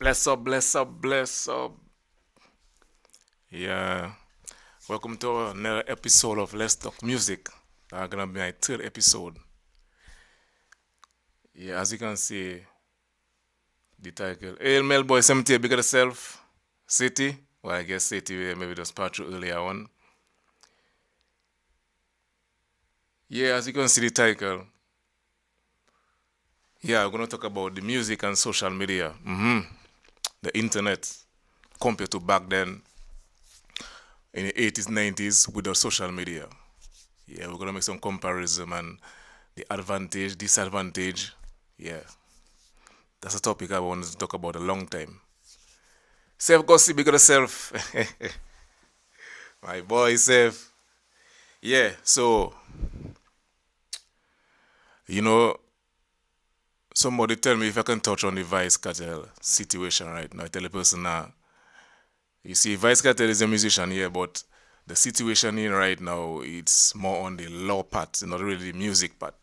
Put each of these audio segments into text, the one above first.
Bless up, bless up, bless up. Yeah. Welcome to another episode of Let's Talk Music. That's gonna be my third episode. Yeah, as you can see, the title. Hey, Melboy, something big of yourself. City. Well, I guess City maybe just part through earlier on. Yeah, as you can see the title. Yeah, we're gonna talk about the music and social media. The internet compared to back then in the 80s, 90s with the social media. Yeah, we're gonna make some comparison and the advantage, disadvantage. Yeah, that's a topic I wanted to talk about a long time. Self gossip, big of self. My boy, self. Yeah, so you know, somebody tell me if I can touch on the Vice Cartel situation right now. I tell the person now. You see, Vice Cartel is a musician here, but the situation in right now it's more on the law part, not really the music part.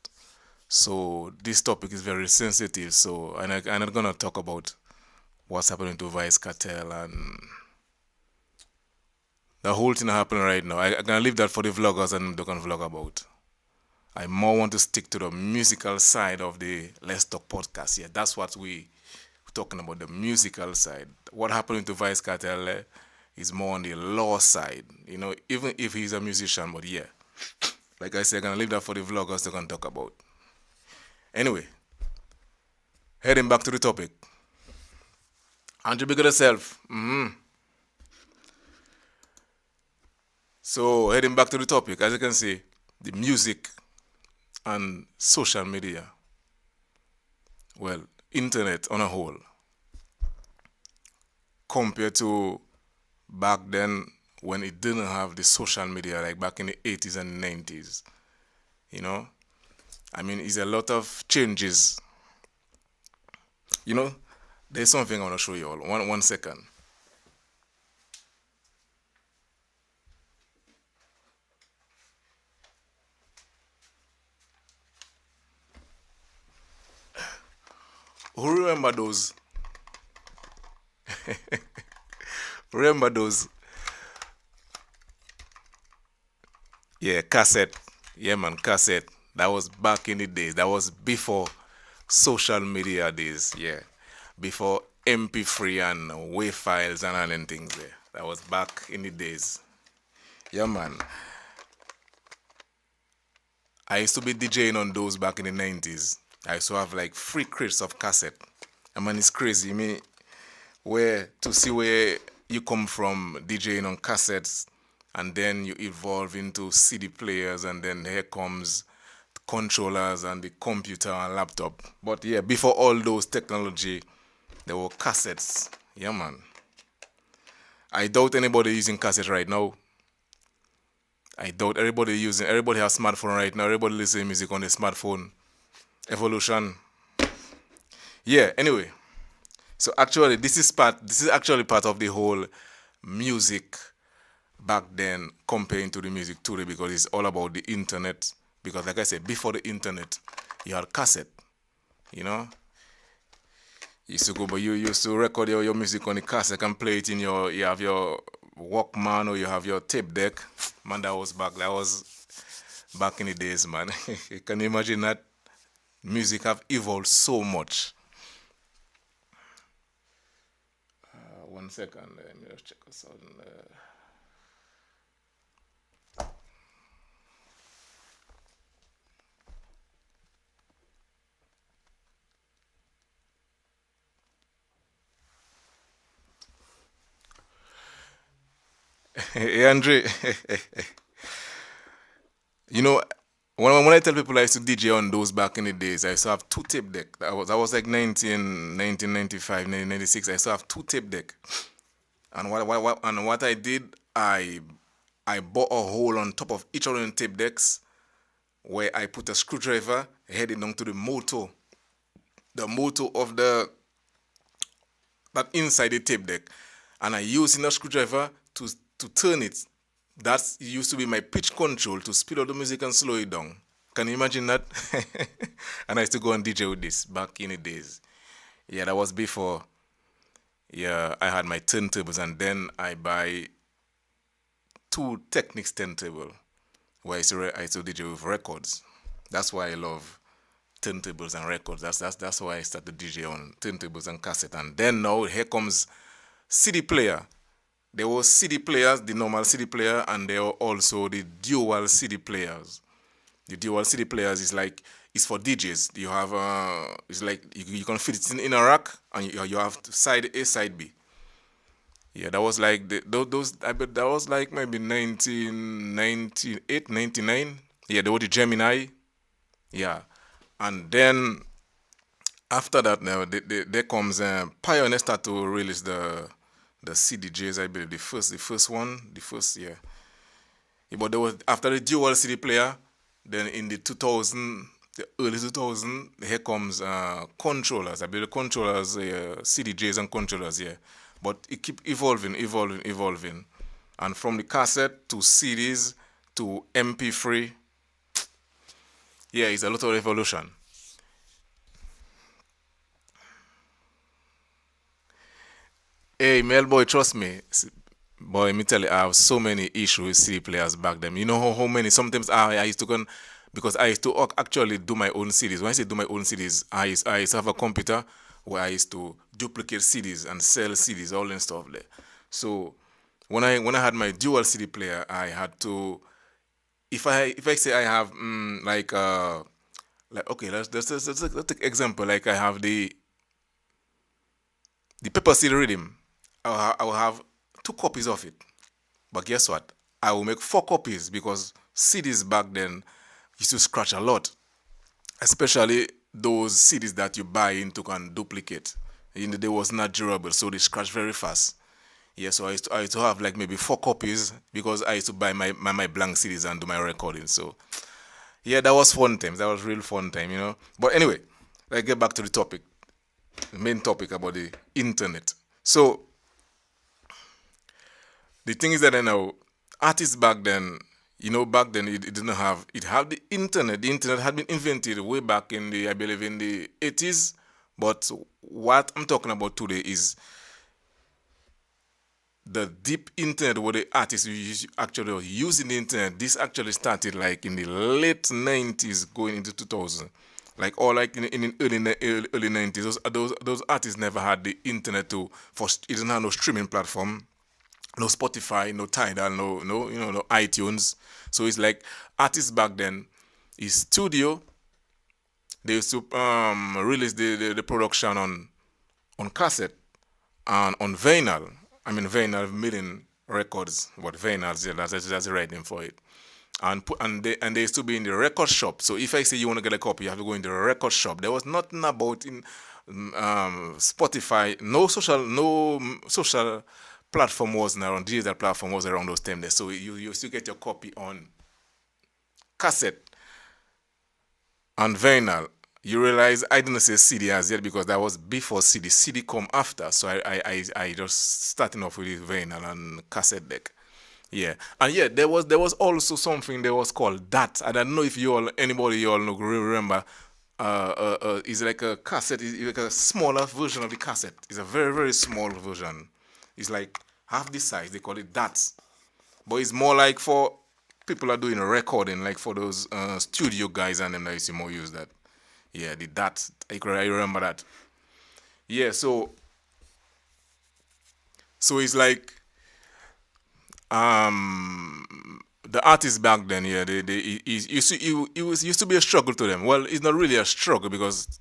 So this topic is very sensitive. So I'm not gonna talk about what's happening to Vice Cartel and the whole thing happening right now. I'm gonna leave that for the vloggers and they can vlog about. I more want to stick to the musical side of the Let's Talk podcast. Yeah, that's what we're talking about, the musical side. What happened to Vice Cartel is more on the law side. Even if he's a musician, but yeah. Like I said, I'm gonna leave that for the vloggers to can talk about. Anyway, heading back to the topic. Andrew, big yourself. So heading back to the topic, as you can see, the music and social media, well, internet on a whole, compared to back then when it didn't have the social media, like back in the 80s and 90s, you know? I mean, it's a lot of changes. You know, there's something I want to show you all. One second. Who remember those? Remember those? Yeah, cassette. Yeah, man, cassette. That was back in the days. That was before social media days. Yeah, before MP3 and WAV files and all them things there. That was back in the days. Yeah, man. I used to be DJing on those back in the 90s. I used to have like free crates of cassette. I mean, it's crazy. I mean, where to see where you come from DJing on cassettes and then you evolve into CD players and then here comes controllers and the computer and laptop. But yeah, before all those technology, there were cassettes. Yeah, man. I doubt anybody using cassette right now. I doubt everybody has smartphone right now. Everybody listening music on the smartphone. Evolution. Yeah, anyway. So actually this is actually part of the whole music back then comparing to the music today because it's all about the internet. Because like I said, before the internet, you had cassette, you know? You used to record your music on the cassette and play it you have your Walkman or you have your tape deck. Man, that was back in the days, man. Can you imagine that? Music have evolved so much. 1 second, let me just check this out. Hey, Andre, you know, when I tell people I used to DJ on those back in the days, I used to have two tape deck. That was like 1995, 1996. I used to have two tape deck. And what I did, I bought a hole on top of each of the tape decks where I put a screwdriver heading down to the motor of the that inside the tape deck, and I using a screwdriver to turn it. That used to be my pitch control to speed up the music and slow it down. Can you imagine that? And I used to go and DJ with this back in the days. Yeah, that was before Yeah, I had my turntables, and then I buy two Technics turntable where I used to DJ with records. That's why I love turntables and records. That's why I started DJ on turntables and cassette. And then now here comes CD player. There was CD players, the normal CD player, and there were also the dual CD players. The dual CD players is like it's for DJs. You have it's like you can fit it in a rack, and you have side A, side B. Yeah, that was like those. I bet that was like maybe 1998, 99. Yeah, there was the Gemini. Yeah, and then after that, now there comes Pioneer start to release the CDJs. I believe the first one, the first yeah. Yeah, but there was after the dual CD player, then in the 2000, the early 2000, here comes controllers. I believe the controllers, CDJs and controllers, yeah. But it keep evolving, evolving, evolving, and from the cassette to CDs to MP3, yeah, it's a lot of evolution. Hey, Mel boy, trust me. Boy, let me tell you, I have so many issues with CD players back then. You know how many? Sometimes I used to go, because I used to actually do my own CDs. When I say do my own CDs, I used to have a computer where I used to duplicate CDs and sell CDs, all and stuff there. So when I had my dual CD player, I had to, if I say I have like okay, let's take example, like I have the Pepper Seed Rhythm. I will have two copies of it. But guess what? I will make four copies because CDs back then used to scratch a lot, especially those CDs that you buy into can duplicate. They was not durable, so they scratch very fast. Yeah, so I used to have like maybe four copies because I used to buy my blank CDs and do my recording. So yeah, that was fun times. That was real fun time. But anyway, let's get back to the main topic about the internet. So the thing is that I know artists back then, back then it didn't have it had the internet. The internet had been invented way back in the I believe in the 80s. But what I'm talking about today is the deep internet where the artists actually were using the internet. This actually started like in the late 90s going into 2000. Like all like in the early 90s, those artists never had the internet it didn't have no streaming platform, no Spotify, no Tidal, no iTunes. So it's like artists back then is studio. They used to release the production on cassette and on vinyl. I mean vinyl milling records, what vinyl, yeah, that's the right name for it. And they used to be in the record shop. So if I say you want to get a copy, you have to go in the record shop. There was nothing about in Spotify, no social platform wasn't around, digital platform was around those times there. So you still get your copy on cassette and vinyl. You realize I didn't say CD as yet because that was before CD. CD come after. So I just starting off with vinyl and cassette deck. Yeah, and yeah, there was also something that was called that. I don't know if anybody you all know remember. It's like a cassette. It's like a smaller version of the cassette. It's a very very small version. It's like half the size. They call it that, but it's more like for people are doing a recording, like for those studio guys and them that used to more use that. Yeah, the that I remember that. Yeah, so it's like the artists back then, yeah, it was used to be a struggle to them. Well, it's not really a struggle because,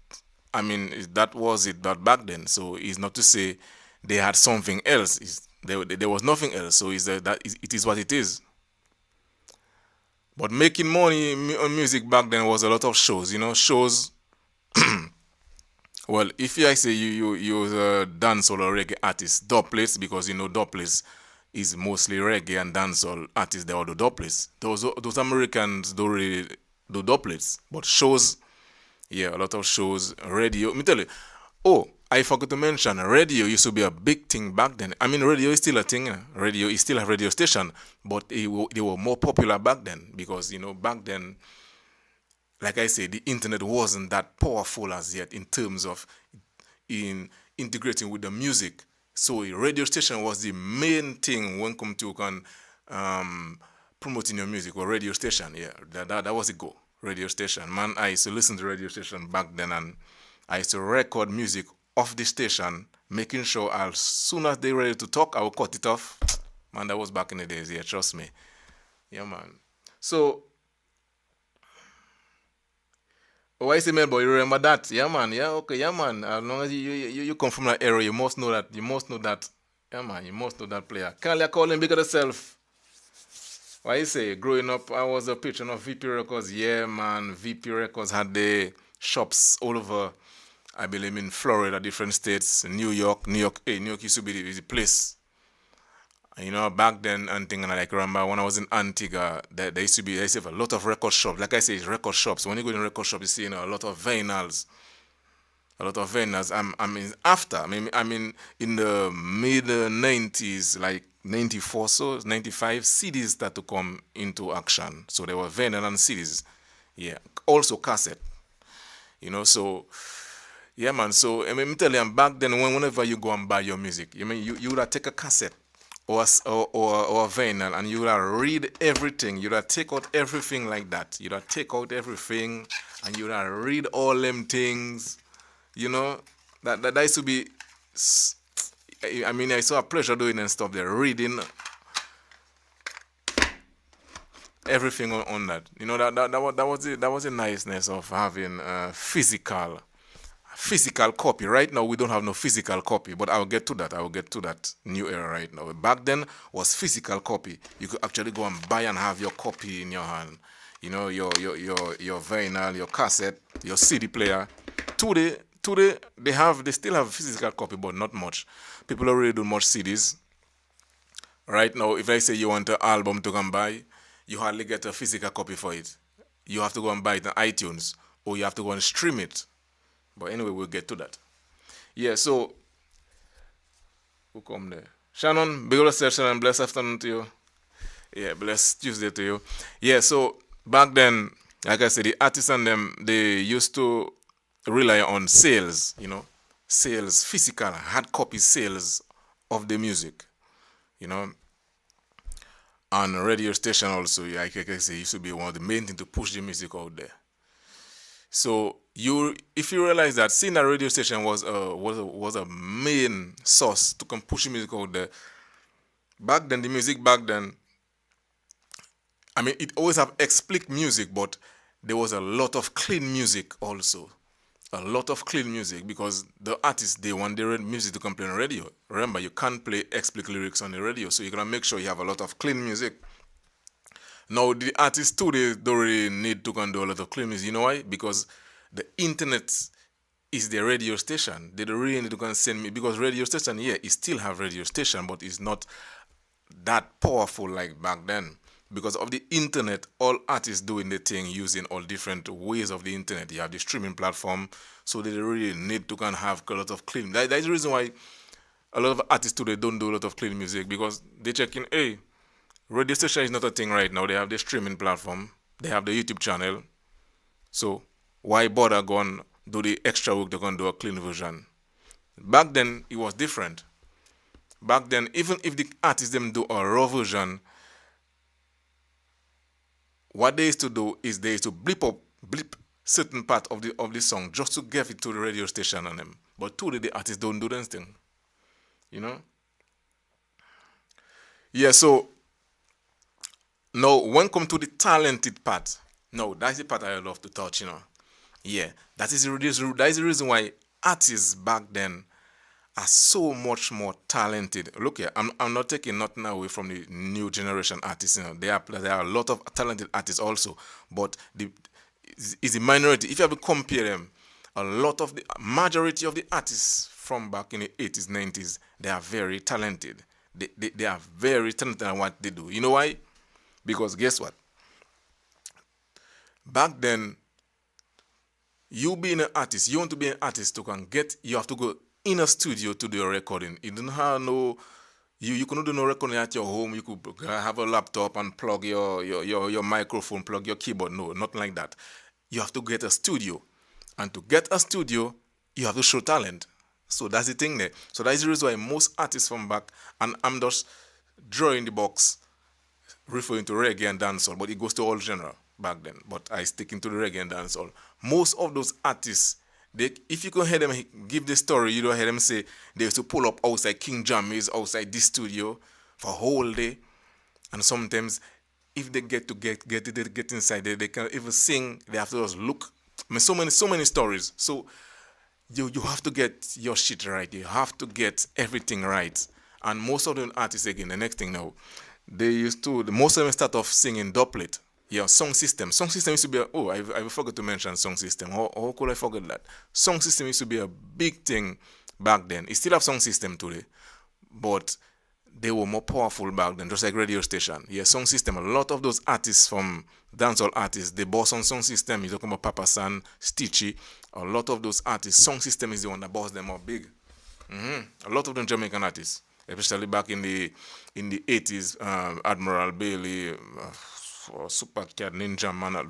I mean, that was it. But back then, so it's not to say they had something else. There was nothing else. So it is what it is. But making money on music back then was a lot of shows. Shows. Well, if I say you was a dancehall or reggae artist, doublets, because doublets is mostly reggae and dancehall artists. They all do doublets. Those Americans don't really do doublets, but shows, yeah, a lot of shows. Radio, let me tell you. Oh, I forgot to mention, radio used to be a big thing back then. I mean, radio is still a thing. Radio is still a radio station, but they were more popular back then because back then, like I said, the internet wasn't that powerful as yet in terms of in integrating with the music. So radio station was the main thing when come to um, promoting your music or radio station. Yeah, that was the goal. Radio station. Man, I used to listen to radio station back then, and I used to record music off the station, making sure as soon as they ready to talk, I will cut it off. Man, that was back in the days. Yeah, trust me. Yeah, man. So, oh, I say, man, boy, you remember that? Yeah, man. Yeah, okay, yeah, man. As long as you come from that era, you must know that. You must know that. Yeah, man. You must know that player. Can't you call him bigger yourself? Why you say? Growing up, I was a patron of VP Records. Yeah, man. VP Records had the shops all over. I believe in Florida, different states, New York. Hey, New York used to be the place. You know, back then, and thing, and I like remember when I was in Antigua, there used to be, there used to have a lot of record shops. Like I say, it's record shops. When you go in a record shop, you see, a lot of vinyls. A lot of vinyls. I mean, in the mid 90s, like 94, so 95, CDs start to come into action. So there were vinyl and CDs. Yeah. Also cassette. So yeah, man. So I mean, tell you, back then, whenever you go and buy your music, you would take a cassette or a vinyl, and you would read everything. You would take out everything like that. You would take out everything, and you would read all them things. That used to be. I mean, I saw a pleasure doing and stuff there, reading everything on that. That was the niceness of having physical copy. Right now we don't have no physical copy, but I'll get to that. I will get to that new era right now. Back then was physical copy. You could actually go and buy and have your copy in your hand. Your vinyl, your cassette, your CD player. Today they still have physical copy, but not much. People don't really do much CDs. Right now, if I say you want an album to come buy, you hardly get a physical copy for it. You have to go and buy it on iTunes, or you have to go and stream it. But anyway, we'll get to that. Yeah, so who come there? Shannon, big up yourself, Shannon. Blessed afternoon to you. Yeah, blessed Tuesday to you. Yeah, so back then, like I said, the artists and them, they used to rely on sales, sales, physical, hard copy sales of the music, and radio station also, like I say, used to be one of the main things to push the music out there. So if you realize that seeing a radio station was a main source to come push the music out there. Back then, the music back then, I mean, it always have explicit music, but there was a lot of clean music also. A lot of clean music, because the artists, they want their music to come play on radio. Remember, you can't play explicit lyrics on the radio, so you're gonna make sure you have a lot of clean music. Now, the artists too, they don't really need to do a lot of clean music. You know why? Because the internet is the radio station. They don't really need to send me, because radio station, yeah, it still have radio station, but it's not that powerful like back then. Because of the internet, all artists doing the thing using all different ways of the internet. You have the streaming platform, so they really need to have a lot of clean. That's the reason why a lot of artists today don't do a lot of clean music, because they check in, hey, radio station is not a thing right now. They have the streaming platform, they have the YouTube channel. So why bother go and do the extra work? They're gonna do a clean version. Back then it was different. Back then, even if the artists them do a raw version, what they used to do is they used to blip certain part of the song just to give it to the radio station on them. But today the artists don't do this thing. Yeah, so now when come to the talented part, no, that's the part I love to touch, Yeah, that is the reason why artists back then are so much more talented. Look here, I'm not taking nothing away from the new generation artists. There are a lot of talented artists also, but is the minority. If you have to compare them, a lot of the majority of the artists from back in the 80s, 90s, they are very talented. They are very talented at what they do. You know why? Because guess what? Back then, you being an artist, you want to be an artist you have to go in a studio to do a recording. You don't have you couldn't do no recording at your home. You could have a laptop and plug your microphone, plug your keyboard. No, nothing like that. You have to get a studio. And to get a studio, you have to show talent. So that's the thing there. So that's the reason why most artists from back, and I'm just drawing the box referring to reggae and dancehall, but it goes to all genre back then. But I stick into the reggae and dancehall. Most of those artists, they, if you can hear them give the story, you don't hear them say they used to pull up outside King Jammy's, outside this studio for a whole day. And sometimes, if they get inside, they can even sing. They have to just look. I mean, so many stories. So you have to get your shit right. You have to get everything right. And most of the artists, again, the next thing now, they used to, most of them start off singing doublet. Yeah, song system. Song system used to be, I forgot to mention song system. How could I forget that? Song system used to be a big thing back then. It still have song system today, but they were more powerful back then, just like radio station. Yeah, song system. A lot of those artists from dancehall artists, they boss on song system. You're talking about Papa San, Stitchy. A lot of those artists, song system is the one that boss them up big. A lot of them Jamaican artists, especially back in the 80s, Admiral Bailey, Super Cat, Ninja Man,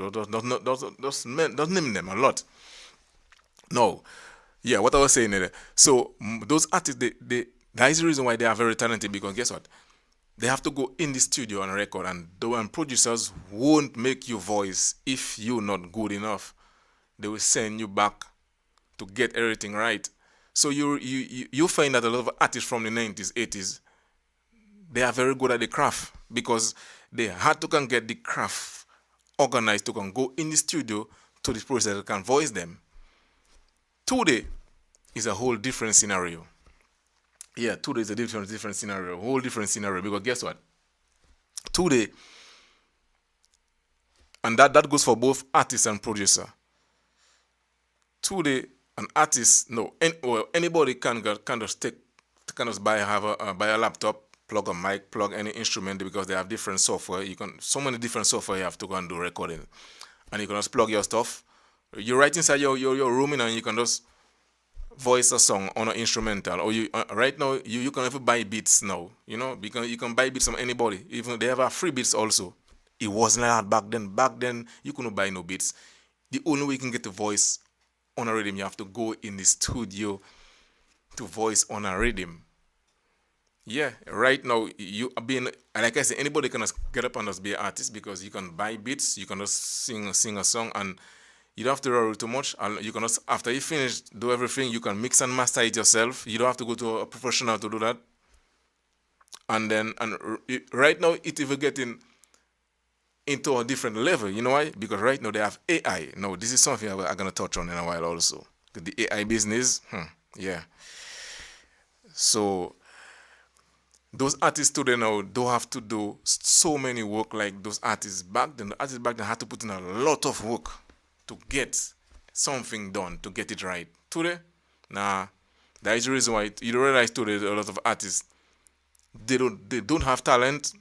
those men, those name them a lot. No, yeah, what I was saying there. So those artists, that is the reason why they are very talented, because guess what? They have to go in the studio and record, and the one producers won't make you voice if you're not good enough. They will send you back to get everything right. So you find that a lot of artists from the 90s, 80s, they are very good at the craft because they had to can get the craft organized to can go in the studio to the producer that can voice them. Today is a whole different scenario. Yeah, today is a different scenario, a whole different scenario, because guess what? Today, and that goes for both artist and producer. Today, an artist, no, anybody can just buy a laptop, plug a mic, plug any instrument, because they have different software. You can, so many different software you have to go and do recording, and you can just plug your stuff. You write inside your room, and you can just voice a song on an instrumental. Or you right now you can even buy beats now. Because you can buy beats from anybody. Even they have a free beats also. It wasn't like that back then. Back then you couldn't buy no beats. The only way you can get a voice on a rhythm, you have to go in the studio to voice on a rhythm. Yeah, right now you being, like I said, anybody can just get up and just be an artist, because you can buy beats, you can just sing a song, and you don't have to worry too much. And you can just, after you finish do everything, you can mix and master it yourself. You don't have to go to a professional to do that. And then right now it even getting into a different level. You know why? Because right now they have AI. Now this is something I'm gonna touch on in a while also. The AI business. Yeah. So those artists today now don't have to do so many work like those artists back then. The artists back then had to put in a lot of work to get something done, to get it right. Today, nah, that is the reason why you realize today a lot of artists, they don't have talent,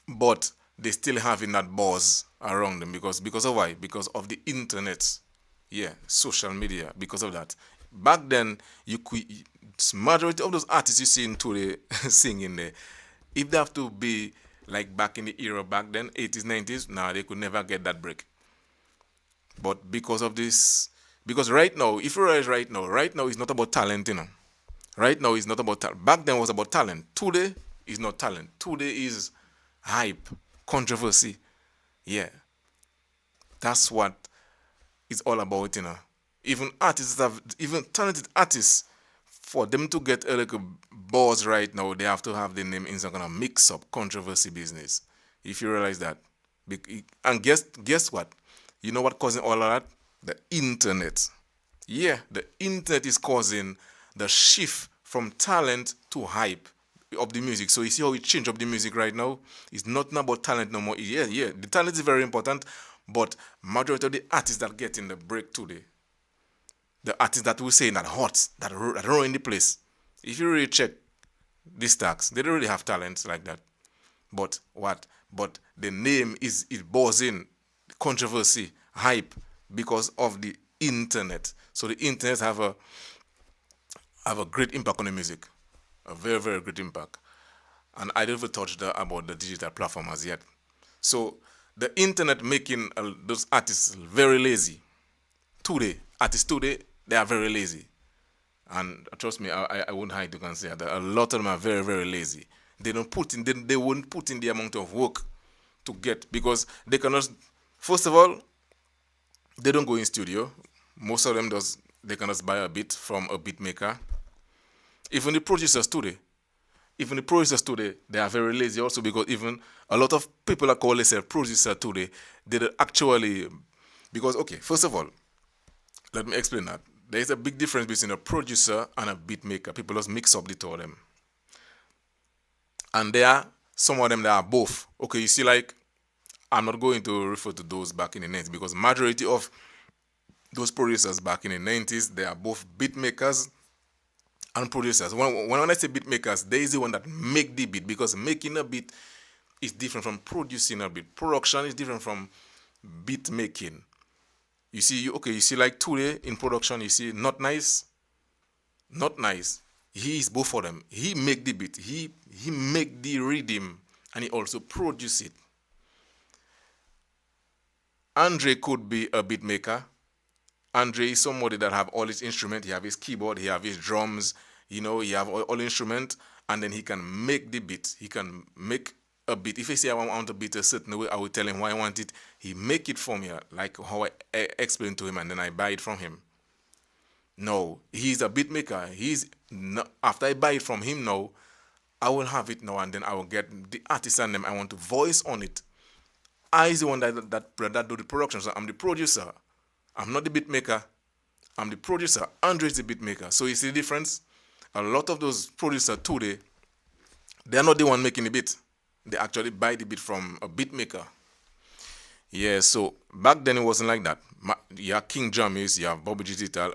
but they still having that buzz around them, because of why? Because of the internet. Yeah, social media, because of that. Back then, you could, majority of those artists you see in today singing there, if they have to be like back in the era back then, 80s, 90s, nah, they could never get that break. But because of this, because right now, if you realize right now it's not about talent, Right now it's not about talent. Back then it was about talent. Today is not talent. Today is hype, controversy. Yeah. That's what it's all about, Even artists even talented artists, for them to get a little buzz right now, they have to have the name in some kind of mix-up controversy business. If you realize that. And guess what? You know what causing all of that? The internet. Yeah, the internet is causing the shift from talent to hype of the music. So you see how we change up the music right now? It's not about talent no more. Yeah, the talent is very important, but majority of the artists that get in the break today, the artists that we say that hot, that run in the place, if you really check these stacks, they don't really have talent like that. But what? But the name is buzzing, controversy, hype, because of the internet. So the internet have a great impact on the music, a very, very great impact. And I don't even touch about the digital platform as yet. So the internet making those artists very lazy. Artists today, they are very lazy. And trust me, I won't hide, you can say that a lot of them are very, very lazy. They don't put in, they won't put in the amount of work to get, because they cannot, first of all, they don't go in studio. Most of them does, they can just buy a beat from a beat maker. Even the producers today, they are very lazy also, because even a lot of people that call themselves producer today, they don't actually, because okay, first of all, let me explain that. There is a big difference between a producer and a beat maker. People just mix up the two of them. And there are some of them that are both. Okay, you see, like, I'm not going to refer to those back in the 90s, because majority of those producers back in the 90s, they are both beat makers and producers. When I say beat makers, they is the one that make the beat, because making a beat is different from producing a beat. Production is different from beat making. You see, okay, you see, like today in production, you see, not nice. He is both of them. He make the beat. He make the rhythm, and he also produce it. Andre could be a beat maker. Andre is somebody that have all his instrument. He have his keyboard. He have his drums. He have all instrument, and then he can make the beat. He can make a beat. If I say I want a beat a certain way, I will tell him why I want it. He make it for me, like how I explain to him, and then I buy it from him. No, he's a beat maker. After I buy it from him now, I will have it now, and then I will get the artist and them I want to voice on it. I is the one that do the production. So I'm the producer. I'm not the beat maker. I'm the producer. Andre is the beat maker. So you see the difference? A lot of those producers today, they are not the one making the beat. They actually buy the beat from a beat maker. Yeah, so back then it wasn't like that. You have King Jammies, you have Bobby Digital.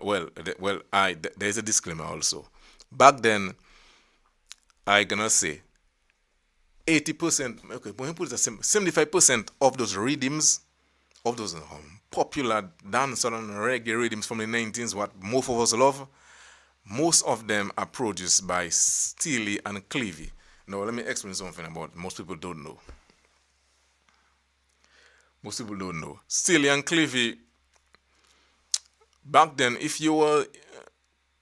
There's a disclaimer also. Back then, I gonna say 80%, okay, when you put it 75% of those rhythms, of those popular dancehall and reggae rhythms from the 90s, what most of us love, most of them are produced by Steely and Clevie. Now, let me explain something about most people don't know. Most people don't know. Steely and Clevie, back then, if you were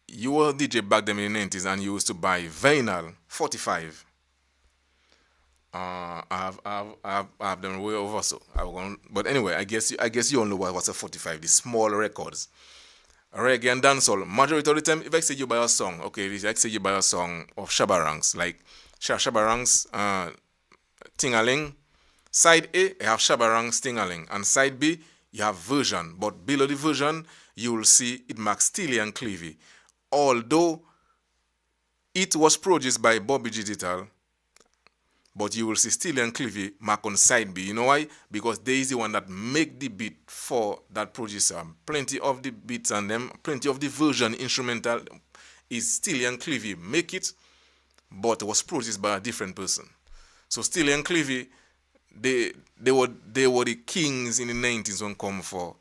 a DJ back then in the 90s and you used to buy vinyl 45, I've done way over, so but anyway, I guess you all know what's a 45, the small records. Reggae and dancehall, majority of the time, if I say you buy a song, okay, if I say you buy a song of Shabba Ranks, like Shabba Ranks, Ting-a-ling, side A, you have Shabba Ranks, Ting-a-ling, and side B, you have version, but below the version, you will see it marks Steely and Clevie. Although it was produced by Bobby Digital, but you will see Steely and Clevie mark on side B. You know why? Because they is the one that make the beat for that producer. Plenty of the beats and them, plenty of the version instrumental is Steely and Clevie make it, but it was produced by a different person. So Steely and Clevie, they were the kings in the 90s when come for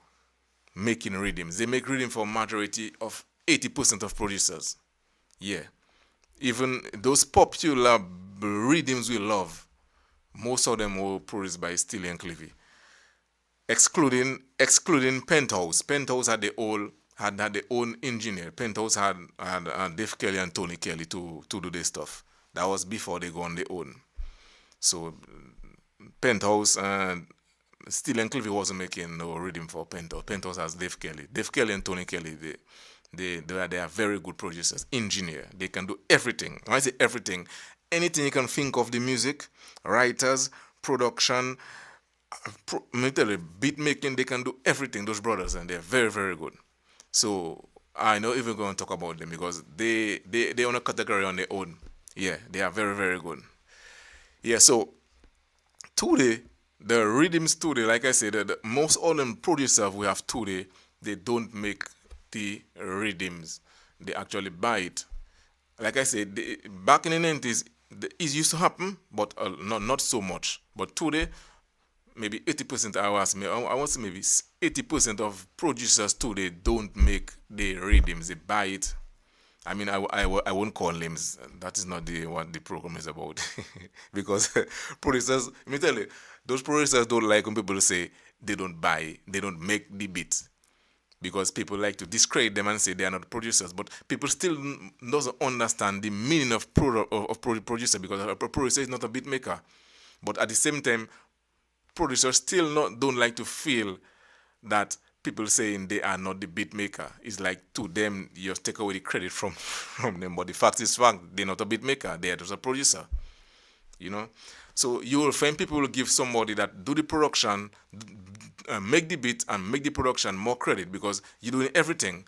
making rhythms. They make rhythm for majority of 80% of producers. Yeah. Even those popular rhythms we love, most of them were produced by Steely and Clevie. Excluding Penthouse. Penthouse had their own engineer. Penthouse had Dave Kelly and Tony Kelly to do this stuff. That was before they go on their own. So Penthouse and Steely and Clevie wasn't making no rhythm for Penthouse. Penthouse has Dave Kelly. Dave Kelly and Tony Kelly, they are very good producers, engineer. They can do everything. When I say everything, anything you can think of the music, writers, production, beat making, they can do everything, those brothers, and they're very, very good. So I know even going to talk about them because they own a category on their own. Yeah, they are very, very good. Yeah, so today, the rhythms today, like I said, most all them producers we have today, they don't make the rhythms. They actually buy it. Like I said, back in the 90s, it used to happen, but not so much. But today, maybe 80%, I want to say maybe 80% of producers today don't make the rhythms. They buy it. I mean, I won't call names. That is not what the program is about. Because producers, let me tell you, those producers don't like when people say they don't make the beat. because people like to discredit them and say they are not producers. But people still doesn't understand the meaning of producer, because a producer is not a beat maker. But at the same time, producers still not don't like to feel that people saying they are not the beat maker. It's like, to them, you just take away the credit from from them. But the fact is fact, they're not a beat maker, they are just a producer. You know? So you will find people will give somebody that do the production, make the beat and make the production more credit, because you're doing everything.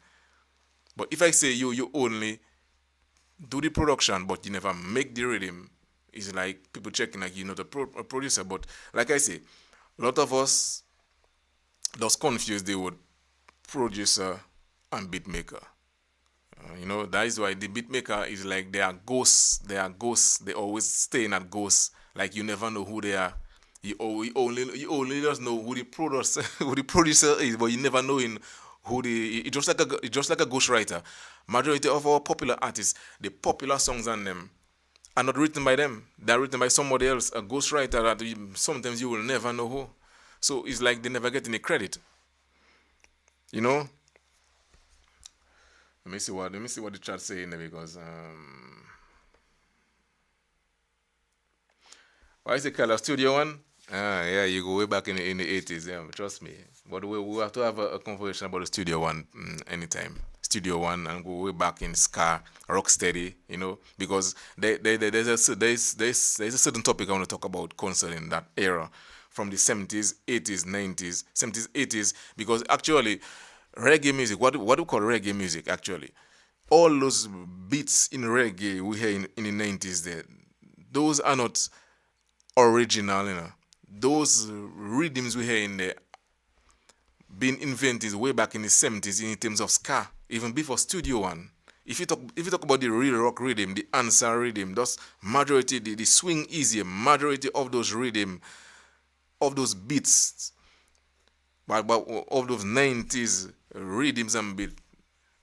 But if I say you only do the production but you never make the rhythm, it's like people checking like you're not a producer. But like I say, a lot of us just confuse the word producer and beat maker. That is why the beat maker is like they are ghosts. They are ghosts. They always staying at ghosts. Like you never know who they are. You only just know who the producer who the producer is, but you never know in who the it's just like a ghostwriter. Majority of our popular artists, the popular songs on them are not written by them. They're written by somebody else, a ghostwriter that sometimes you will never know who. So it's like they never get any credit. You know. Let me see what the chat saying there, because why is it called a Studio One? Yeah, you go way back in the 80s. Yeah, trust me. But we have to have a conversation about the Studio One anytime. Studio One, and go way back in ska, rocksteady. Because there's a certain topic I want to talk about concerning that era, from the 70s, 80s, 90s, 70s, 80s. Because actually, reggae music, what do we call reggae music actually? All those beats in reggae we hear in the 90s there, those are not original. Those rhythms we hear in there been invented way back in the 70s in terms of ska, even before Studio One. If you talk about the real rock rhythm, the answer rhythm, those majority, the swing easy, majority of those rhythm, of those beats, but of those 90s rhythms and beats,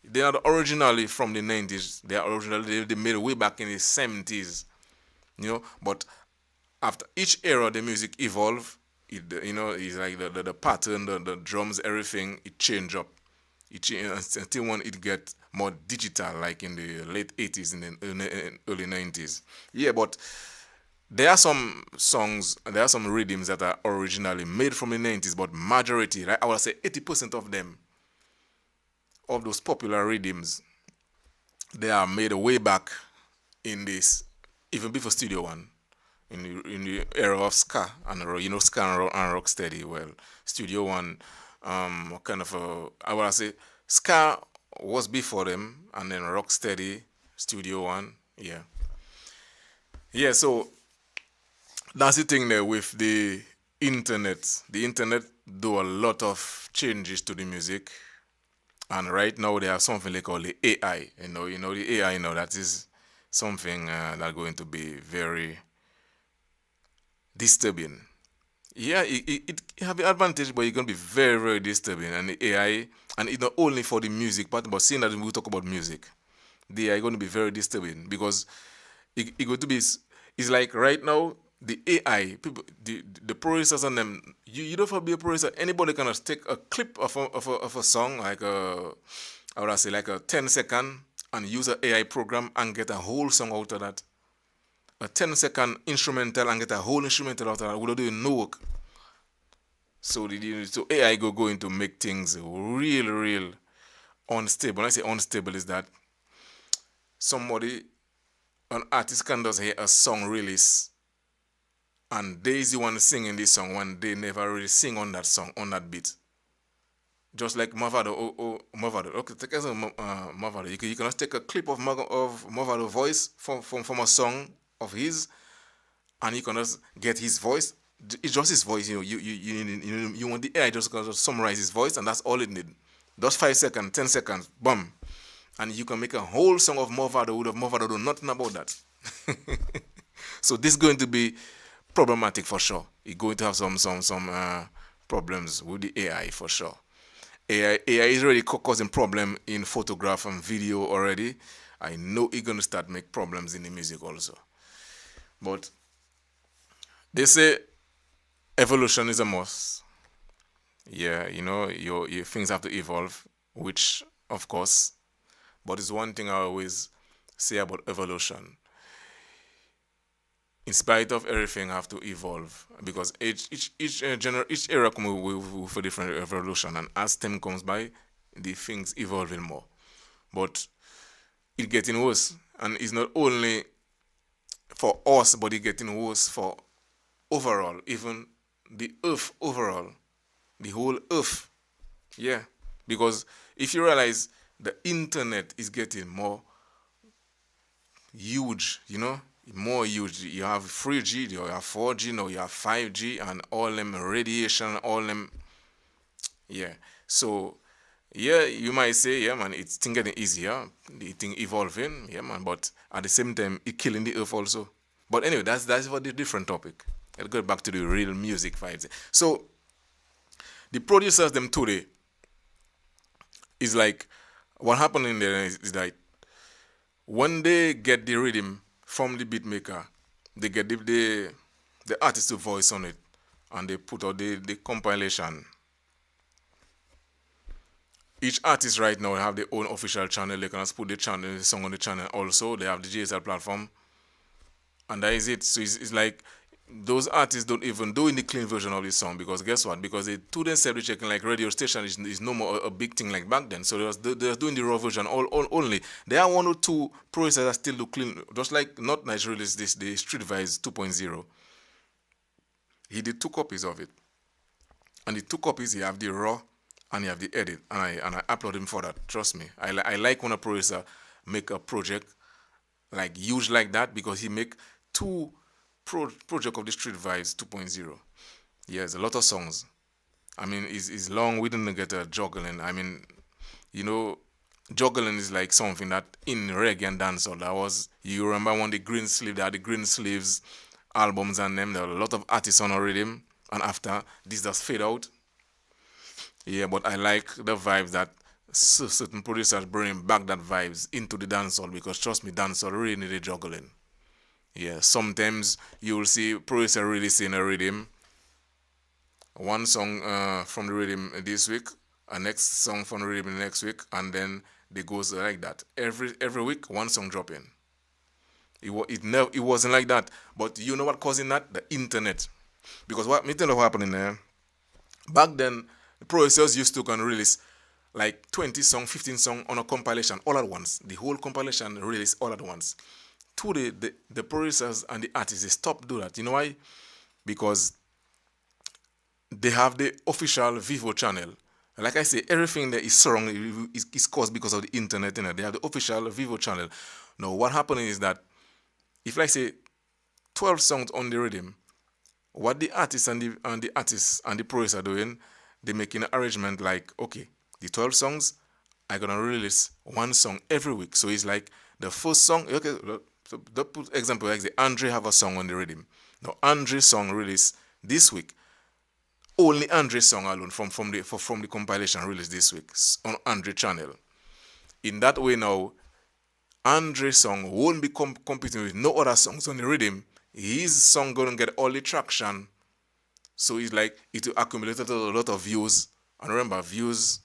they are originally from the 90s. They are originally they made way back in the 70s. But after each era, the music evolve. It's like the pattern, the drums, everything, it change up. It change until when it get more digital, like in the late 80s and then early 90s. Yeah, but there are some songs, there are some rhythms that are originally made from the 90s, but majority, like I would say 80% of them, of those popular rhythms, they are made way back in this, even before Studio One, in the era of ska and ska and rocksteady. Well, Studio One, kind of I would say ska was before them, and then rocksteady, Studio One, yeah, yeah. So that's the thing there with the internet. The internet do a lot of changes to the music. And right now they have something they call the AI. The AI. That is something that's going to be very disturbing. Yeah, it have an advantage, but it's going to be very, very disturbing. And the AI, and it's not only for the music part, but seeing that we talk about music, the AI is going to be very disturbing, because it going to be, it's like right now the AI people, the producers and them, you don't have to be a producer. Anybody can just take a clip of a song, like I would say like a 10-second, and use an AI program and get a whole song out of that. A 10-second instrumental and get a whole instrumental out of that without doing no work. So AI going to make things real unstable. When I say unstable, is that an artist can just hear a song release, and Daisy the one singing this song when they never really sing on that song, on that beat. Just like Mavado, Mavado. Okay, take as Mavado. You can just take a clip of Mavado voice from a song of his, and you can just get his voice. It's just his voice. You want the AI just to summarize his voice, and that's all it need. Just 5 seconds, 10 seconds, boom, and you can make a whole song of Mavado with Mavado do nothing about that. So this is going to be problematic for sure. It's going to have some problems with the AI for sure. AI is already causing problem in photograph and video already. I know it's going to start make problems in the music also. But they say evolution is a must. Yeah, your things have to evolve. which of course, but it's one thing I always say about evolution. In spite of everything, have to evolve because each era comes with a different evolution, and as time comes by, the things evolving more. But it's getting worse, and it's not only for us, but it's getting worse for overall, even the earth overall, the whole earth. Yeah, because if you realize the internet is getting more huge, more huge. You have 3G, you have 4G, now you have 5G, and all them radiation, all them, yeah. So, yeah, you might say, yeah, man, it's thing getting easier, the thing evolving, yeah, man, but at the same time, it killing the earth also. But anyway, that's for the different topic. Let's go back to the real music vibes. So, the producers them today is like, what happened in there is like, when they get the rhythm from the beat maker, they get the artist to voice on it, and they put out the compilation. Each artist right now have their own official channel. They can just put the song on the channel. Also, they have the JSL platform, and that is it. So it's like those artists don't even do in the clean version of the song because guess what? Because they to themselves they checking like radio station is no more a big thing like back then. So they're doing the raw version all only. There are one or two producers that still do clean, just like Not Nice released this the Street Vibes 2.0. He did 2 copies of it, and the 2 copies he have the raw and you have the edit, and I upload him for that. Trust me, I like when a producer make a project like huge like that because he make two project of the Street Vibes 2.0. Yes, a lot of songs. I mean, it's long. We didn't get a juggling. I mean, you know, juggling is like something that in reggae and dancehall that was. You remember when the Green Sleeve, they had the Green Sleeves albums and them. There were a lot of artists on already, and after this just fade out. Yeah, but I like the vibes that certain producers bring back that vibes into the dancehall because trust me, dancehall really need a juggling. Yeah, sometimes you will see producer releasing a rhythm, one song from the rhythm this week, a next song from the rhythm next week, and then they goes like that. Every week, one song dropping. It wasn't like that. But you know what causing that? The internet. Because what me tell you what happening there. Back then, the producers used to can release like 20 song, 15 song on a compilation all at once. The whole compilation release all at once. Today, the producers and the artists they stop do that. You know why? Because they have the official Vivo channel. Like I say, everything that is wrong is caused because of the internet. They have the official Vivo channel. Now, what happening is that if like say 12 songs on the rhythm, what the artists and the producer are doing, they making an arrangement like, okay, the 12 songs, I'm gonna release one song every week. So it's like the first song, okay, so the put example like the Andre have a song on the rhythm. Now Andre song release this week. Only Andre song alone from the compilation released this week on Andre channel. In that way now, Andre song won't be competing with no other songs on the rhythm. His song gonna get all the traction. So it's like it will accumulate a lot of views. And remember, views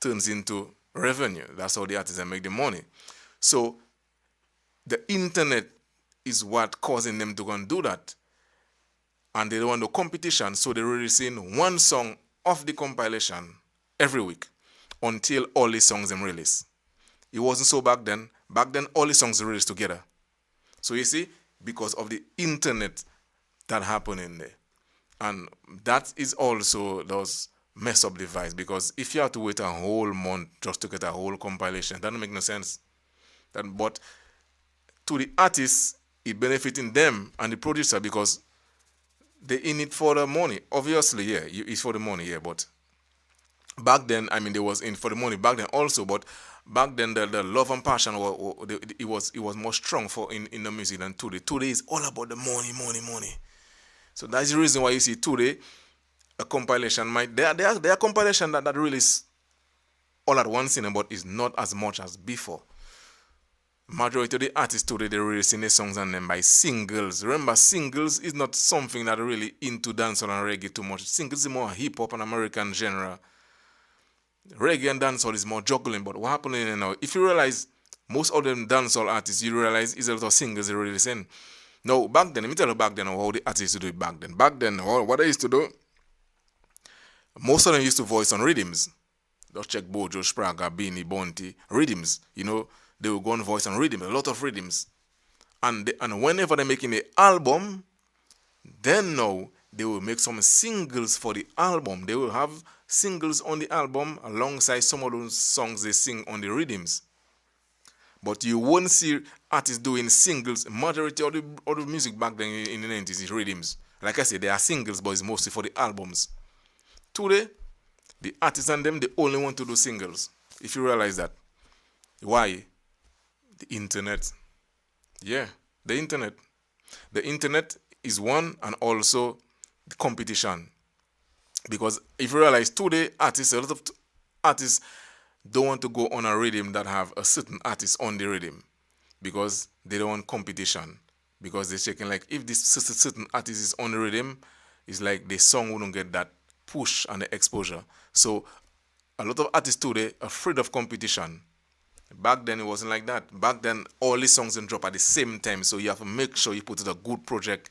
turns into revenue. That's how the artists make the money. So the internet is what causing them to go and do that. And they don't want no competition, so they're releasing one song of the compilation every week until all the songs them release. It wasn't so back then. Back then, all the songs are released together. So you see, because of the internet that happened in there. And that is also those mess up device because if you have to wait a whole month just to get a whole compilation, that doesn't make no sense. But to the artists, it benefiting them and the producer because they in it for the money. Obviously, yeah, it's for the money, yeah. But back then, I mean, they was in for the money back then also. But back then, the love and passion it was more strong for in the music than today. Today is all about the money, money, money. So that's the reason why you see today a compilation might there are compilation that release all at once in but it's not as much as before. Majority of the artists today they're releasing their songs and them by singles. Remember, singles is not something that really into dancehall and reggae too much. Singles is more hip hop and American genre. Reggae and dancehall is more juggling, but what happening now? If you realize most of them dancehall artists, you realize is a lot of singles they releasing. Now back then, let me tell you back then how the artists used to do it back then. Back then, what they used to do, most of them used to voice on rhythms. Just check Bojo, Spraga, Beanie, Bonte, rhythms. They will go on voice on rhythm, a lot of rhythms. And whenever they're making an album, then now they will make some singles for the album. They will have singles on the album alongside some of those songs they sing on the rhythms. But you won't see artists doing singles. Majority of the music back then in the 90s is rhythms. Like I said, they are singles, but it's mostly for the albums. Today, the artists and them, they only want to do singles. If you realize that. Why? The internet. Yeah, the internet. The internet is one, and also the competition. Because if you realize today, a lot of artists don't want to go on a rhythm that have a certain artist on the rhythm, because they don't want competition. Because they're checking like if this certain artist is on the rhythm, it's like the song wouldn't get that push and the exposure. So a lot of artists today are afraid of competition. Back then it wasn't like that. Back then all these songs didn't drop at the same time, so you have to make sure you put it a good project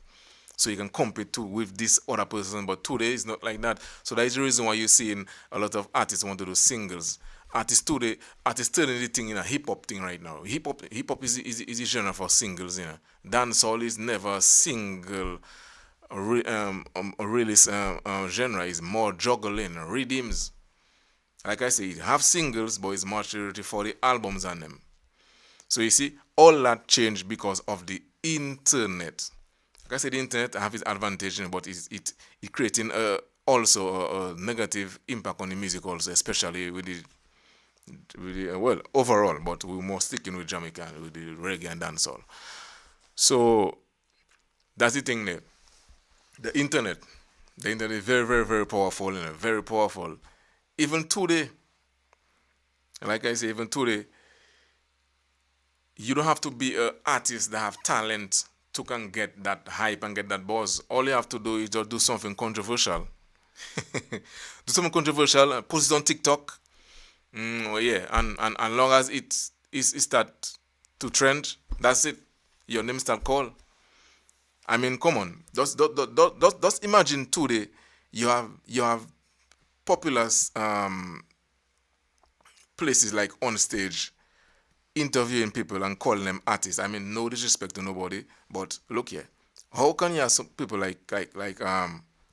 so you can compete too with this other person. But today it's not like that. So that is the reason why you're seeing a lot of artists want to do singles. Artists today, artists turning the thing in a hip hop thing right now. Hip hop is a genre for singles, Dancehall is never a single release genre. Is more juggling rhythms. Like I say, it have singles, but it's majority for the albums on them. So you see, all that changed because of the internet. Like I said, the internet have its advantage, but it creating also a negative impact on the music also, especially with the well, overall, but we're more sticking with Jamaica, with the reggae and dancehall. So that's the thing there. The internet is very, very, very powerful, very powerful. Even today, like I say, even today, you don't have to be an artist that have talent to can get that hype and get that buzz. All you have to do is just do something controversial. Do something controversial, post it on TikTok. Yeah, and long as it start to trend, that's it. Your name start call. I mean, come on. Just imagine today you have popular places like on stage interviewing people and calling them artists. I mean, no disrespect to nobody, but look here. How can you have some people like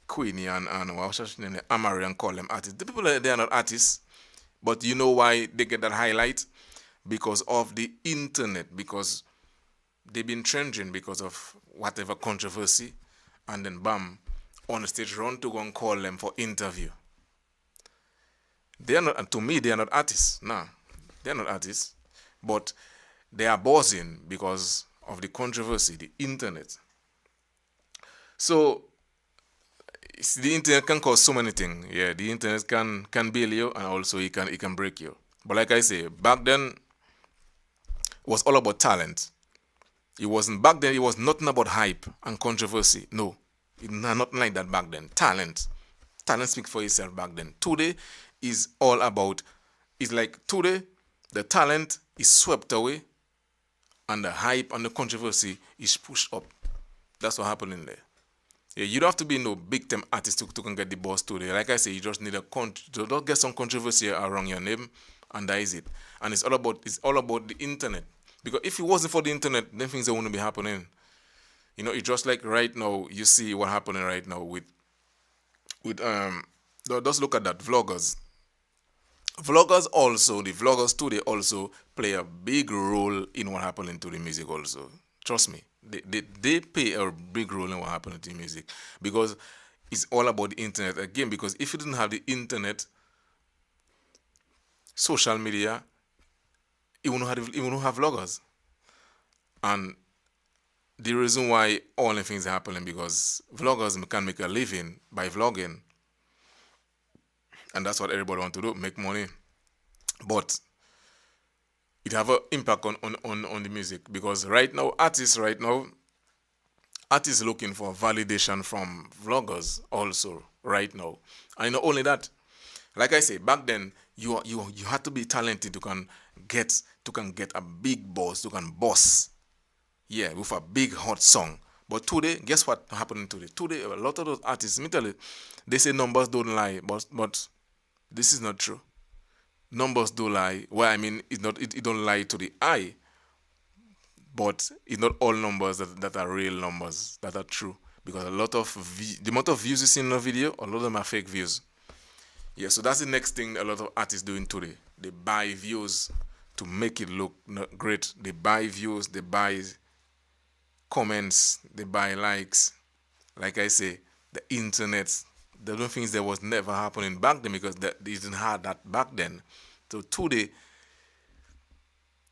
Queenie and what's her name, Amari, and call them artists? The people they are not artists, but you know why they get that highlight? Because of the internet. Because they've been trending because of whatever controversy, and then bam, on the stage run to go and call them for interview. They are not, to me, they are not artists. Nah, they are not artists, but they are buzzing because of the controversy, the internet. So the internet can cause so many things. Yeah, the internet can bail you, and also it can break you. But like I say, back then it was all about talent. It wasn't back then. It was nothing about hype and controversy. No, nothing like that back then. Talent speaks for itself back then. Today is all about. It's like today the talent is swept away, and the hype and the controversy is pushed up. That's what happened in there. Yeah, you don't have to be no big time artist to can get the boss today. Like I say, you just need to get some controversy around your name, and that is it. And it's all about the internet. Because if it wasn't for the internet, then things wouldn't be happening. It's just like right now, you see what happening right now with just look at that, vloggers. The vloggers too, they also play a big role in what happening to the music also. Trust me. They play a big role in what happened to the music. Because it's all about the internet. Again, because if you didn't have the internet, social media, it wouldn't have vloggers. And the reason why all the things are happening, because vloggers can make a living by vlogging. And that's what everybody wants to do, make money. But it have an impact on the music, because artists looking for validation from vloggers also right now. And not only that, like I say, back then you have to be talented to can get a big boss, to can boss, yeah, with a big hot song. But today, guess what happening today? Today, a lot of those artists, me tell you, they say numbers don't lie, but this is not true. Numbers do lie. Well, I mean, it don't lie to the eye, but it's not all numbers that are real numbers that are true. Because a lot of the amount of views you see in a video, a lot of them are fake views. Yeah, so that's the next thing a lot of artists doing today. They buy views to make it look great. They buy views, they buy comments, they buy likes. Like I say, the internet, the other things that was never happening back then because they didn't have that back then. So today,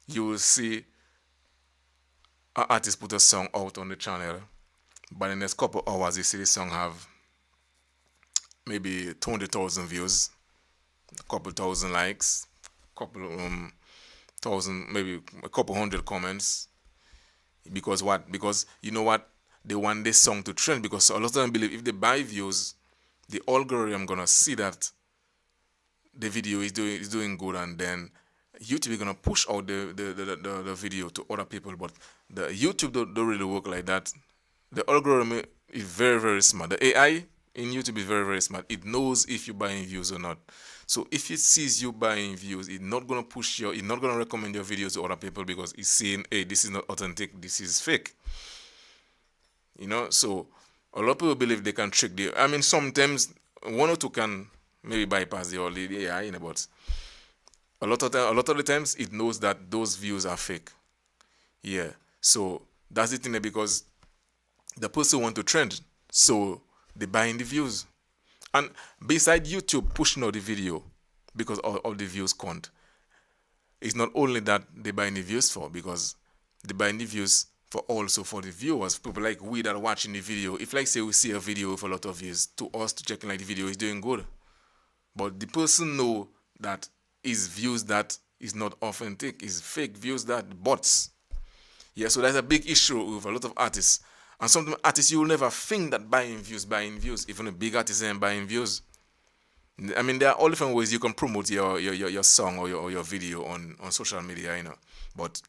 you will see an artist put a song out on the channel, but in the next couple hours, you see the song have maybe 200,000 views, a couple thousand likes, couple thousand, maybe a couple hundred comments. Because what? Because you know what? They want this song to trend because a lot of them believe if they buy views, the algorithm gonna see that the video is doing good, and then YouTube is gonna push out the video to other people. But the YouTube don't really work like that. The algorithm is very, very smart. The AI in YouTube is very, very smart. It knows if you're buying views or not. So if it sees you buying views, it's not gonna it's not gonna recommend your videos to other people because it's saying, hey, this is not authentic, this is fake. You know, so a lot of people believe they can trick the. I mean, sometimes one or two can maybe bypass the old AI, you know, but a lot of the times it knows that those views are fake. Yeah, so that's the thing there because the person want to trend, so they buying the views. And beside YouTube pushing out the video because all the views count, it's not only that they buying the views for because they buying the views for also for the viewers, people like we that are watching the video. If like say we see a video with a lot of views, to us to checking like the video is doing good, but the person know that is views that is not authentic, is fake views that bots. Yeah, so there's a big issue with a lot of artists. And some artists you will never think that buying views, even a big artist ain't buying views. I mean, there are all different ways you can promote your song or your video on social media, you know. But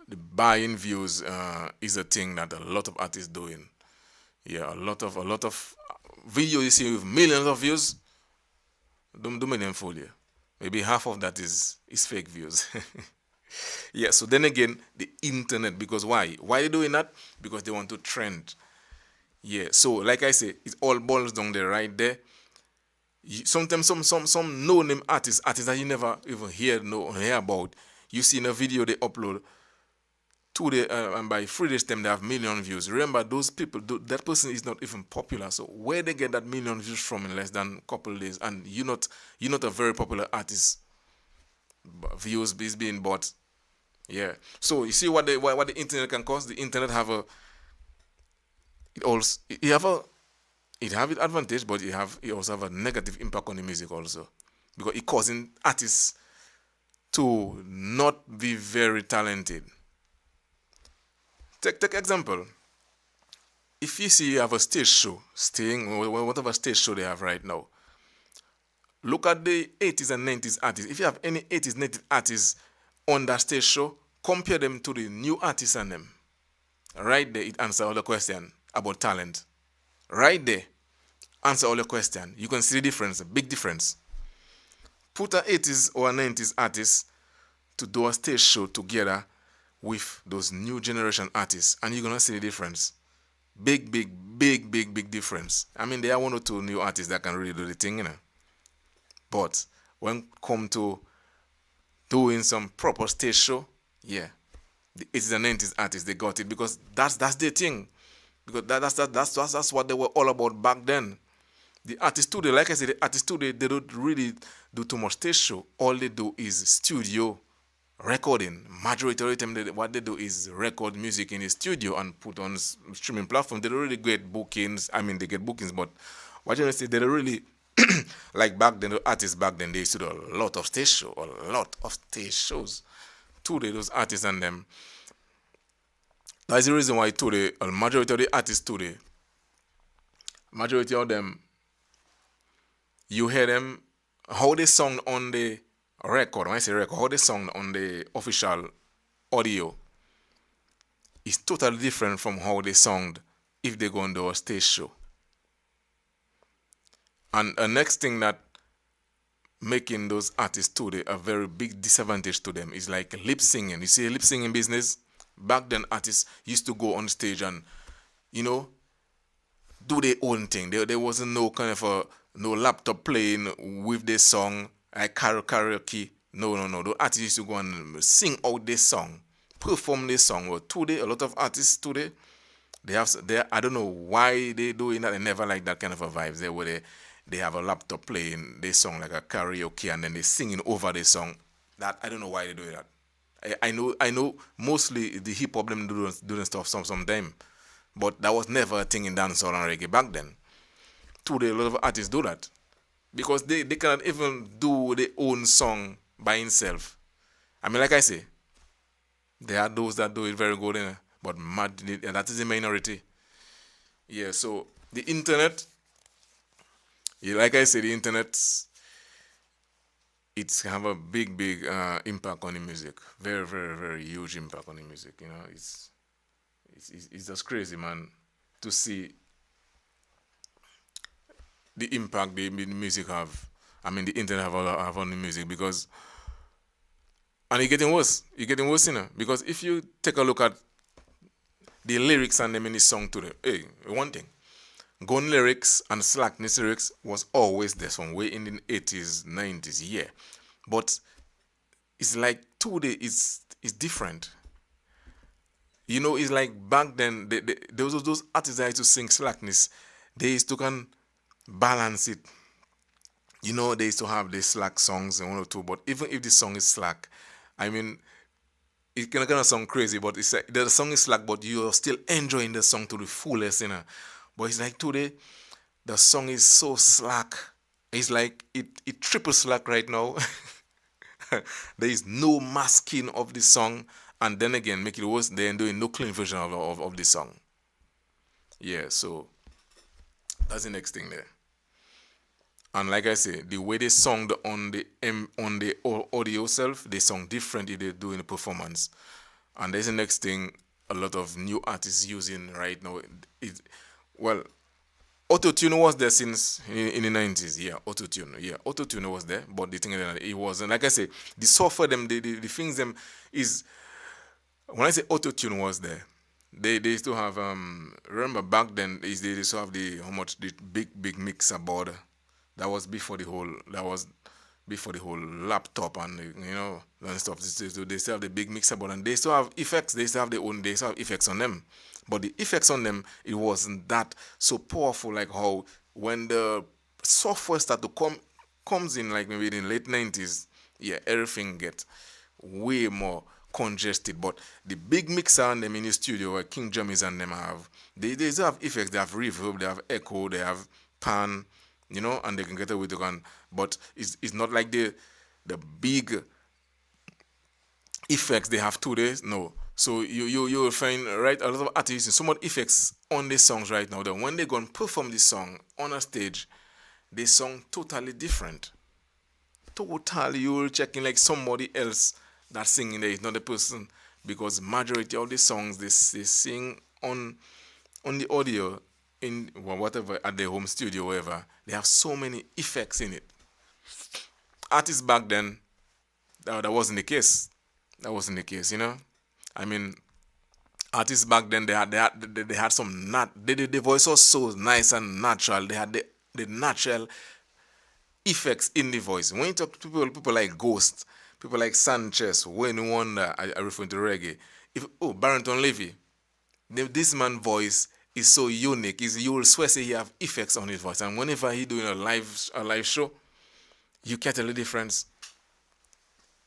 the buying views is a thing that a lot of artists doing. Yeah, a lot of videos you see with millions of views, don't make them fool you. Maybe half of that is fake views. Yeah, so then again, the internet, because why? Why are they doing that? Because they want to trend. Yeah, so like I say, it all boils down there, right there. Sometimes some no-name artists that you never even hear about, you see in a video they upload, 2 days and by 3 days time they have million views. Remember, those people, that person is not even popular. So where they get that million views from in less than a couple of days, and you're not a very popular artist, views is being bought. Yeah. So you see what the internet can cause. The internet have a it have its advantage, but it also have a negative impact on the music also, because it causing artists to not be very talented. Take example. If you see you have a stage show, whatever stage show they have right now, look at the 80s and 90s artists. If you have any 80s, 90s artists on that stage show, compare them to the new artists and them. Right there, it answers all the question about talent. Right there, answer all the question. You can see the difference, a big difference. Put an 80s or a 90s artist to do a stage show together with those new generation artists, and you're gonna see the difference. Big difference. I mean, there are one or two new artists that can really do the thing, you know. But when come to doing some proper stage show, yeah, the 80s and 90s artists, they got it because that's their thing. Because that's what they were all about back then. The artists today, like I said, the artists today, they don't really do too much stage show. All they do is studio recording. Majority of the time, what they do is record music in the studio and put on streaming platform. They don't really get bookings. I mean, they get bookings, but what you say, they don't really like back then. The artists back then, they used to do a lot of stage shows. Today, those artists and them. That's the reason why today, a majority of the artists today, majority of them, you hear them how they sound on the record, when I say record, how they sound on the official audio is totally different from how they sound if they go on the stage show. And the next thing that making those artists today a very big disadvantage to them is like lip singing. You see, lip singing business, back then artists used to go on stage and, you know, do their own thing. There wasn't no kind of a no laptop playing with their song like karaoke. No, no, no. The artists used to go and sing out their song, perform their song. Well, today, a lot of artists today, they I don't know why they doing that. They never like that kind of a vibes. They have a laptop playing their song like a karaoke and then they singing over their song. That I don't know why they do that. I know mostly the hip hop them doing stuff sometime, but that was never a thing in dancehall and reggae back then. Today a lot of artists do that because they cannot even do their own song by himself. I mean, like I say, there are those that do it very good, but that is the minority. Yeah, so the internet, yeah, like I say, the internet, it's have a big impact on the music. Very huge impact on the music. You know, it's just crazy, man, to see the impact the music have. I mean, the internet have on the music because, and it's getting worse. It's getting worse, because if you take a look at the lyrics and them in the song today, hey, one thing, gun lyrics and slackness lyrics was always there from way in the 80s, 90s, yeah. But it's like today is different. You know, it's like back then, those artists that used to sing slackness, they used to can balance it. You know, they used to have the slack songs and one or two, but even if the song is slack, I mean, it can kind of sound crazy, but it's like the song is slack, but you're still enjoying the song to the fullest, But it's like today, the song is so slack. It's like it triple slack right now. There is no masking of the song, and then again, make it worse, they're doing no clean version of the song. Yeah, so that's the next thing there. And like I say, the way they sung on the audio self, they sung different if they do in the performance. And there's the next thing a lot of new artists using right now. Well, auto-tune was there since in the 90s. Yeah, auto-tune. Yeah, auto-tune was there, but the thing is that it wasn't. Like I say, the software them, the things them is, when I say auto-tune was there, they used to have remember back then they used to have the big mixer board. That was before the whole laptop and and stuff. They still have the big mixer board and they still have effects. They still have effects on them, but the effects on them, it wasn't that so powerful like how when the software start to comes in, like maybe in the late 90s. Yeah, everything gets way more congested. But the big mixer and them in the studio where King Jammies and them have, they still have effects. They have reverb, they have echo, they have pan, and they can get away with it. But it's not like the big effects they have today. No. So you will find, right, a lot of artists using so much effects on these songs right now that when they go and perform this song on a stage, they sound totally different. Totally, you will check in like somebody else that's singing there is not the person, because majority of the songs they sing on the audio in whatever at their home studio, wherever, they have so many effects in it. Artists back then, that wasn't the case. That wasn't the case. I mean, artists back then they had some the voice was so nice and natural. They had the natural effects in the voice. When you talk to people like Ghost, people like Sanchez, Wayne Wonder, I refer to reggae. Barrington Levy, this man's voice is so unique. You will swear say he have effects on his voice, and whenever he doing a live show, you can't tell the difference.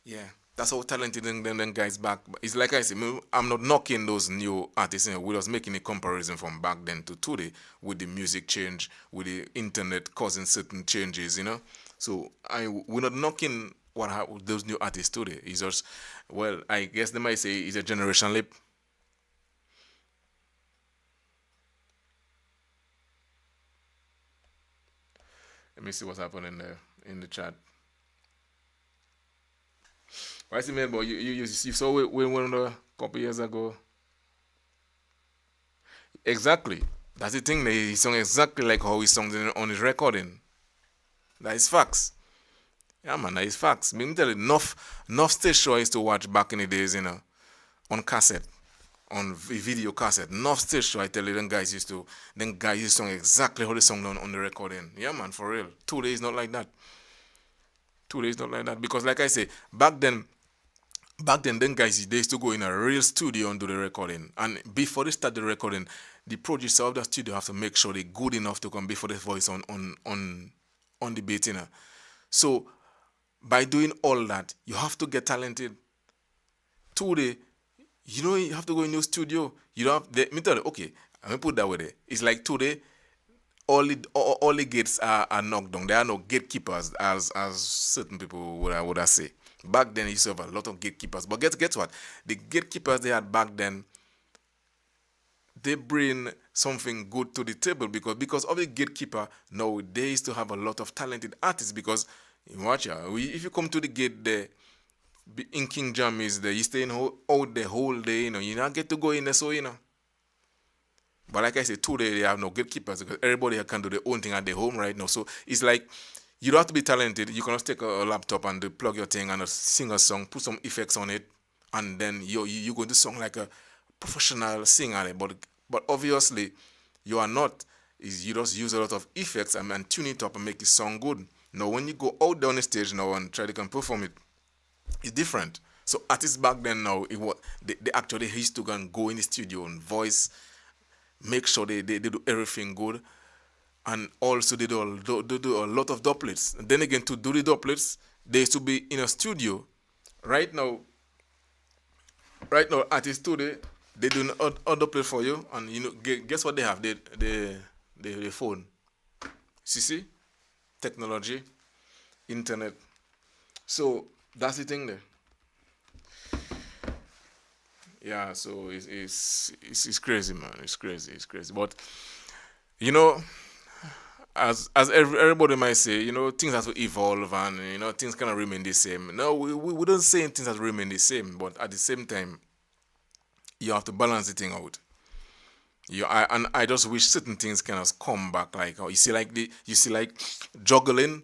Yeah, that's how talented them guys back. It's like I said, I'm not knocking those new artists. We're just making a comparison from back then to today with the music change, with the internet causing certain changes. So we're not knocking those new artists today. It's just, well, I guess they might say it's a generation leap. Let me see what's happening there. in the chat. Why is it man, boy? You saw it when one a couple years ago. Exactly. That's the thing. He sung exactly like how he sung on his recording. That is facts. Yeah, man, that is facts. Me tell you, enough stage show I used to watch back in the days, on cassette, on video cassette. Enough stage show I tell you, them guys used to sing exactly how they sung on the recording. Yeah, man, for real. Today is not like that. Today is not like that because, like I say, back then, guys, they used to go in a real studio and do the recording. And before they start the recording, the producer of the studio have to make sure they're good enough to come before the voice on the beat, So by doing all that, you have to get talented. Today, you have to go in your studio. You don't have, me tell you, okay, I'm gonna put that way there. It's like today, all the gates are knocked down. There are no gatekeepers as certain people would I say. Back then, you used to have a lot of gatekeepers. But guess what? The gatekeepers they had back then, they bring something good to the table because of the gatekeeper. Now they used to have a lot of talented artists because watch out. If you come to the gate there, in King Jam is there, you stay out the whole day. You not get to go in there, so. But like I said, today they have no gatekeepers because everybody can do their own thing at their home right now. So it's like you don't have to be talented. You can just take a laptop and plug your thing and sing a song, put some effects on it, and then you're going to sing like a professional singer. But obviously you are not. Is you just use a lot of effects and tune it up and make it sound good. Now when you go out there on the stage now and try to can perform it, it's different. So artists back then now they actually used to go in the studio and voice, make sure they do everything good, and also they do a lot of doublets. And then again, to do the doublets, they used to be in a studio. Right now, artists today they do a doublet for you, and guess what they have? The phone. See, technology, internet. So that's the thing there. Yeah, so it's crazy, man. It's crazy. It's crazy. But you know, as everybody might say, things have to evolve and things cannot remain the same. No, we don't say things have to remain the same, but at the same time, you have to balance the thing out. I just wish certain things can just come back. Like how you see like juggling.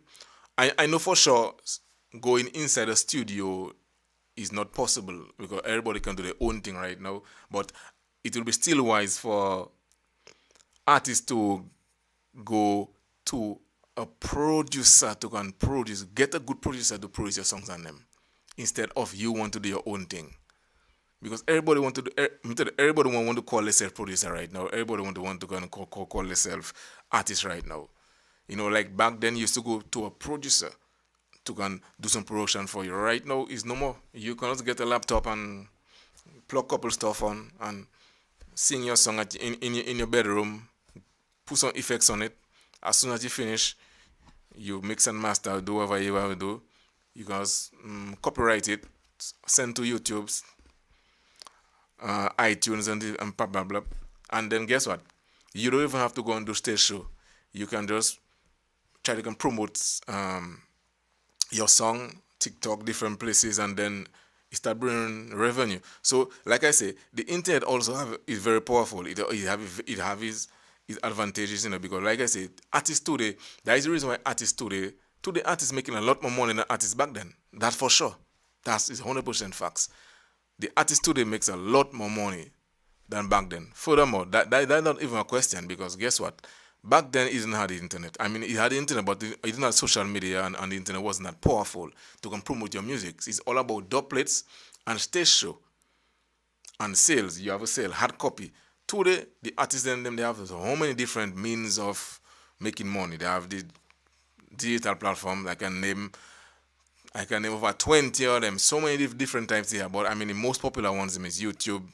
I know for sure going inside a studio is not possible because everybody can do their own thing right now. But it will be still wise for artists to go to a producer to go and get a good producer to produce your songs on them instead of you want to do your own thing. Because everybody everybody want to call themselves producer right now. Everybody want to go and call themselves artist right now. Like back then, you used to go to a producer to go and do some production for you. Right now, it's no more. You can just get a laptop and plug couple stuff on and sing your song in your bedroom, put some effects on it. As soon as you finish, you mix and master, do whatever you want to do. You can just copyright it, send to YouTube, iTunes, and blah blah blah. And then guess what? You don't even have to go and do stage show. You can just try to promote your song, TikTok, different places, and then start bringing revenue. So, like I say, the internet also is very powerful. It have its advantages, because like I said, artists today, that is the reason why artists today artists making a lot more money than artists back then. That's for sure. That is 100% facts. The artist today makes a lot more money than back then. Furthermore, that's not even a question because guess what? Back then, it didn't have the internet. I mean, it had the internet, but it didn't have social media, and the internet wasn't that powerful to come promote your music. It's all about doublets and stage show and sales. You have a sale, hard copy. Today, the artists and them, they have so many different means of making money. They have the digital platform. I can name over 20 of them. So many different types here. But I mean, the most popular ones is YouTube,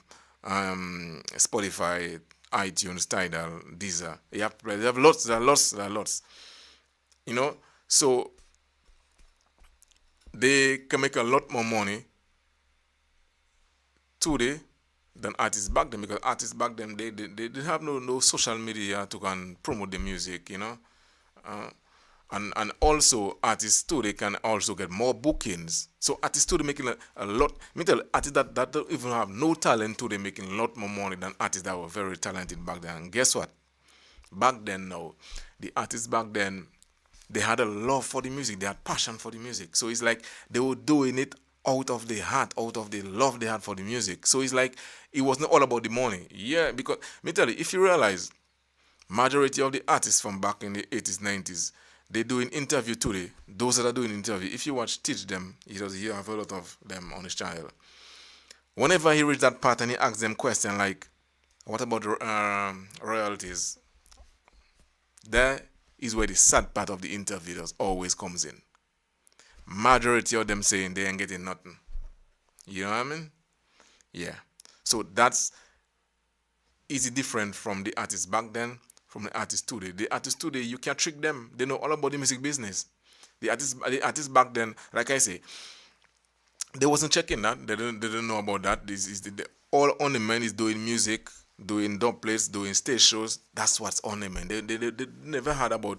Spotify, iTunes, Tidal, Deezer. They have lots. There are lots. So they can make a lot more money today than artists back then because artists back then they have no social media to can promote the music. And also artists too, they can also get more bookings. So artists too, they making a lot. Me tell you, artists that don't even have no talent too, they making a lot more money than artists that were very talented back then. And guess what? Back then, now, the artists back then, they had a love for the music. They had passion for the music. So it's like they were doing it out of their heart, out of the love they had for the music. So it's like it was not all about the money. Yeah, because me tell you, if you realize majority of the artists from back in the 80s, 90s, they doing interview today. Those that are doing interview, if you watch Teach Them, you have a lot of them on his channel. Whenever he reaches that part and he asks them question like, what about royalties? There is where the sad part of the interview always comes in. Majority of them saying they ain't getting nothing. You know what I mean? Yeah. So that's easy different from the artists back then, from the artists today. The artists today, you can't trick them. They know all about the music business. The artists back then, like I say, they wasn't checking that. They didn't know about that. This is all on the man is doing music, doing dub plays, doing stage shows. That's what's on the man. They never heard about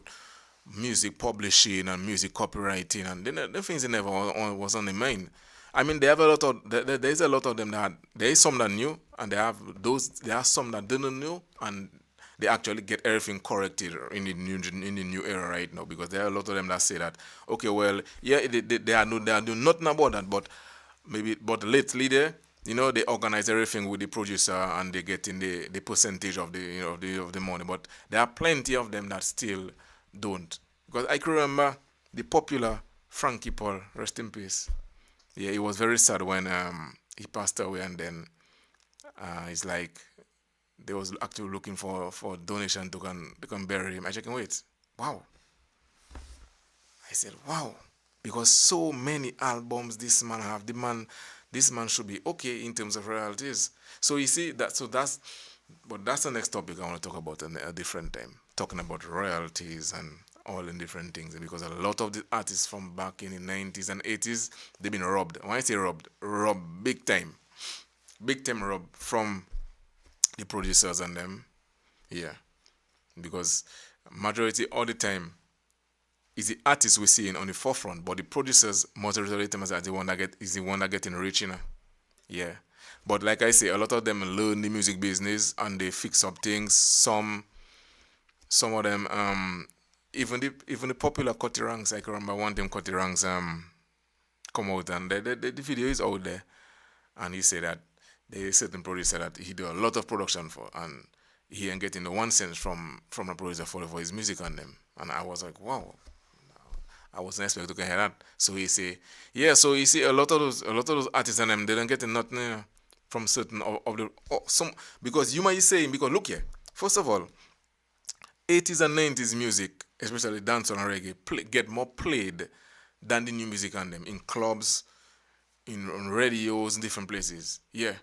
music publishing and music copywriting, and the things they never was on the mind. I mean, they have a lot of there's a lot of them that there is some that knew, and there are some that didn't know, and they actually get everything corrected in the new era right now, because there are a lot of them that say that, okay, well, yeah, they are doing nothing about that, but lately they organize everything with the producer, and they get in the percentage of the money. But there are plenty of them that still don't, because I can remember the popular Frankie Paul, rest in peace. Yeah, it was very sad when he passed away, and then it's like they was actually looking for donation to can bury him. I check and wait. Wow. I said, wow, because so many albums this man should be okay in terms of royalties. So you see that. But that's the next topic I want to talk about in a different time. Talking about royalties and all in different things, because a lot of the artists from back in the 90s and 80s, they've been robbed. When I say robbed big time robbed from the producers and them. Yeah, because majority all the time is the artists we see on the forefront, but the producers majority of the time is the one that getting rich, Yeah, but like I say, a lot of them learn the music business and they fix up things. Some of them even the popular Cutty Ranks. I can remember one time Cutty Ranks come out, and the video is out there, and he said that there is a certain producer that he do a lot of production for, and he ain't getting the 1 cent from the producer for his music on them. And I was like, wow, I wasn't expecting to hear that. So he say, yeah. So you see a lot of those artists and them, they don't get nothing, from certain of the some, because you might say, because look here, first of all, 80s and 90s music, especially dancehall and reggae, get more played than the new music on them in clubs, on radios, in different places. Yeah,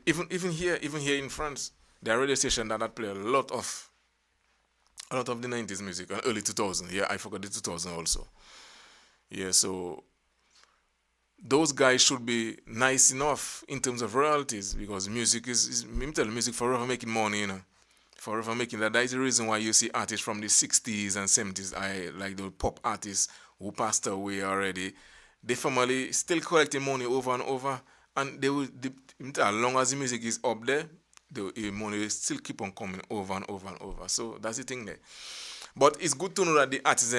even here in France, there are radio stations that play a lot of the 90s music and early 2000s. Yeah, I forgot the 2000 also. Yeah, so those guys should be nice enough in terms of royalties, because music is let me tell you, music forever making money, forever making that. That is the reason why you see artists from the 60s and 70s, I like the pop artists who passed away already. They family still collecting money over and over, and as long as the music is up there, the money will still keep on coming over and over and over. So that's the thing there. But it's good to know that the artists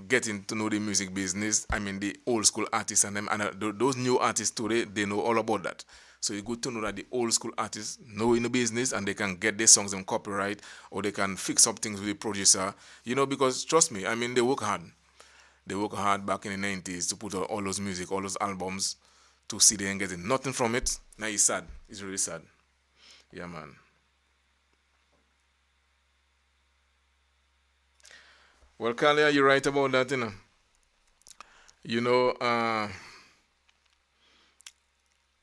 getting to know the music business. I mean, the old school artists and them, and those new artists today, they know all about that. So it's good to know that the old school artists know in the business, and they can get their songs on copyright, or they can fix up things with the producer. Because trust me, I mean, they work hard. They work hard back in the 90s to put out all those music, all those albums, to see they ain't getting nothing from it. Now it's sad. It's really sad. Yeah, man. Well, Kalia, you're right about that, You know,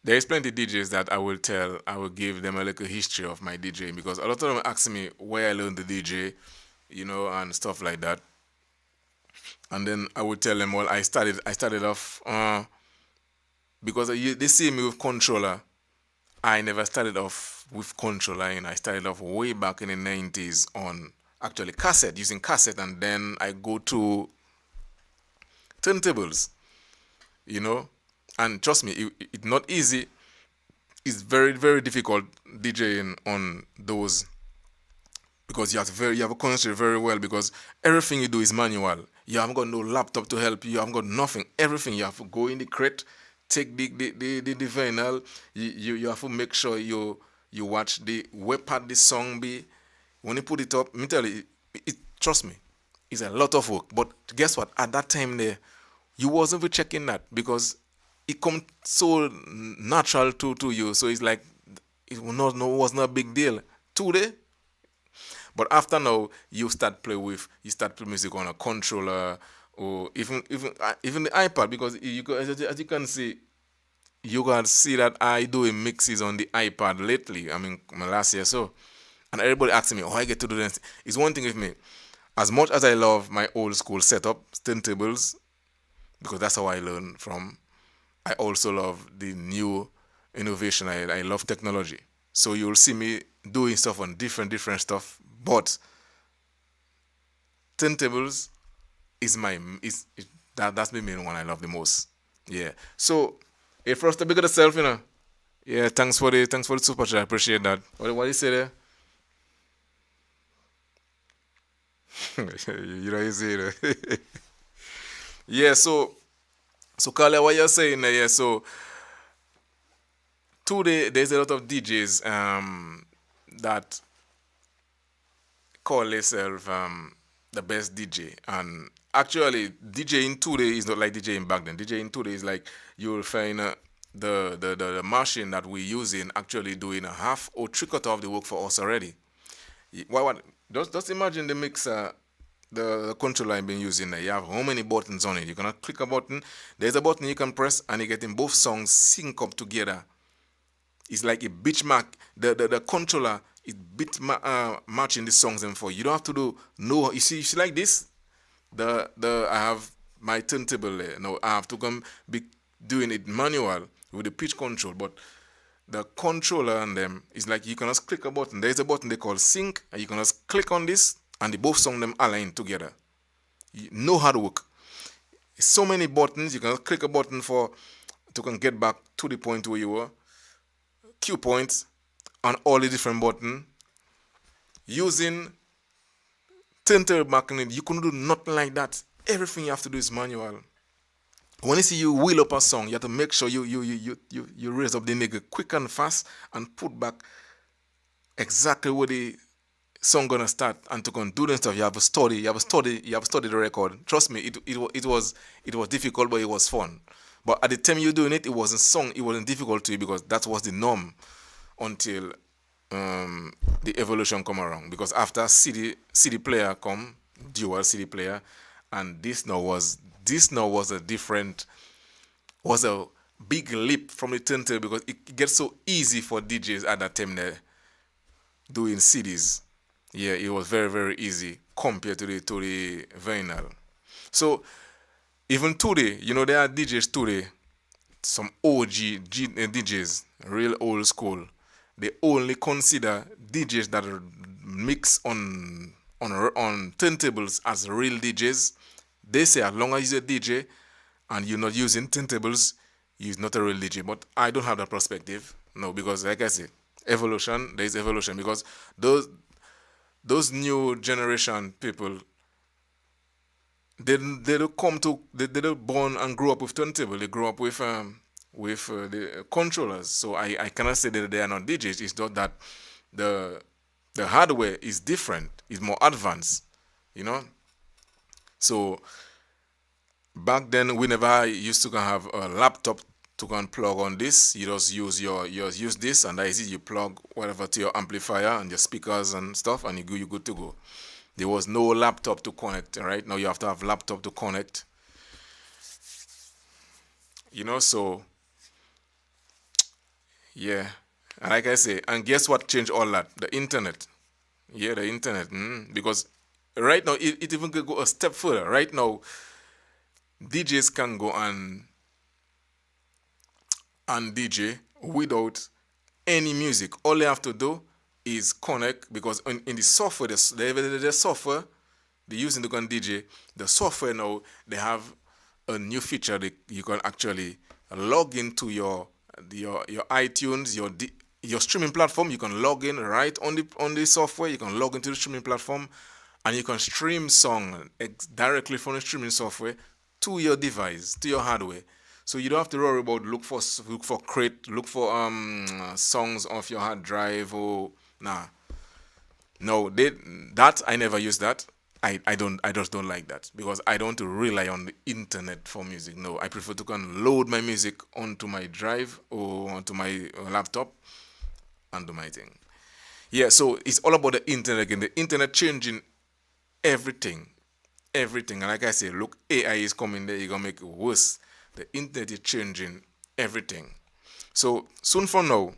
there's plenty DJs that I will give them a little history of my DJing, because a lot of them ask me where I learned the DJ, and stuff like that. And then I would tell them, well, I started off, because they see me with controller. I never started off with controller, I started off way back in the 90s on actually cassette, using cassette, and then I go to turntables, you know. And trust me, it's not easy. It's very, very difficult DJing on those because you have to concentrate very well because everything you do is manual. You haven't got no laptop to help you. You haven't got nothing. Everything you have to go in the crate, take the vinyl. You have to make sure you watch the where part the song be. When you put it up, me tell you, trust me, it's a lot of work. But guess what? At that time there, you wasn't even checking that because it come so natural to you. So it's like it was not a big deal. Today, but after now, you start play music on a controller or even the iPad because as you can see, you can see that I doing mixes on the iPad lately. I mean, my last year so, and everybody asking me, "Oh, I get to do this." It's one thing with me. As much as I love my old school setup, turntables, because that's how I learned from. I also love the new innovation. I love technology. So you'll see me doing stuff on different stuff, but turntables is that's the main one I love the most. Yeah. So if for us to big of yourself, you know. Yeah, thanks for the super chat. I appreciate that. What do you say there? You know you say that. Yeah, so Carla, what you're saying there, yeah, so today there's a lot of DJs that call themselves the best DJ. And actually, DJing today is not like DJing back then. DJing today is like you'll find the machine that we're using actually doing a half or three quarter of the work for us already. What, just imagine the mixer, the controller I've been using there. You have how many buttons on it? You cannot click a button. There's a button you can press and you're getting both songs sync up together. It's like a bitch mark. The controller is matching the songs and for you don't have to do no. You see like this. The I have my turntable there. No, I have to come be doing it manual with the pitch control, but the controller and them is like you can just click a button. There's a button they call sync, and you can just click on this, and the both song them align together. You know how to work. So many buttons. You can just click a button for to can get back to the point where you were. Cue points on all the different buttons. Using turntable back in it, you couldn't do nothing like that. Everything you have to do is manual. When you see you wheel up a song, you have to make sure you raise up the nigga quick and fast and put back exactly where the song gonna start and to go do the stuff. You have to study the record. Trust me, it was difficult, but it was fun. But at the time you're doing it, it wasn't difficult to you because that was the norm until the evolution come around. Because after CD player come, dual CD player, and this now was a different was a big leap from the turntable because it gets so easy for DJs at that time there doing CDs. Yeah, it was very very easy compared to the vinyl. So even today, you know, there are DJs today, some DJs, real old school. They only consider DJs that are mix on turntables as real DJs. They say as long as you're a DJ and you're not using turntables, you're not a real DJ. But I don't have that perspective. No, because like I say, evolution, there is evolution because those new generation people they don't come to they don't born and grow up with turntable. They grow up with the controllers. So I cannot say that they are not DJs. It's not that the the hardware is different. It's more advanced. You know. So back then, whenever I used to have a laptop to go and plug on this, you just use this, and that is it. You plug whatever to your amplifier and your speakers and stuff, and you good to go. There was no laptop to connect. Right now, you have to have laptop to connect. You know, so yeah. And like I say, and guess what changed all that? The internet. Yeah, the internet. Because right now, it even could go a step further. Right now, DJs can go and DJ without any music. All they have to do is connect because in the software, the software they use in the gun DJ, the software now they have a new feature that you can actually log into your iTunes, your streaming platform. You can log in right on the software. You can log into the streaming platform, and you can stream song directly from the streaming software to your device, to your hardware. So you don't have to worry about look for songs off your hard drive or nah. No, that I never use that. I just don't like that because I don't want to rely on the internet for music. No, I prefer to can load my music onto my drive or onto my laptop and do my thing. Yeah, so it's all about the internet again. The internet changing everything. Everything. And like I say, look, AI is coming there, you're gonna make it worse. The internet is changing everything. So soon from now,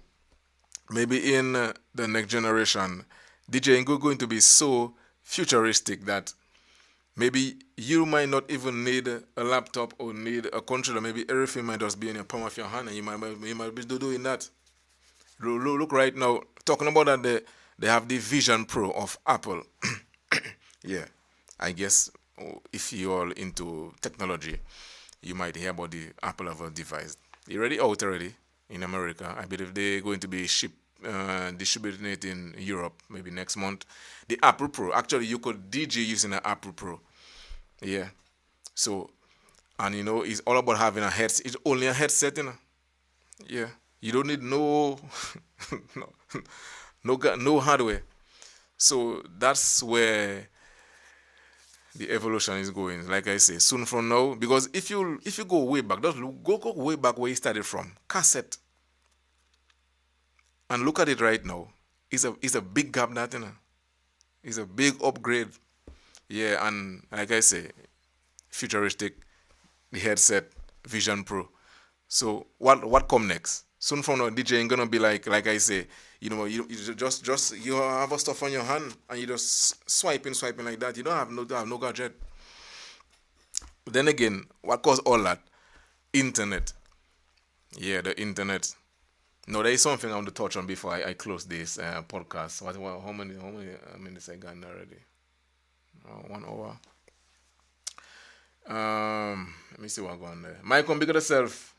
maybe in the next generation, DJing is going to be so futuristic that maybe you might not even need a laptop or need a controller. Maybe everything might just be in your palm of your hand, and you might be doing that. Look right now, talking about that, they have the Vision Pro of Apple. Yeah, I guess if you're into technology, you might hear about the Apple of a device. It's already out already in America. I believe they're going to be distributing it in Europe maybe next month. The Apple Pro. Actually, you could DJ using an Apple Pro. Yeah. So, and it's all about having a headset. It's only a headset, Yeah. You don't need no, no, no hardware. So that's where the evolution is going. Like I say, soon from now, because if you go way back, just go way back where you started from, cassette, and look at it right now. It's a big gap that It's a big upgrade. Yeah, and like I say, futuristic, the headset, Vision Pro. So what come next? Soon from now, DJ ain't gonna be like I say, you just you have a stuff on your hand and you just swiping like that. You don't have no gadget. But then again, what caused all that? Internet. Yeah, the internet. No, there is something I want to touch on before I close this podcast. How many minutes I got already? 1 hour. Let me see what going there. Michael, big yourself.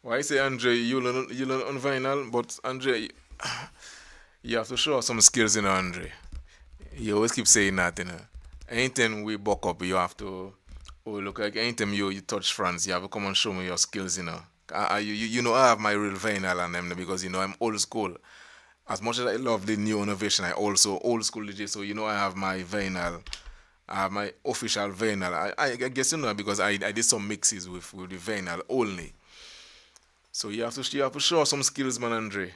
Why say Andre? You learn on vinyl, but Andre, you have to show us some skills, Andre. You always keep saying that, Anytime we buck up, you have to. Oh, look like anytime you touch France, you have to come and show me your skills, I have my real vinyl and them because I'm old school. As much as I love the new innovation, I also old school DJ. So I have my vinyl. I have my official vinyl. I guess because I did some mixes with the vinyl only. So you have to show some skills, man, Andre.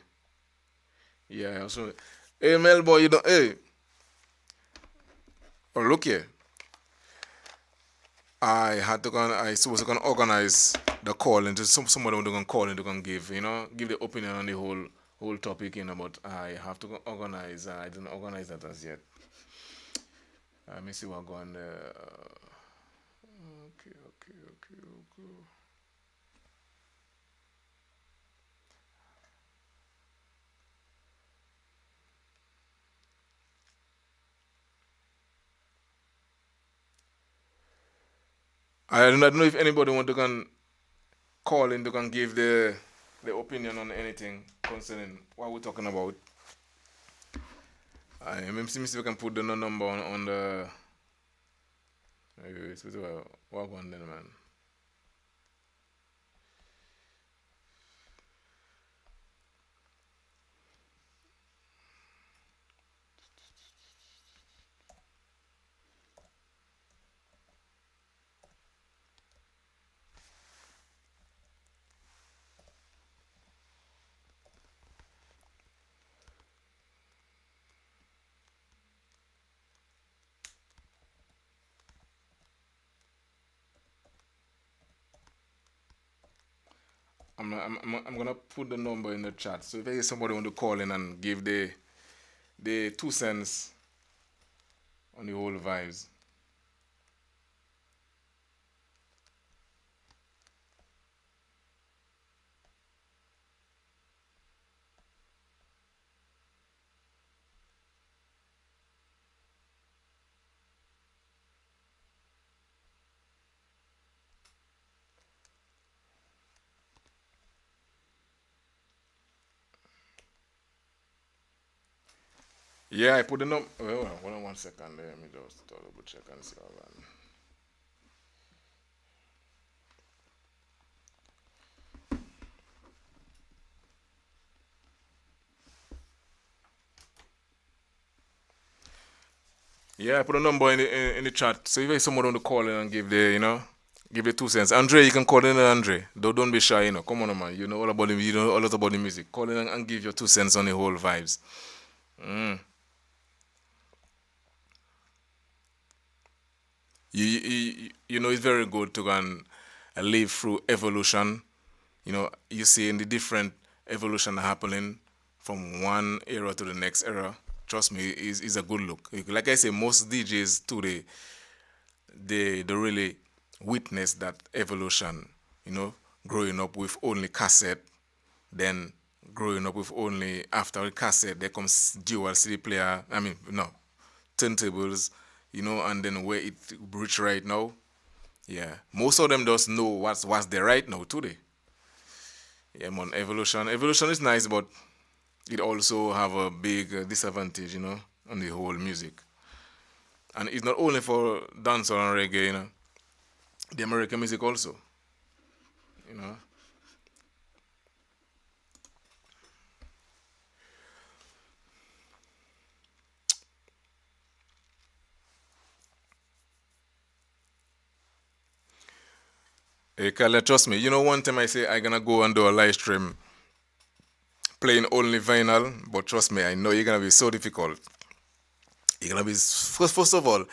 Yeah. So, hey, Mel boy, hey. Oh, look here. I supposed to organize the call and just somebody who gonna call and they gonna give the opinion on the whole topic, but I have to organize. I didn't organize that as yet. Let me see what going. Okay. I don't know if anybody want to can call in to can give the opinion on anything concerning what we're talking about. Let me see if we can put the number on the. What one then, man? I'm gonna put the number in the chat. So if there is somebody want to call in and give the 2 cents on the whole vibes. Yeah, I put the num. Hold on 1 second. Let me just double check and see how that. Yeah, I put a number in the chat. So if someone want to call in and give give the 2 cents. Andre, you can call in, Andre. Don't be shy, Come on, man. You know all about the you know all about the music. Call in and give your 2 cents on the whole vibes. Mm. You know it's very good to go and live through evolution. You see in the different evolution happening from one era to the next era. Trust me, is a good look. Like I say, most DJs today they really witness that evolution. You know, growing up with only cassette, then growing up with only after a cassette, there comes dual CD player. I mean, no, turntables. And then where it reach right now. Yeah, most of them just know what's there right now today. Yeah, man, evolution. Evolution is nice, but it also have a big disadvantage, on the whole music. And it's not only for dancehall and reggae, the American music also, you know. Hey, Kyle, trust me. One time I say I gonna go and do a live stream playing only vinyl, but trust me, I know you're gonna be so difficult. You're gonna be first of all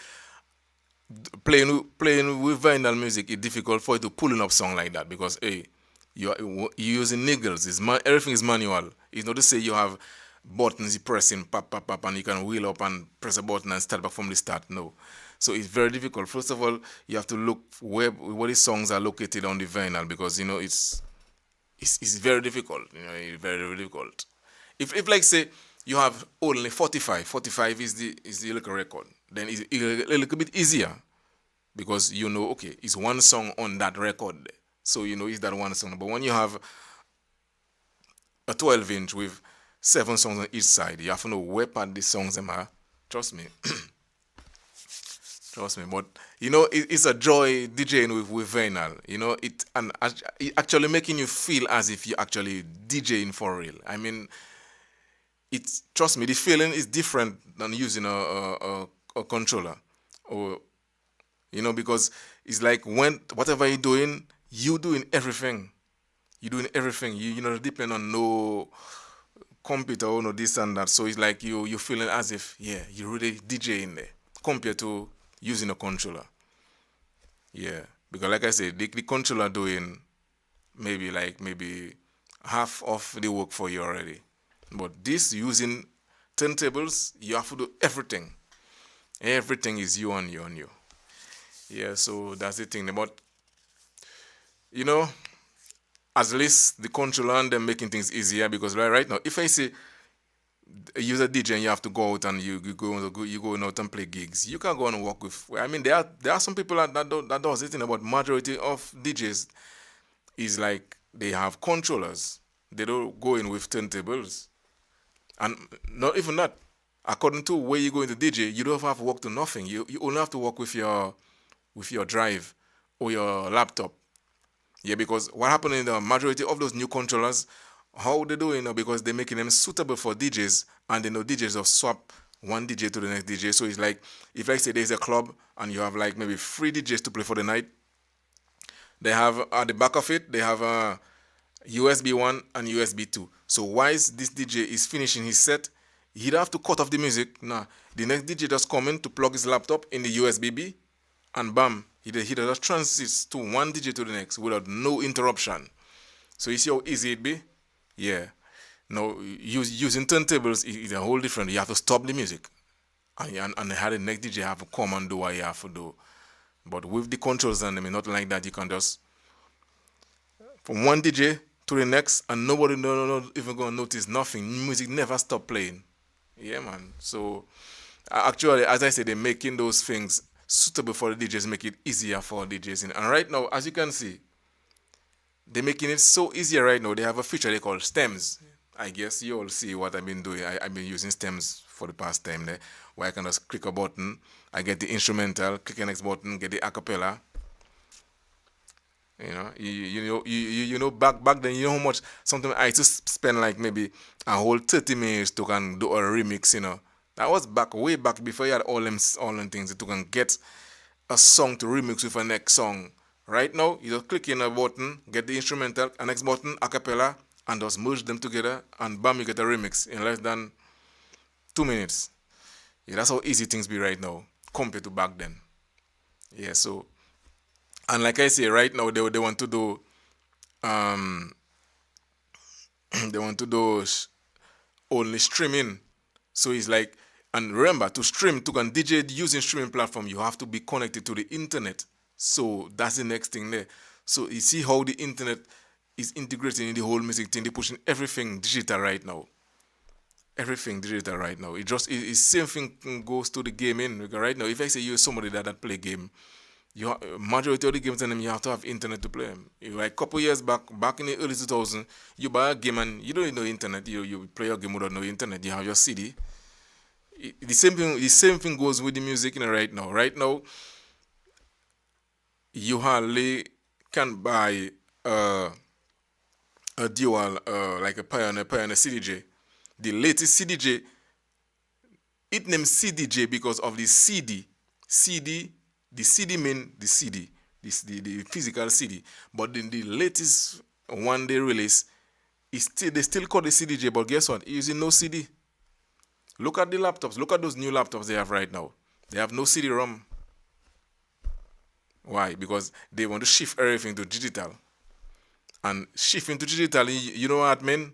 playing with vinyl music. It's difficult for you to pulling up song like that because you're using niggles. Everything is manual. It's not to say you have buttons you press in, pop, pop, pop, and you can wheel up and press a button and start back from the start. No. So it's very difficult. First of all, you have to look where the songs are located on the vinyl because it's very difficult. It's very, very difficult. If like say you have only 45, 45 is the little record, then it's a little bit easier because okay, it's one song on that record, so it's that one song. But when you have a 12-inch with 7 songs on each side, you have to know where part the songs them are. Trust me, trust me. But it's a joy DJing with vinyl. It actually making you feel as if you actually DJing for real. I mean, it's trust me, the feeling is different than using a controller, or because it's like when whatever you're doing, you doing everything. You're doing everything. You know depend on no computer or no this and that. So it's like you feeling as if you're really DJing there compared to using a controller. Yeah, because like I said, the controller doing maybe half of the work for you already. But this using turntables, you have to do everything. Everything is you on you on you. Yeah, so that's the thing. But you know, at least the controller and them making things easier because right now, if I say use a DJ and you have to go out and you go out and play gigs, you can go and work with. I mean, there are some people that does it, but majority of DJs is like they have controllers. They don't go in with turntables. And not even that. According to where you go into DJ, you don't have to work to nothing. You only have to work with your drive or your laptop. Yeah, because what happened in the majority of those new controllers, how they do because they're making them suitable for DJs, and they know DJs have swap one DJ to the next DJ. So it's like if I say there's a club and you have like maybe 3 DJs to play for the night, they have at the back of it they have a USB 1 and USB 2. So once this DJ is finishing his set, he'd have to cut off the music. Nah, the next DJ just come in to plug his laptop in the USB B, and bam, he just transits to one DJ to the next without no interruption. So you see how easy it be? Yeah. Now using turntables is a whole different. You have to stop the music, and how the next DJ have to come and do what you have to do. But with the controls and them, not like that. You can just from one DJ to the next, and nobody no even gonna notice nothing. Music never stop playing. Yeah, man. So actually, as I said, they're making those things suitable for the DJs, make it easier for DJs. And right now, as you can see, they're making it so easier right now. They have a feature they call stems. I guess you all see what I've been doing. I've been using stems for the past time there, where I can just click a button, I get the instrumental, click the next button, get the acapella. You know, back then, you know how much sometimes I used to spend like maybe a whole 30 minutes to can do a remix. That was back way back before you had all them things to can get a song to remix with a next song. Right now, you just click in a button, get the instrumental, a next button, acapella, and just merge them together, and bam, you get a remix in less than 2 minutes. Yeah, that's how easy things be right now compared to back then. Yeah, so, and like I say, right now they want to do um they want to do only streaming. So it's like, and remember, to stream, to can DJ using streaming platform, you have to be connected to the internet. So that's the next thing there. So you see how the internet is integrating in the whole music thing. They're pushing everything digital right now. Everything digital right now. It's same thing goes to the gaming. Because right now, if I say you're somebody that play game, majority of the games in them you have to have internet to play them. Like a couple years back in the early 2000s, you buy a game and you don't need no internet. You play your game without no internet. You have your CD. The same thing goes with the music right now. Right now, you hardly can buy a dual like a Pioneer CDJ. The latest CDJ, it named CDJ because of the CD, the CD mean the CD, the physical CD. But then the latest one they release is still they still call the CDJ, but guess what? It's using no CD. Look at the laptops. Look at those new laptops they have right now. They have no CD-ROM. Why? Because they want to shift everything to digital. And shifting to digital, you know what I mean?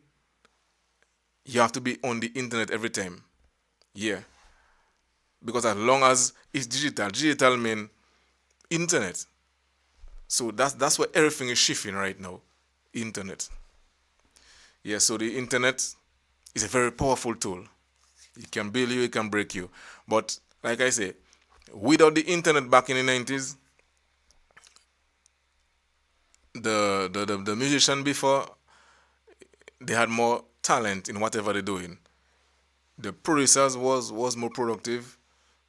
You have to be on the internet every time. Yeah. Because as long as it's digital mean internet. So that's where everything is shifting right now. Internet. Yeah, so the internet is a very powerful tool. It can build you, it can break you. But like I say, without the internet back in the 90s, the musician before, they had more talent in whatever they're doing. The producers was more productive.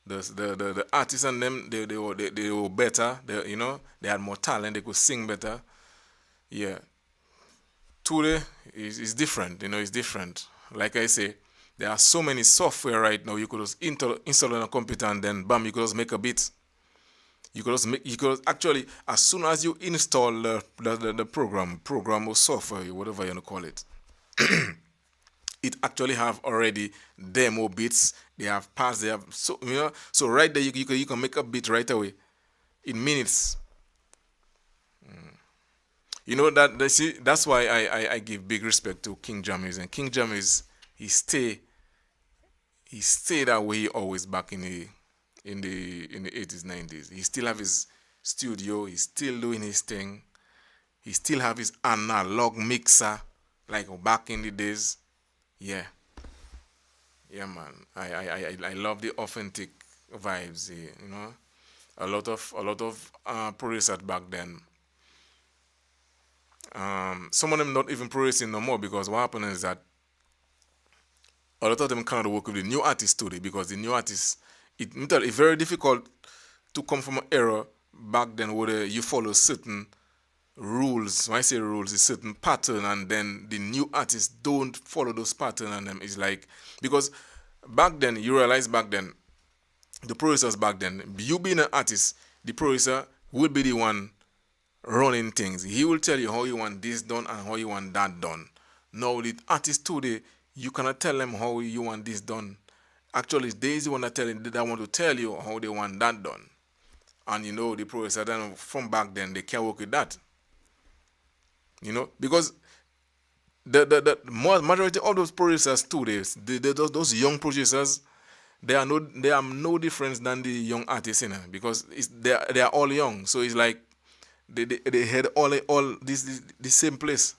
The artists and them they were better. They had more talent. They could sing better. Yeah. Today is different. It's different. Like I say, there are so many software right now. You could just install on a computer and then bam, you could just make a beat. You could actually, as soon as you install the program or software, whatever you want to call it, it actually have already demo beats. They have parts. They have so right there you can make a beat right away in minutes. See, that's why I give big respect to King Jammys. And King Jammys, he stay that way always back in the 80s, 90s. He still have his studio. He's still doing his thing. He still have his analog mixer like back in the days. Yeah, yeah, man. I love the authentic vibes. A lot of producers back then. Some of them not even producing no more because what happened is that a lot of them cannot work with the new artists today because the new artists, it's very difficult to come from an era back then where you follow certain rules. When I say rules, it's certain pattern, and then the new artists don't follow those pattern, and them it's like because back then you realize back then the producers back then, you being an artist, the producer will be the one running things. He will tell you how you want this done and how you want that done. Now the artist today, you cannot tell them how you want this done. Actually, they is the one that want to tell you how they want that done. And the producer then from back then they can't work with that. Because the majority of those producers today, those young producers, they are no difference than the young artists, because they are all young. So it's like they had all the same place,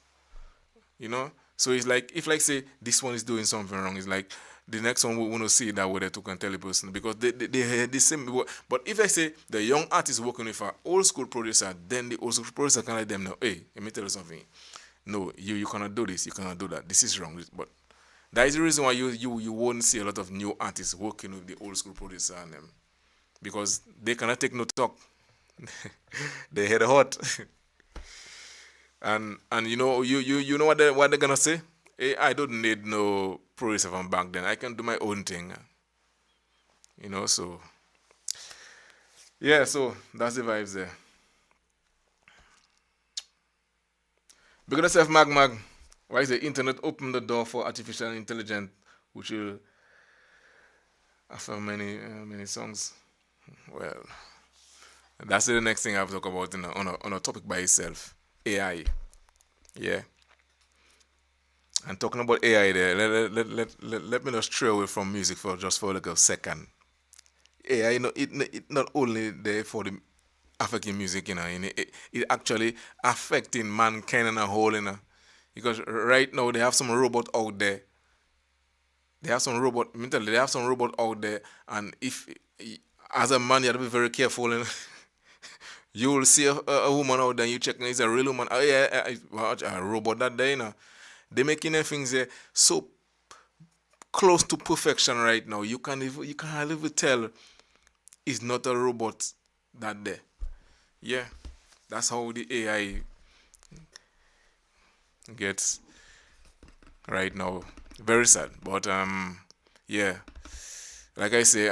So it's like if say this one is doing something wrong, it's like the next one we want to see that way to can tell the person because they had the same. But if I say the young artist working with an old school producer, then the old school producer can let them know, hey, let me tell you something. No, you cannot do this, you cannot do that. This is wrong. But That is the reason why you won't see a lot of new artists working with the old school producer and them because they cannot take no talk. They head hot, and you know what they're gonna say? Hey, I don't need no producer from back then. I can do my own thing. So yeah, so that's the vibes there. Big up yourself, Mag Mag. Why is the internet open the door for artificial intelligence, which will after many songs? Well, that's the next thing I have to talk about on a topic by itself. AI. Yeah. And talking about AI there, let me just stray away from music for like a second. AI, it not only there for the affecting music, it actually affecting mankind in a whole, because right now they have some robot out there. They have some robot. Mentally, they have some robot out there, and if as a man, you have to be very careful. You will see a woman out there, and you check, it's a real woman. Oh yeah, watch a robot that day, They making them things so close to perfection right now. You can hardly even tell it's not a robot that day. Yeah, that's how the AI gets right now. Very sad, but yeah, like I say,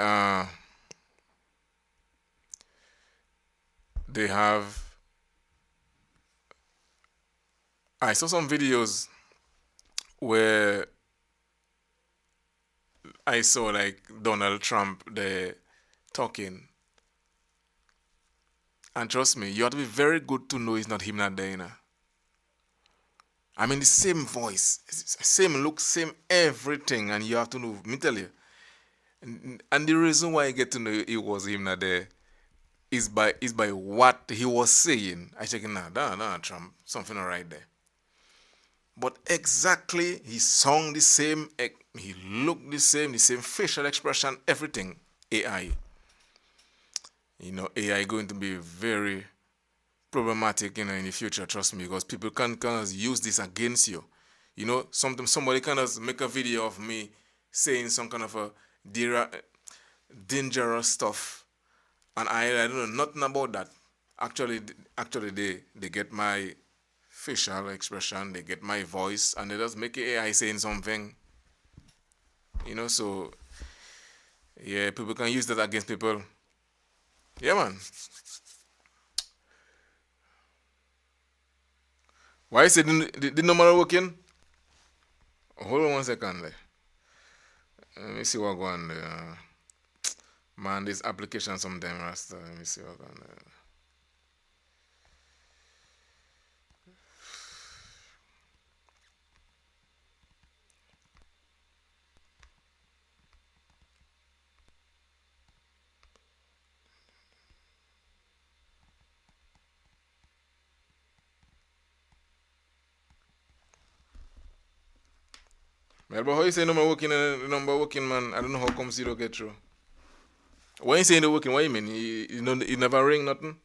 they have. I saw some videos where I saw like Donald Trump there talking, and trust me, you have to be very good to know it's not him not there. I mean, the same voice, same look, same everything, and you have to know. Me tell you, and the reason why I get to know it was him not there is by what he was saying. I check nah, Trump, something alright there. But exactly, he sung the same, he looked the same facial expression, everything. AI, AI going to be very problematic, in the future. Trust me, because people can kind of use this against you. Sometimes somebody kind of make a video of me saying some kind of a dangerous stuff, and I don't know nothing about that. Actually, they get my facial expression, they get my voice, and they just make AI saying something. So yeah, people can use that against people. Yeah, man. Why is it the number working? Hold on 1 second there. Let me see what going on there. Man, this application sometimes Rasta. Let me see what going on there. Well, but how you say number working, number working, man? I don't know how come zero get through. When you say the working, what you mean? You never ring nothing?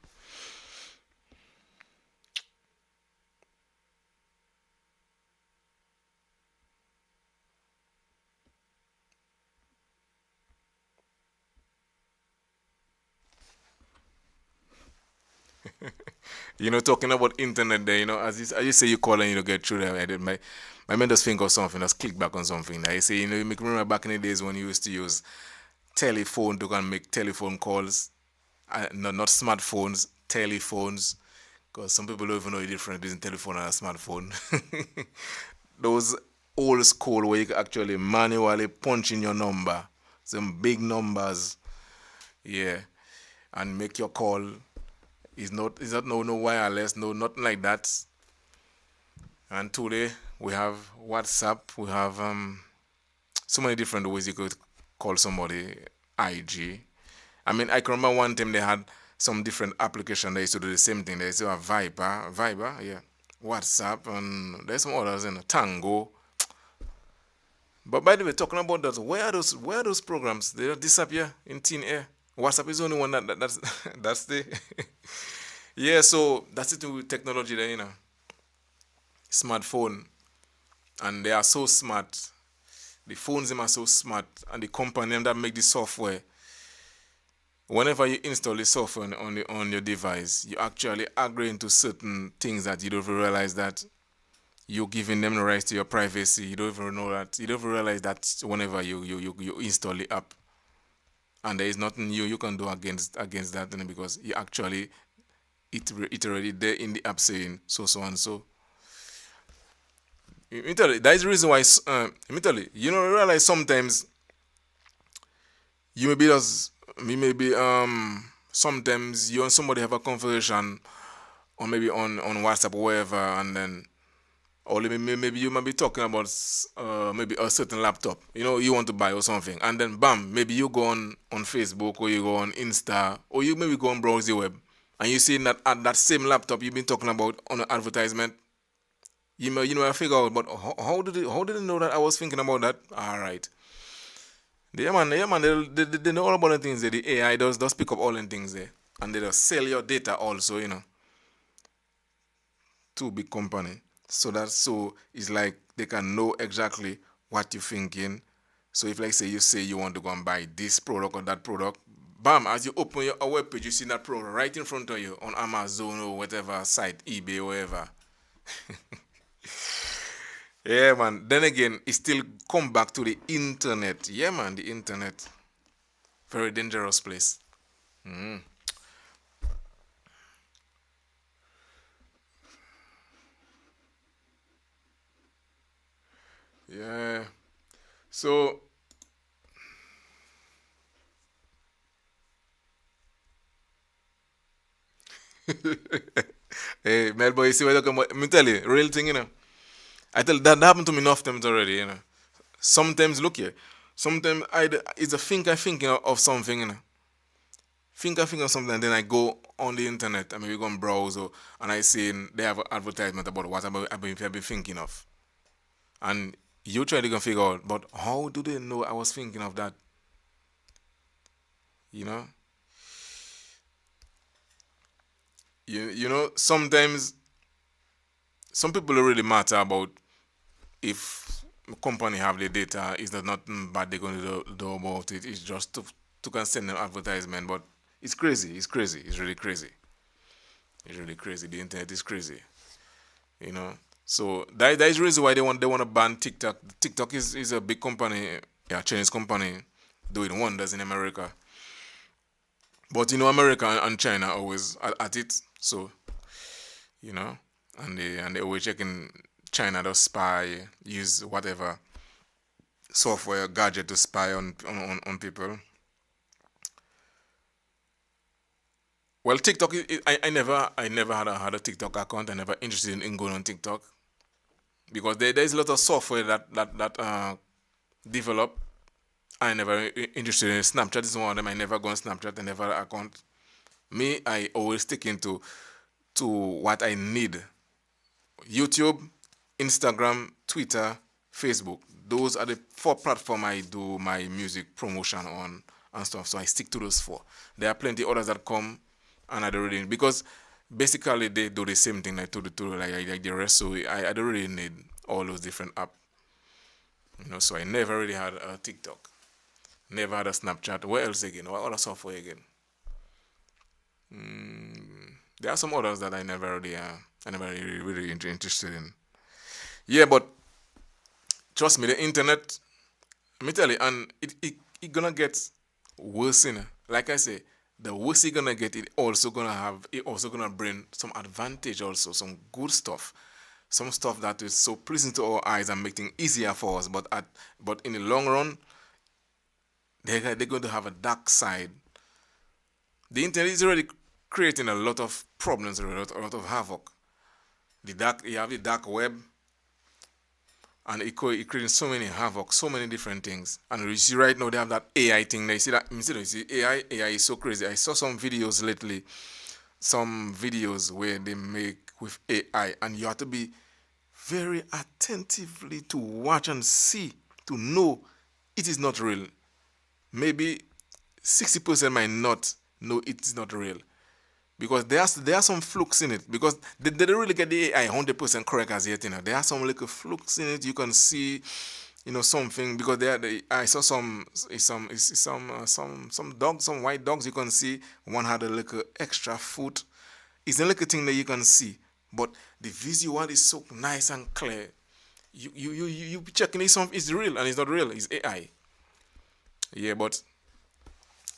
Talking about internet there, as you say you call and you don't get through there. My man just think of something, just click back on something. I say, you make me remember back in the days when you used to use telephone to go and make telephone calls. No, not smartphones, telephones. Because some people don't even know the difference between telephone and a smartphone. Those old school where you can actually manually punch in your number, some big numbers, yeah, and make your call. It's not no wireless, no nothing like that. And today we have WhatsApp, we have so many different ways you could call somebody. IG. I mean, I can remember one time they had some different application that used to do the same thing. They used to have Viber, yeah, WhatsApp, and there's some others in Tango. But by the way, talking about that, where are those programs? They just disappear in thin air. WhatsApp is the only one that's that's the yeah. So that's it with technology, there, smartphone, and they are so smart. The phones them are so smart, and the company them that make the software. Whenever you install the software on your device, you actually agreeing to certain things that you don't even realize that you're giving them the rights to your privacy. You don't even know that. You don't even realize that whenever you install the app, and there is nothing you can do against that, because you actually it already there in the app saying so and so. Let me tell you, that is the reason why. Let me tell you, you know, realize sometimes you may be just me maybe sometimes you and somebody have a conversation, or maybe on WhatsApp or wherever, and then or maybe you might be talking about maybe a certain laptop, you want to buy or something, and then bam, maybe you go on Facebook, or you go on Insta, or you maybe go on browse the web, and you see that at that same laptop you've been talking about on an advertisement. I figure out, but how did they know that I was thinking about that? All right. Yeah, man, they know all about the things there. The AI does pick up all the things there. And they just sell your data also, to big company. So it's like they can know exactly what you're thinking. So if, like, say you want to go and buy this product or that product, bam, as you open your a web page, you see that product right in front of you on Amazon or whatever site, eBay, whatever. Yeah, man. Then again, it still come back to the internet. Yeah, man, the internet. Very dangerous place. Yeah. So, hey, Melboy, you see what I'm talking about? Me tell you, real thing, I tell that happened to me enough times already. Sometimes, look here. Sometimes it's a think I think of something. Think I think of something, and then I go on the internet and maybe go and browse, and I see they have an advertisement about what I've been thinking of. And you try to go figure out, but how do they know I was thinking of that? You know? Sometimes some people don't really matter about if company have the data. Is there nothing bad they're going to do about it? It's just to can send them advertisement. But it's crazy. It's crazy. It's really crazy. It's really crazy. The internet is crazy. You know. So that is the reason why they want to ban TikTok. TikTok is a big company, yeah, Chinese company, doing wonders in America. But America and China always at it. So you know, and they always checking China to spy, use whatever software gadget to spy on people. Well, TikTok, I never had a TikTok account. I never interested in going on TikTok because there's a lot of software that develop. I never interested in Snapchat. Is one of them. I never go on Snapchat. I never had an account. Me, I always stick to what I need. YouTube, Instagram, Twitter, Facebook. Those are the four platforms I do my music promotion on and stuff. So I stick to those four. There are plenty others that come and I don't really, because basically they do the same thing like like the rest. So I don't really need all those different apps. So I never really had a TikTok. Never had a Snapchat. Where else again? What other software again? There are some others that I never really interested in. Yeah, but trust me, the internet, let me tell you, and it gonna get worse, Like I say, the worse it gonna get, it also gonna bring some advantage also, some good stuff. Some stuff that is so pleasing to our eyes and making easier for us, but in the long run, they're going to have a dark side. The internet is already creating a lot of problems, a lot of havoc. You have the dark web, and it creating so many havoc, so many different things. And you see right now they have that AI thing. They see that you see AI is so crazy. I saw some videos lately, some videos where they make with AI, and you have to be very attentively to watch and see to know it is not real. Maybe 60% might not know it is not real, because there are some flukes in it, because they don't really get the AI 100% correct as yet. There are some little flukes in it. You can see something because I saw some dogs, some white dogs. You can see one had a little extra foot. It's a little thing that you can see, but the visual is so nice and clear. You checking it, some it's real and it's not real. It's AI. Yeah, but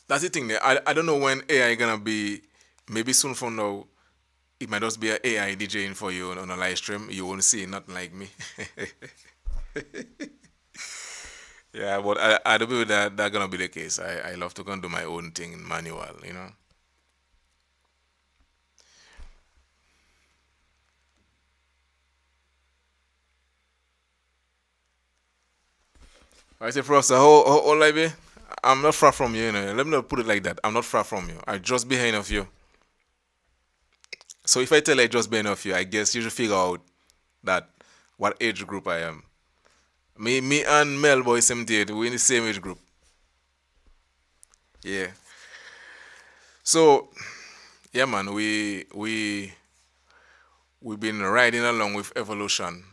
that's the thing. There. I don't know when AI gonna be. Maybe soon from now, it might just be an AI DJing for you on a live stream. You won't see nothing like me. Yeah, but I don't believe that gonna be the case. I love to go and do my own thing in manual. I say, Frost, how like be? I'm not far from you. Let me not put it like that. I'm not far from you. I just behind of you. So if I tell you I just behind of you, I guess you should figure out that what age group I am. Me and Mel boy 78, we in the same age group. Yeah. So yeah, man, we've been riding along with evolution.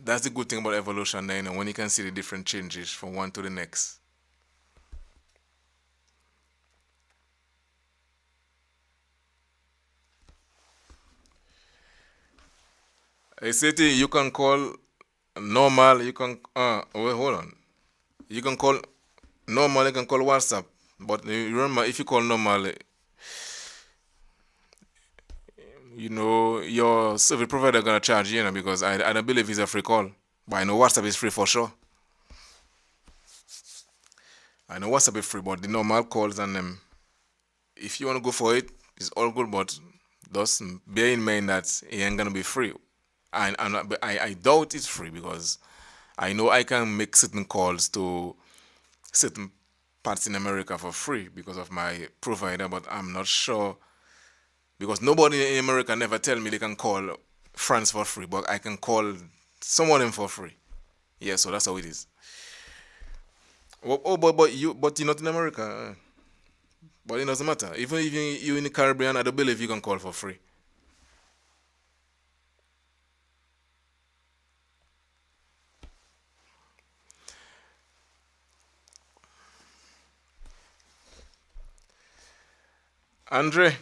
That's the good thing about evolution, when you can see the different changes from one to the next. A city you can call normal, you can wait, hold on. You can call normal, you can call WhatsApp. But you remember if you call normal, your service provider gonna charge you, because I don't believe it's a free call. But I know WhatsApp is free for sure. I know WhatsApp is free, but the normal calls and if you wanna go for it, it's all good, but just bear in mind that it ain't gonna be free. But I doubt it's free because I know I can make certain calls to certain parts in America for free because of my provider, but I'm not sure because nobody in America never tell me they can call France for free, but I can call some of them for free. Yeah, so that's how it is. But you're not in America. But it doesn't matter. Even if you're in the Caribbean, I don't believe you can call for free. Andre,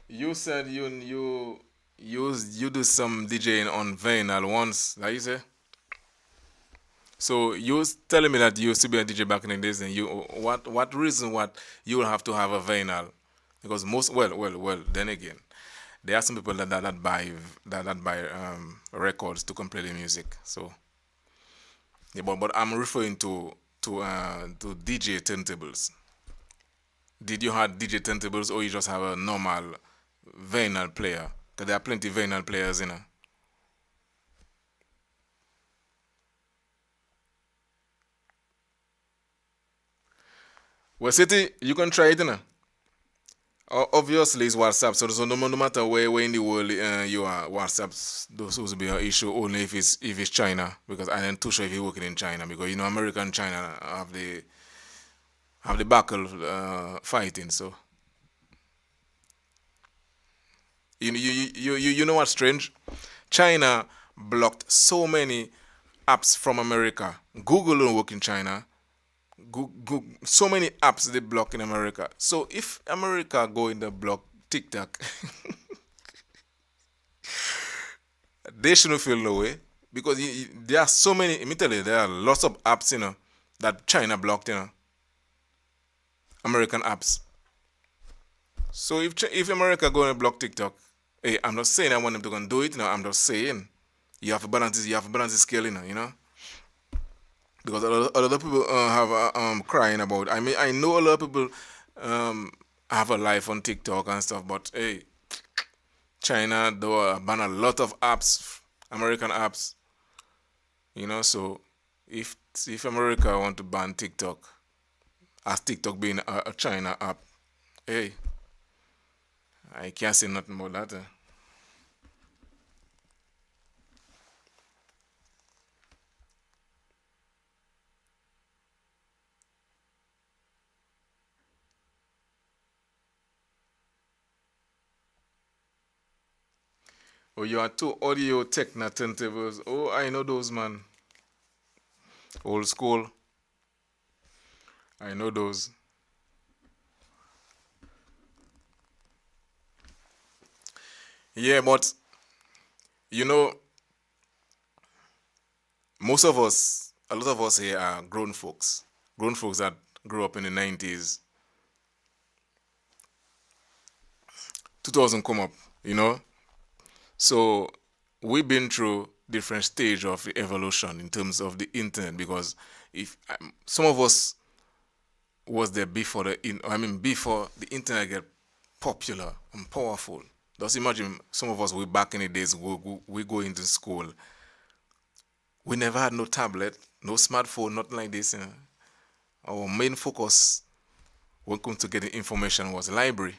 you said you do some DJing on vinyl once. That you say? So you was telling me that you used to be a DJ back in the days, and what reason what you will have to have a vinyl? Because most well then again, there are some people that buy records to complete the music. So yeah, but I'm referring to DJ turntables. Did you have DJ turntables or you just have a normal vinyl player? Because there are plenty vinyl players. Well, City, you can try it. Obviously, it's WhatsApp. So no matter where in the world you are, WhatsApp's those will be an issue only if it's China, because I am too sure if you're working in China, because America and China have the battle fighting. So you know what's strange? China blocked so many apps from America. Google don't work in China. Google, so many apps they block in America. So if America go in the block TikTok, they shouldn't feel no way because there are so many. Let me tell you, there are lots of apps that China blocked. American apps. So if America go and block TikTok, hey, I'm not saying I want them to go and do it. I'm just saying you have to balance the scale. Because a lot of people have crying about. I mean, I know a lot of people um, have a life on TikTok and stuff, but hey, China though ban a lot of apps, American apps. So if America want to ban TikTok, as TikTok being a China app, hey, I can't say nothing about that. Oh, you are two audio techno turntables. Oh, I know those, man. Old school. I know those. Yeah, but you know, most of us, a lot of us here are grown folks. Grown folks that grew up in the 90s. 2000 come up, you know. So we've been through different stage of the evolution in terms of the internet because if some of us was there before before the internet get popular and powerful. Just imagine some of us we back in the days we go into school. We never had no tablet, no smartphone, nothing like this. Our main focus when it comes to getting information was library.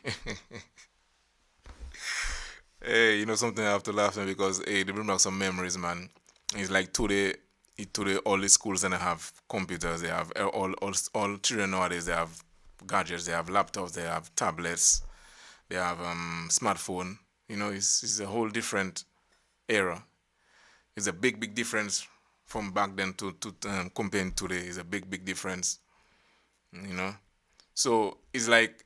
Hey, you know something I have to laugh at because hey, they bring back some memories, man. It's like today all the schools and they have computers, they have all children nowadays they have gadgets, they have laptops, they have tablets, they have smartphone. You know, it's a whole different era. It's a big difference from back then to comparing today. It's a big difference. You know, so it's like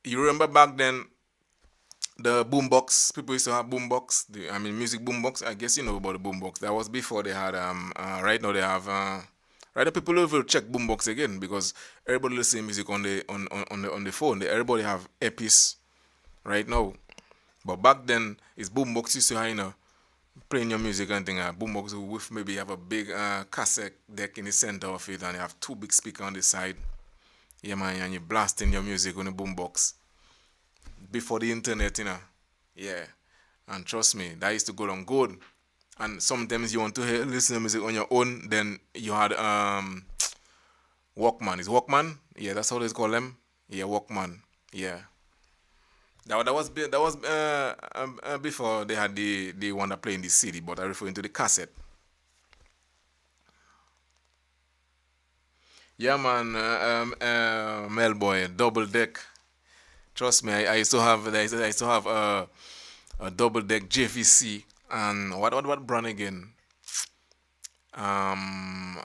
you remember back then the boombox. People used to have boombox. Music boombox. I guess you know about the boombox. That was before they had right now they have right now people will check boombox again because everybody listen music on the phone. Everybody have earpiece right now. But back then it's boombox used to have, you know, playing your music and thing. Boombox with maybe you have a big cassette deck in the center of it and you have two big speakers on the side. Yeah man, and you blasting your music on the boombox before the internet, you know. Yeah. And trust me, that used to go on good. And sometimes you want to listen to music on your own, then you had Walkman. Is Walkman? Yeah, that's how they call them. Yeah, Walkman. Yeah. That was before they had the one that play in the CD, but I referring to the cassette. Yeah, man. Melboy, double deck. Trust me, I used to have a double deck JVC and what brand again? Damn,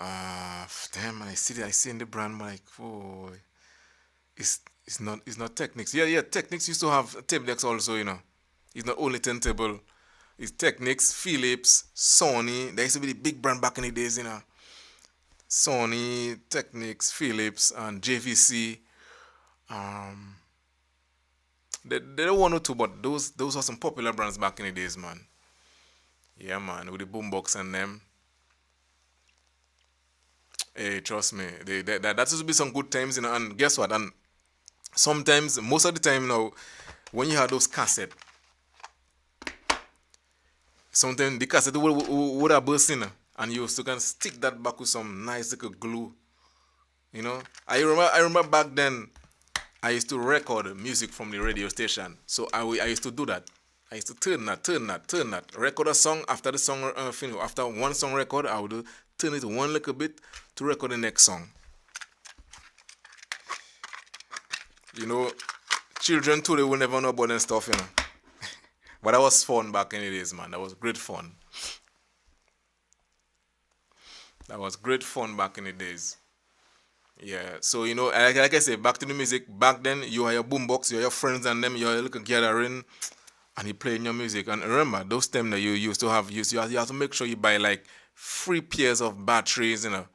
I see in the brand I'm like, oh, it's not Technics. Yeah, Technics used to have tape decks also, you know. It's not only turntable. It's Technics, Philips, Sony. There used to be the big brand back in the days, you know. Sony, Technics, Philips, and JVC. Um, they don't want to, but those are some popular brands back in the days, man. Yeah, man, with the boombox and them. Hey, trust me, that used to be some good times, you know. And guess what? And sometimes, most of the time, you know, when you have those cassettes, sometimes the cassette would have burst in, and you still can stick that back with some nice little glue. You know, I remember back then I used to record music from the radio station. So I used to do that. I used to turn that, record a song. After the song finish, after one song record, I would turn it one little bit to record the next song. You know, children today will never know about that stuff, you know. But that was fun back in the days, man. That was great fun. That was great fun back in the days. Yeah, so you know, like I said, back to the music. Back then, you had your boombox, you had your friends and them, you had a little gathering, and you playing your music. And remember, those times that you used to have, you have to make sure you buy like 3 pairs of batteries, you know,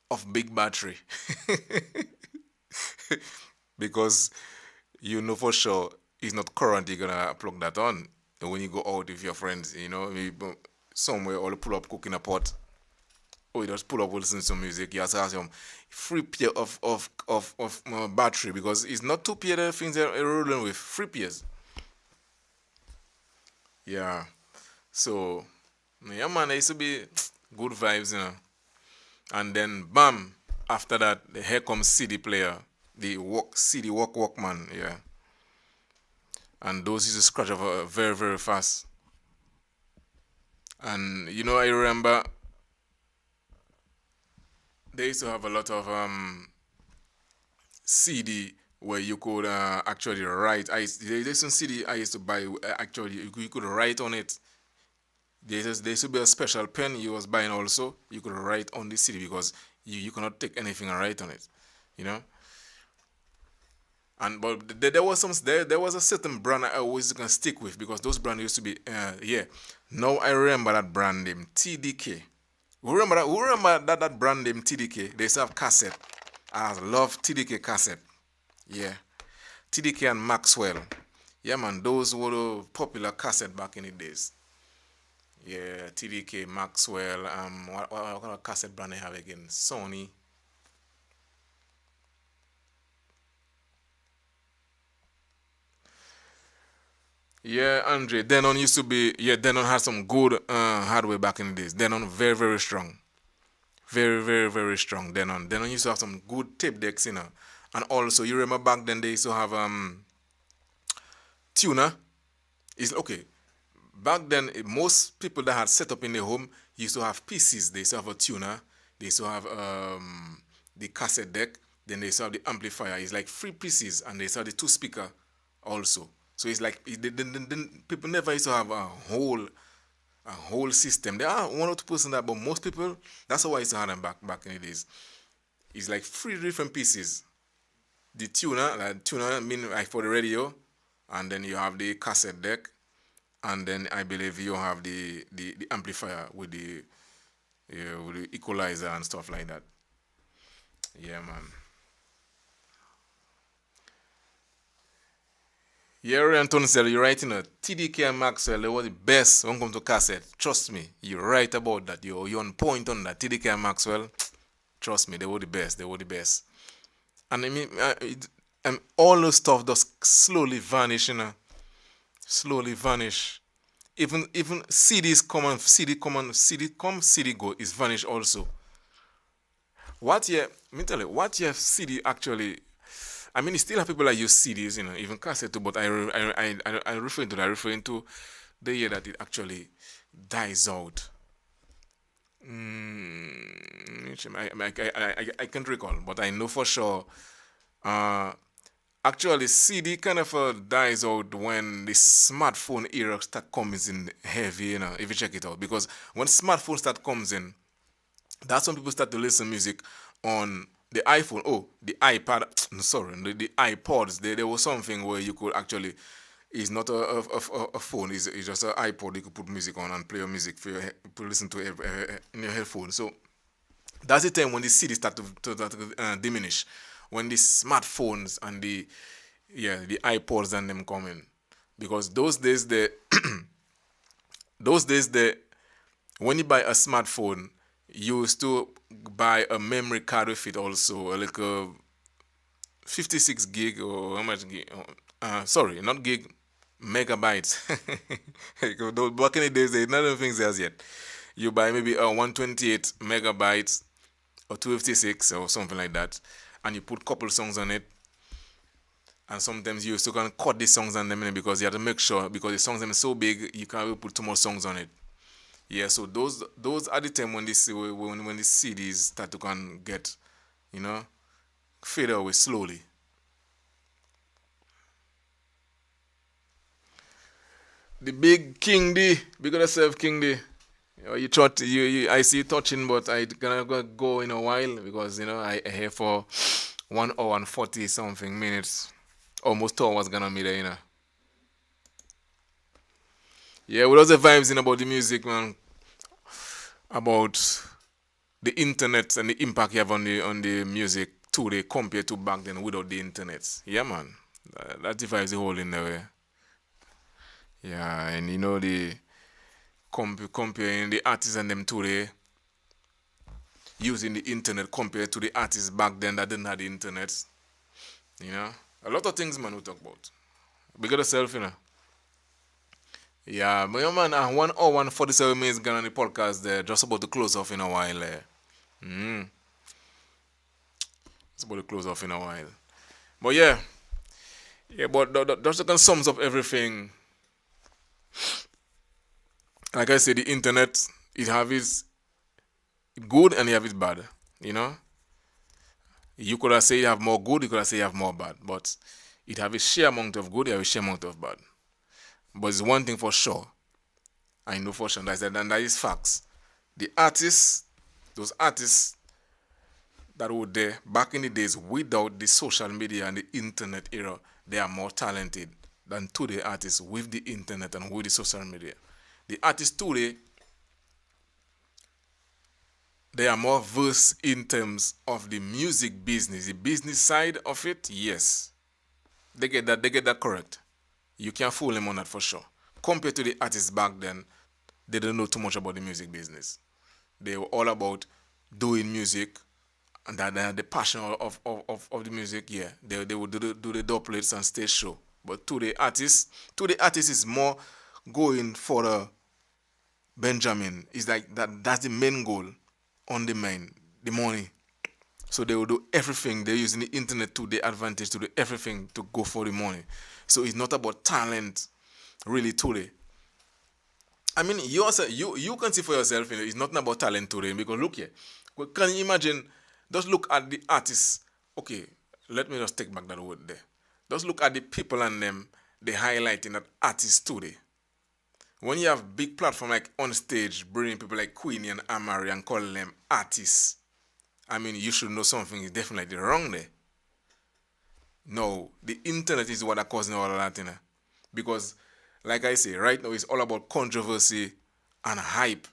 of big battery, because you know for sure it's not current. You're gonna plug that on and when you go out with your friends, you know, maybe somewhere or pull up cooking a pot. Oh, you just pull up, listen to some music. You have to have some 3 pair of battery because it's not 2 pair that things are rolling with 3 pairs. Yeah. So, yeah, man, it used to be good vibes, you know. And then, bam, after that, here comes CD player, the CD Walkman, yeah. And those used to scratch off very fast. And you know, I remember they used to have a lot of CD where you could actually write. There's some CD I used to buy. Actually, you could write on it. There should be a special pen you was buying also. You could write on the CD because you cannot take anything and write on it. You know. And but there was there was a certain brand I always gonna stick with because those brands used to be yeah. Now I remember that brand name TDK. Who remember that brand name TDK? They used to have cassette. I love TDK cassette. Yeah. TDK and Maxwell. Yeah man, those were the popular cassette back in the days. Yeah, TDK, Maxwell, what kind of cassette brand they have again? Sony. Yeah, Andre. Denon used to be. Yeah, Denon had some good hardware back in the days. Denon very strong, very strong. Denon used to have some good tape decks, you know. And also, you remember back then they used to have tuner. Is okay. Back then, most people that had set up in their home used to have PCs. They used to have a tuner. They used to have the cassette deck. Then they used to have the amplifier. It's like three PCs, and they used to have the two speaker also. So it's like people never used to have a whole system. There are one or two person that, but most people that's how I used to have them back in the days. It's like three different pieces. The tuner, tuner mean like for the radio, and then you have the cassette deck, and then I believe you have the amplifier with the with the equalizer and stuff like that. Yeah, man. Yeah, Anton said you're right, you know. TDK and Maxwell, they were the best when it comes to cassette. Trust me, you're right about that. You're on point on that. TDK and Maxwell, trust me, they were the best. They were the best. And I mean, and all the stuff just slowly vanish, you know. Slowly vanish. Even CDs come and CD come, CD go is vanish also. What year? Let me tell you, what year CD actually? I mean, you still have people that use CDs, you know, even cassette too. But I referring to that, referring to the year that it actually dies out. I can't recall, but I know for sure. Uh, Actually, CD kind of dies out when the smartphone era start comes in heavy, you know, if you check it out. Because when smartphone start comes in, that's when people start to listen music on the iPhone. Oh, the iPad. Sorry, the iPods. There was something where you could actually. It's not a phone. It's just an iPod. You could put music on and play your music for your to listen to it in your headphone. So that's the time when the CD start to diminish. When the smartphones and the iPods and them come in, because those days the when you buy a smartphone, you used to buy a memory card with it also, like a 56 gig or how much gig? Sorry, not gig, megabytes. Back in the days, there's none of the things as yet. You buy maybe a 128 megabytes or 256 or something like that, and you put couple songs on it. And sometimes you still can cut the songs on them because you have to make sure because the songs them so big you can't really put too much songs on it. Yeah, so those are the time when when the CDs start to can get, you know, fade away slowly. The big King D, big of yourself, King D. You thought I see you touching, but I gonna go in a while because you know I here for 1 hour and 40 something minutes, almost 2 hours gonna be there, you know. Yeah, what was the vibes in about the music, man? About the internet and the impact you have on the music today compared to back then without the internet. Yeah, man. That divides the whole in the way. Yeah, and you know the comparing the artists and them today using the internet compared to the artists back then that didn't have the internet. You know, a lot of things, man. We talk about. Big up yourself, you know. Yeah, but yeah, man, 1 hour and 47 minutes gone on the podcast there. Just about to close off in a while. It's about to close off in a while. But yeah, but just kind of sums up everything. Like I said, the internet, it have its good and it have its bad. You know, You could have say you have more good, you could have say you have more bad, but it have a sheer amount of good, you have a sheer amount of bad. But it's one thing for sure. I know for sure and that is facts. The artists, those artists that were there back in the days without the social media and the internet era, they are more talented than today artists with the internet and with the social media. The artists today, they are more versed in terms of the music business, the business side of it. Yes, they get that correct. You can't fool them on that for sure. Compared to the artists back then, they don't know too much about the music business. They were all about doing music and that they had the passion of the music. Yeah, they would do the doublets and stage show. But today artists is more going for the Benjamin. It's like that's the main goal on the main, the money. So they will do everything. They're using the internet to their advantage to do everything to go for the money. So it's not about talent, really today. I mean, you can see for yourself, it's not about talent today. Because look here, can you imagine? Just look at the artists. Okay, let me just take back that word there. Just look at the people and them they highlighting that artists today. When you have big platform like on stage, bringing people like Queenie and Amari and calling them artists, I mean, you should know something is definitely wrong there. No, the internet is what are causing all of that, because, like I say, right now it's all about controversy and hype.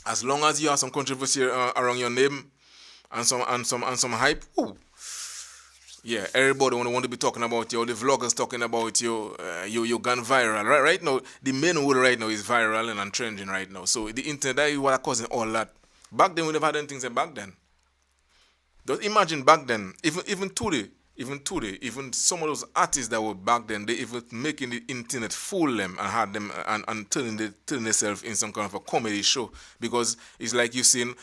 As long as you have some controversy around your name and some hype, ooh, yeah, everybody want to be talking about you. All the vloggers talking about you. You gone viral. Right now, the main word right now is viral and trending right now. So the internet that is what are causing all that. Back then we never had anything say back then. Just imagine back then, even some of those artists that were back then, they even making the internet fool them and had them and turning themselves in some kind of a comedy show because it's like you seen.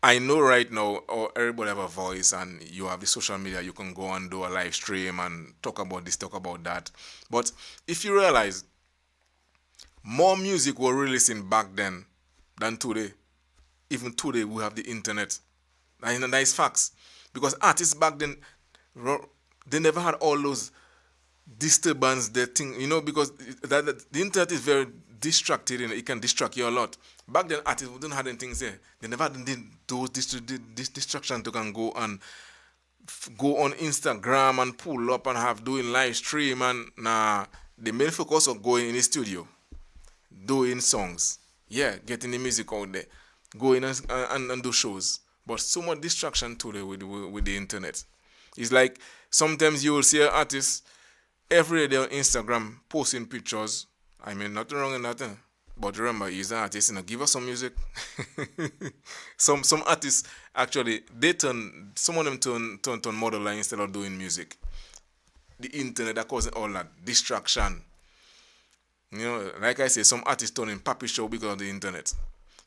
I know right now, or everybody have a voice, and you have the social media. You can go and do a live stream and talk about this, talk about that. But if you realize, more music were releasing back then than today. Even today, we have the internet. And that is facts. Because artists back then, they never had all those disturbance, the thing, because the internet is very distracted and it can distract you a lot. Back then, artists didn't have anything there. They never did those distractions to can go and go on Instagram and pull up and have doing live stream and nah. The main focus of going in the studio, doing songs, yeah, getting the music out there, going and do shows. But so much distraction today with the internet. It's like sometimes you will see an artist every day on Instagram posting pictures. I mean, nothing wrong in that. But remember, he's an artist, give us some music. some artists actually some of them turn model instead of doing music. The internet that causing all that distraction. Like I say, some artists turning puppy show because of the internet.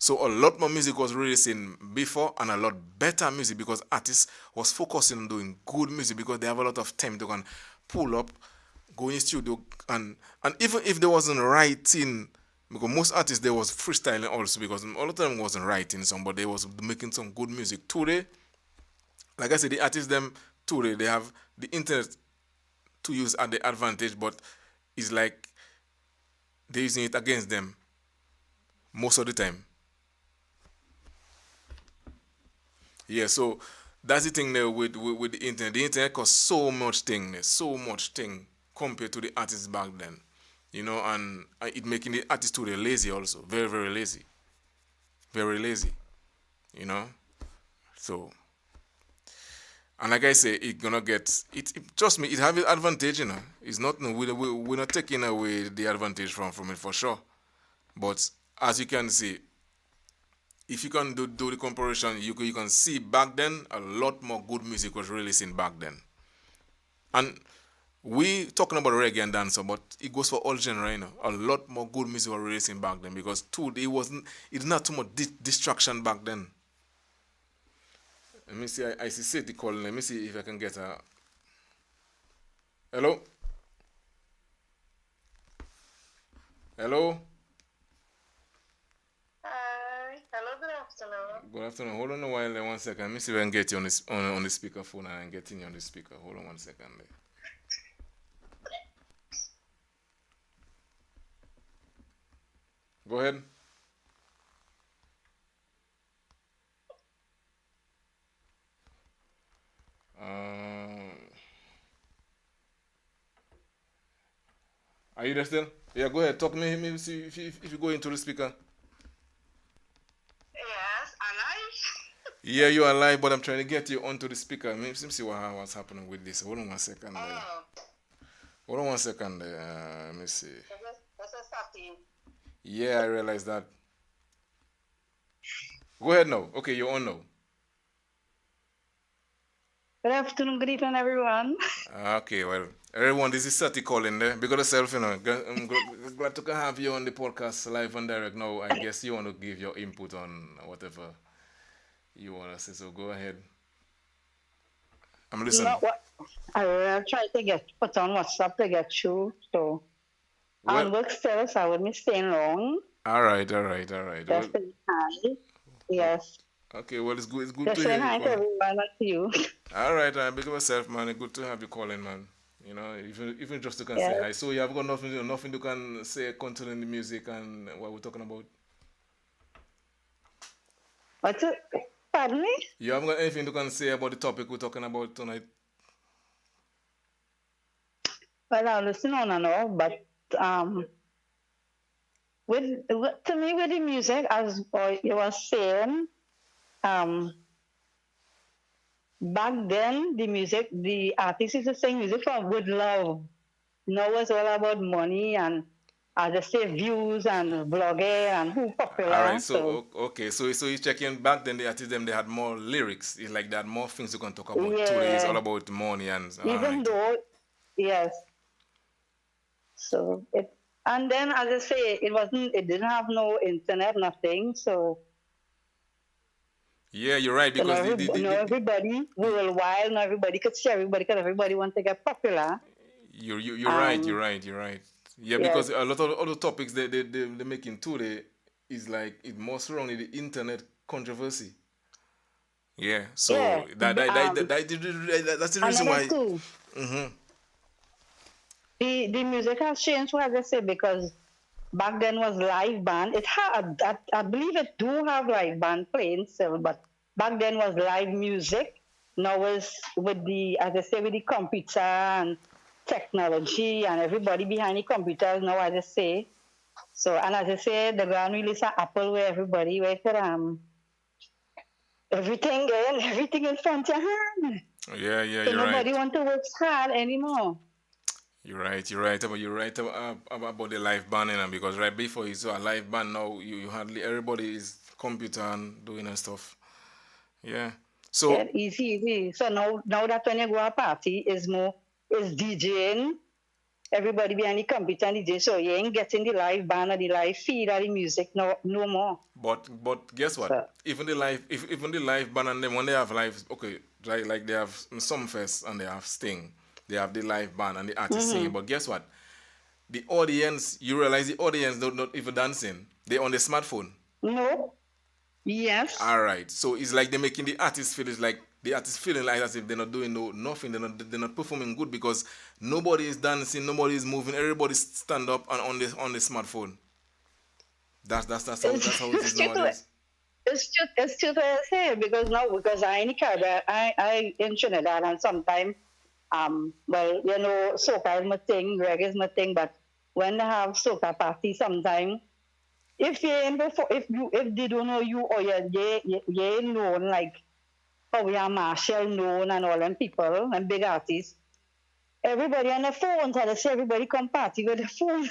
So a lot more music was releasing before and a lot better music because artists was focusing on doing good music because they have a lot of time to can pull up, go in the studio and even if they wasn't writing, because most artists they was freestyling also because all of them wasn't writing some, but they was making some good music. Today, like I said, the artists them today they have the internet to use at the advantage, but it's like they're using it against them most of the time. Yeah, so that's the thing there with the internet. The internet costs so much thing compared to the artists back then. And it making the artists today lazy also. Very, very lazy. Very lazy. You know? So, and like I say, it gonna get, trust me, it have an advantage, It's not, we're not taking away the advantage from it for sure. But as you can see, if you can do the comparison, you can see back then a lot more good music was releasing back then. And we talking about reggae and dancehall, but it goes for all genre, A lot more good music was releasing back then because it's not too much distraction back then. Let me see, I see City calling. Let me see if I can get a. Hello? Hello? Hi. Hello, good afternoon. Good afternoon. Hold on a while there, 1 second. Let me see if I can get you on this on the speaker phone and getting you on the speaker. Hold on 1 second there. Go ahead. Um, are you there still? Yeah, go ahead. Talk to me. Maybe see if you go into the speaker. Yes, alive. Yeah, you are live, but I'm trying to get you onto the speaker. Maybe see what's happening with this. Hold on 1 second there. Oh, Hold on 1 second there. Let me see. that's a starting. Yeah, I realized that. Go ahead now. Okay, you're on now. Good afternoon, good evening, everyone. Okay, well, everyone, this is Sati calling there. Because yourself, you know, I'm glad to have you on the podcast live and direct now. I guess you want to give your input on whatever you want to say, so go ahead. I'm listening. Not what I will try to get put on WhatsApp to get through. So Well, work still, so I wouldn't be staying long. all right, all right, all right. Well, Just saying hi. Yes. okay, well, it's good Just to hear saying you hi to calling. everyone, not to you. All right, big of yourself, man. Good to have you calling, man. You know, even just to can say Yes. hi. So you have got nothing you can say concerning the music and what we're talking about. What's it? Pardon me? You haven't got anything you can say about the topic we're talking about tonight. Well, I'll listen on and all, but um, to me, with the music, as you were saying, um, back then, the artists used to sing music from with love. Now it's all about money and, as I say, views and blogging and who All right, popular. so So okay, so you checking back then the artists them they had more lyrics. It's like they had more things you can talk about. Today is all yeah, about money and all even right. though yes, so it and then as I say, it didn't have no internet, nothing. So Yeah, you're right because everybody worldwide, not everybody could see everybody because everybody want to get popular. you're right, Um, you're right. Yeah, yes, because a lot of other topics they making today is like it more surrounding the internet controversy. Yeah, yeah. so that's the reason Another why. too. Mm-hmm. The music has changed, as I say, because back then was live band. It had, I believe it do have live band playing still, but back then was live music. Now is with the, as I say, with the computer and technology and everybody behind the computers now, as I say. So, and as I say, the ground release of Apple where everybody, where could, everything in front of your hand. Yeah, So you're right. nobody want to work hard anymore. You're right about the live band, and because right before you saw a live band, now you hardly everybody is computer and doing and stuff. Yeah. Yeah, So easy. So now that when you go a party is DJing, everybody behind the computer and DJ. So you ain't getting the live band or the live feed or the music no more. but guess what? So Even the live band and then when they have live, okay, right, like they have some fest and they have Sting, they have the live band and the artist singing. But guess what? The audience, you realize the audience not even dancing. They on the smartphone. no, yes, All right. So it's like they're making the artist feel it's like the artist feeling like as if they're not doing nothing. They're not performing good because nobody is dancing, nobody is moving. Everybody's stand up and on the smartphone. That's how it it's is true. nowadays. It's true to say because I in the Caribbean, I in Trinidad and sometimes well soca is my thing, reggae is my thing, but when they have soca party sometimes if you ain't before, if they don't know you or you ain't known like how we are Marshall known and all them people and big artists, everybody on the phone, so they say everybody come party with the phone.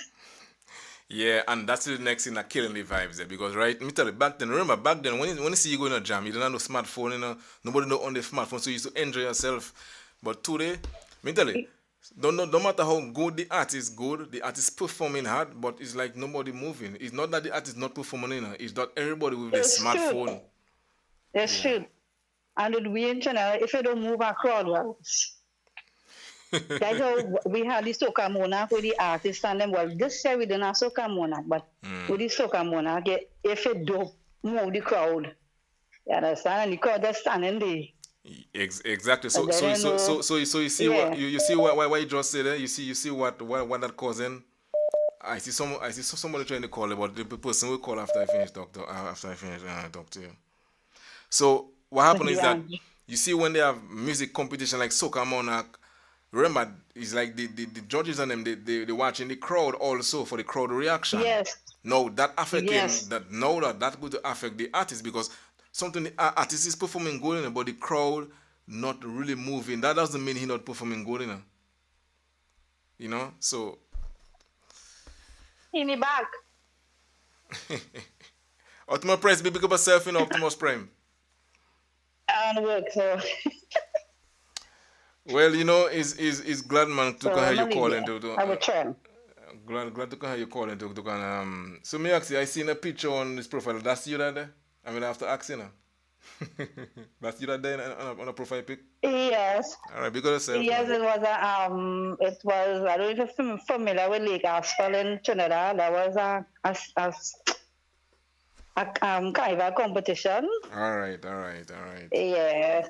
Yeah, and that's the next thing that killing the vibes there because right, let me tell you back then. Remember back then when you see you going to jam, you don't have no smartphone, nobody know on the smartphone, so you used to enjoy yourself. But today, let me tell you, don't matter how good the artist performing hard, but it's like nobody moving. It's not that the artist not performing, it's that everybody with the It's true. smartphone. It's Yeah. true. And it we in China, if you don't move a crowd well. That's how we had the soca monarch with the artists and them. Well, this year we didn't have soca monarch, but with the soca monarch, if it don't move the crowd, You understand? And the crowd just standing there. Exactly. And So then so you so know, so so so you see what yeah, you see what you just said there. You see what that causing. I see somebody trying to call about the person will call after I finish doctor after I finish talk to you. So what happened is that yeah, you see when they have music competition like Soca Monarch, remember it's like the judges and them they watching the crowd also for the crowd reaction. yes, No, that affecting yes. that no that going to affect the artist because something the artist is performing good enough, but the crowd not really moving. That doesn't mean he not performing good enough. So In the back Optimus Prime, be big up yourself, Optimus Prime. and work. So, Well, is glad man to so can hear I'm you gonna leave calling there. to I will try. glad to can hear you calling to can so me actually I seen a picture on this profile. That's you that there? I mean I have to ask you now. That's you that there on a profile pic? Yes, Alright, be good yourself yes. now. It was. I don't know if you're familiar with Lake Asphalt in Trinidad. There was a carnival competition. Alright. Yeah,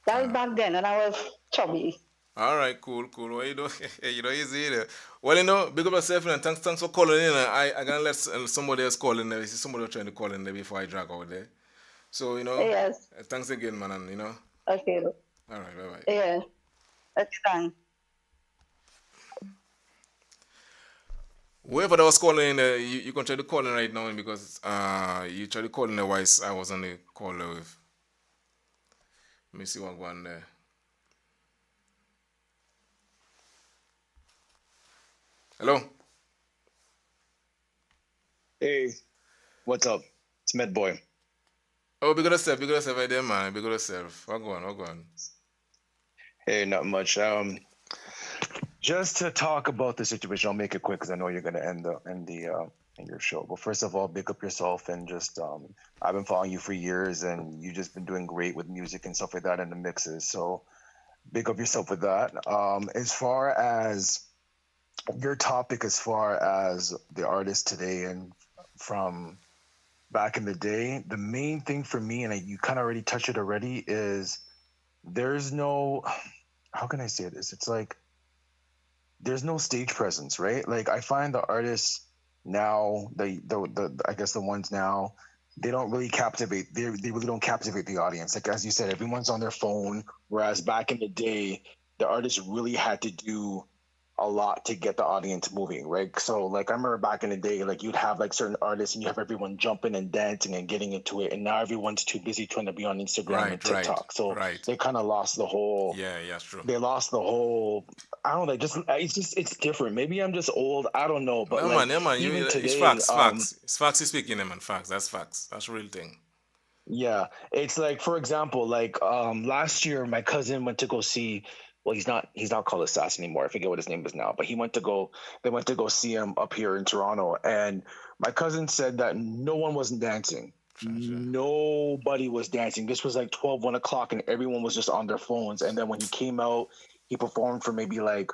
that was Uh, back then, and I was chubby. Alright, cool. What you know, easy there. Well, big up yourself and thanks for calling in. I gonna let somebody else call in there. See somebody trying to call in there before I drag out there. So, Yes. thanks again, man. And, Okay. all right, bye bye. Yeah. That's fine. Whoever that was calling in, you can try to call in right now because you tried to call in the voice I was on the call with. Let me see what going there. Hello. Hey, what's up? It's Med Boy. Oh, big up yourself right there, man. Big up yourself. What going? Hey, not much. Just to talk about the situation, I'll make it quick because I know you're gonna end your show. But first of all, big up yourself and just I've been following you for years and you've just been doing great with music and stuff like that and the mixes. So big up yourself with that. As far as your topic, as far as the artist today and from back in the day, the main thing for me, and you kind of already touched it already, is there's no, how can I say this? It's like there's no stage presence, right? Like I find the artists now, the I guess the ones now, they don't really captivate. They really don't captivate the audience. Like as you said, everyone's on their phone. Whereas back in the day, the artists really had to do a lot to get the audience moving, right? So like I remember back in the day, like you'd have like certain artists and you have everyone jumping and dancing and getting into it, and now everyone's too busy trying to be on Instagram and TikTok. So Right. they kind of lost the whole. Yeah, it's true. They lost the whole. I don't know. It's different. Maybe I'm just old. I don't know. But like Yeah, man. even It's today, facts. It's facts. He's speaking, man. Facts. That's facts. That's a real thing. yeah, it's like for example, like last year my cousin went to go see. Well, he's not called Assassin anymore. I forget what his name is now, but they went to go see him up here in Toronto, and my cousin said that no one wasn't dancing. Sure. Nobody was dancing. This was like 12, 1 o'clock, and everyone was just on their phones. And then when he came out, he performed for maybe like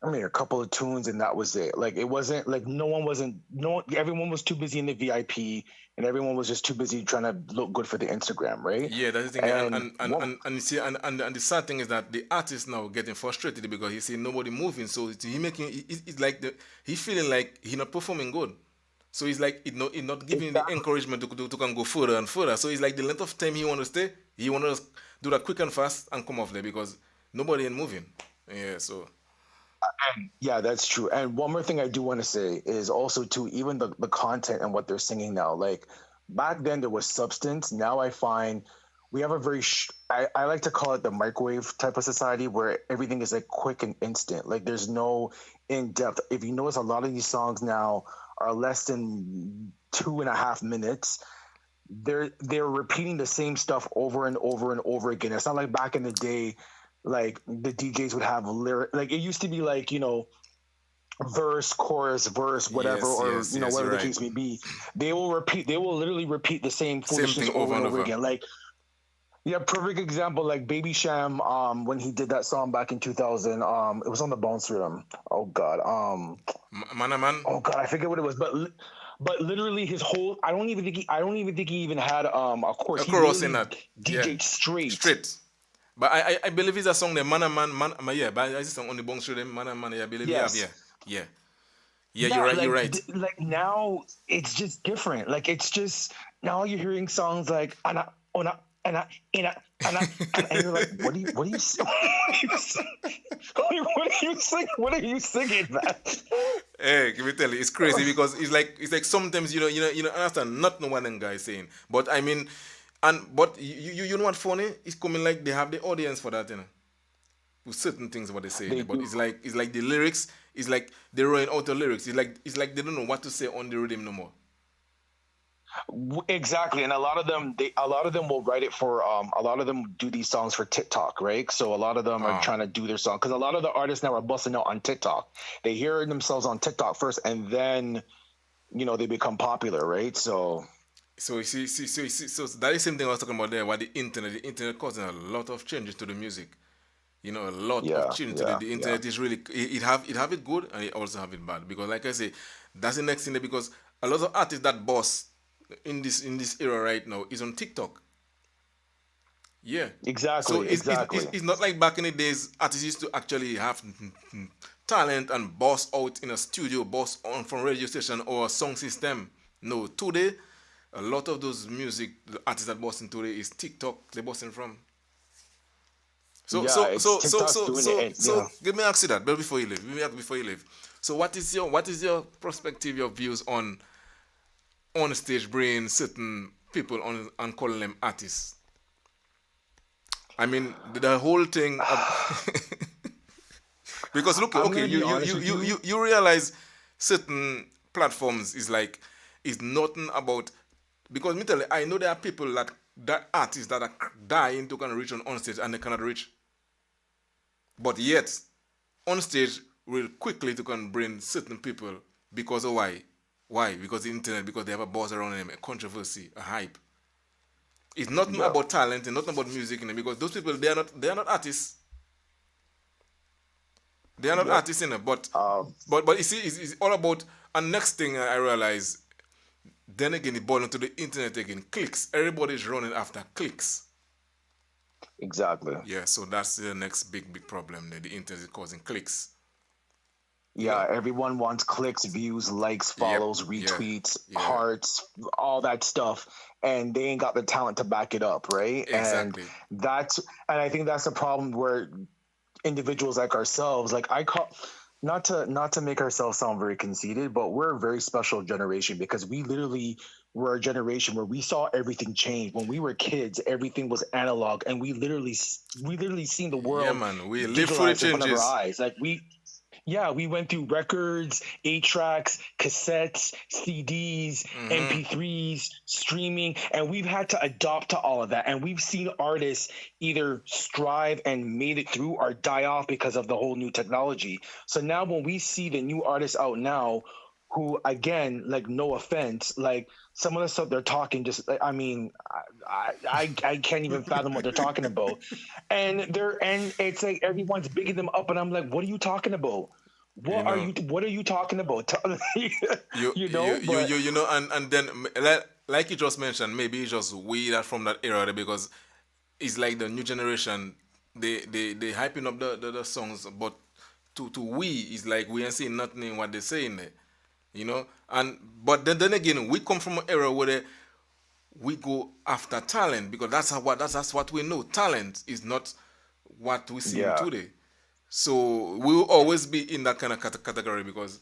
a couple of tunes, and that was it. Like it wasn't like everyone was too busy in the VIP, and everyone was just too busy trying to look good for the Instagram, right? Yeah, that's the thing. And And you see, and the sad thing is that the artist now getting frustrated because he see nobody moving. So it's like he feeling like he not performing good. So he's like it not giving the exactly. encouragement to can go further and further. So it's like the length of time he want to stay, he want to do that quick and fast and come off there because nobody ain't moving. Yeah, so Yeah, that's true. And one more thing I do want to say is also too, even the content and what they're singing now. Like back then there was substance. Now I find we have a very I like to call it the microwave type of society where everything is like quick and instant. Like there's no in depth. If you notice, a lot of these songs now are less than 2.5 minutes. They're repeating the same stuff over and over and over again. It's not like back in the day, like the DJs would have lyric. Like it used to be like verse, chorus, verse, whatever, or yes, whatever you're the right. case may be. They will literally repeat the same Same foolishness thing over over and and over over. again. Like yeah, perfect example, like Baby Sham, when he did that song back in 2000, it was on the Bounce Rhythm. Oh God, Man, man. oh God, I forget what it was, but but literally his whole I don't even think he even had a chorus. A He chorus in literally that. Yeah. DJ'd straight. Straight. But I believe it's a song the yeah, but it's a song on the bong street man and man, yeah, I believe you have, yeah. Yes. Yeah. Yeah, Yeah, you're like right. like now it's just different. Like it's just now you're hearing songs like ana ona ana ina ana and you're like, what are you what are you singing? What are you singing, man? Hey, can we tell you, it's crazy because it's like sometimes you don't understand not know what them guy saying. But I mean, and but you know what funny? It's coming like they have the audience for that, with certain things what they say. They But do. it's like the lyrics, it's like they're running out of lyrics. It's like they don't know what to say on the rhythm no more. Exactly, and a lot of them will write it for a lot of them do these songs for TikTok, right? So a lot of them are Ah, trying to do their song because a lot of the artists now are busting out on TikTok. They hear themselves on TikTok first, and then they become popular, right? So so you so that is the same thing I was talking about there. What the internet causing a lot of changes to the music. A lot of yeah, change to yeah, the yeah, internet is really it have it good and it also have it bad because like I say, that's the next thing there because a lot of artists that boss in this era right now is on TikTok. Yeah. So exactly, exactly. it's not like back in the days artists used to actually have talent and boss out in a studio, boss on from radio station or a song system. No, today a lot of those music the artists that bossing today is TikTok they bossing from. So Yeah, so it's so so TikTok's so doing it, so and so give me ask you that, but before you leave, give me ask before you leave. So what is your perspective, your views on stage bringing certain people on and calling them artists? I mean the whole thing because look I'm okay gonna be honest with you. you realize certain platforms is nothing about because me tell you, I know there are people that artists that are dying to kind of reach on stage and they cannot reach, but yet on stage will quickly to can bring certain people because of why? Why? Because the internet, because they have a buzz around them, a controversy, a hype. It's nothing Yeah. about talent and nothing about music in them because those people they are not artists. They are not Yep. artists in it, but Um, you see, it's all about. And next thing I realize, then again, it boiled into the internet again. Clicks. Everybody's running after clicks. exactly. Yeah, so that's the next big problem there. The internet is causing clicks. You Yeah, know? everyone wants clicks, views, likes, Yep. follows, Yeah. retweets, Yeah. hearts, all that stuff, and they ain't got the talent to back it up, right? Exactly. And I think that's the problem where individuals like ourselves, like I call not to make ourselves sound very conceited, but we're a very special generation because we literally were a generation where we saw everything change. When we were kids, everything was analog, and we literally seen the Yeah, world man. We live through the digitalized in front of our changes. eyes. Like yeah, we went through records, 8 tracks, cassettes, CDs, MP3s, streaming, and we've had to adopt to all of that. And we've seen artists either strive and made it through or die off because of the whole new technology. So now when we see the new artists out now, who again, like no offense, like some of the stuff they're talking, just I mean, I can't even fathom what they're talking about, and it's like everyone's bigging them up, and I'm like, what are you talking about? You know, What are you talking about? But you know, and then like you just mentioned, maybe it's just we that from that era there because it's like the new generation. They hyping up the songs, but to we is like we ain't seeing nothing in what they're saying there. And but then again we come from an era where we go after talent because that's what we know. Talent is not what we see yeah, today. So we will always be in that kind of category because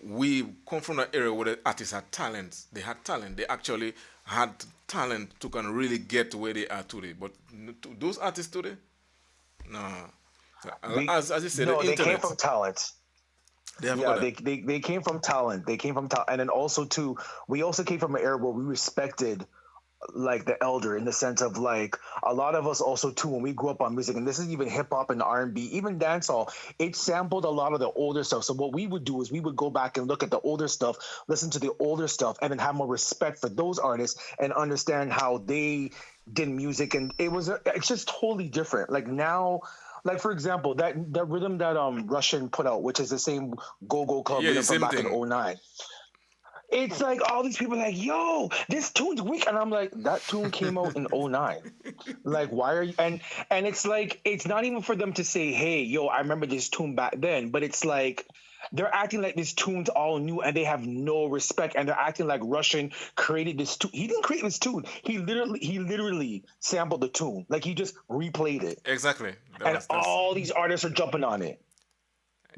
we come from an era where the artists had talent. They had talent. They actually had talent to can really get to where they are today. But those artists today, no. they As you said, the no, they came internet, from talent. they have got Yeah, that. they came from talent. They came from talent, and then also too, we also came from an era where we respected like the elder in the sense of like a lot of us also too when we grew up on music, and this is even hip hop and R&B, even dancehall, it sampled a lot of the older stuff. So what we would do is we would go back and look at the older stuff, listen to the older stuff, and then have more respect for those artists and understand how they did music. And it's just totally different. Like now, like for example, that rhythm that Russian put out, which is the same Go Go Club Yeah, the rhythm from same back in thing. '09. It's like all these people are like, yo, this tune's weak. And I'm like, that tune came out in '09. Like, why are you and it's like it's not even for them to say, hey, yo, I remember this tune back then, but it's like they're acting like this tune's all new and they have no respect and they're acting like Russian created this tune. He didn't create this tune. He literally sampled the tune. Like he just replayed it. Exactly. And That's all these artists are jumping on it.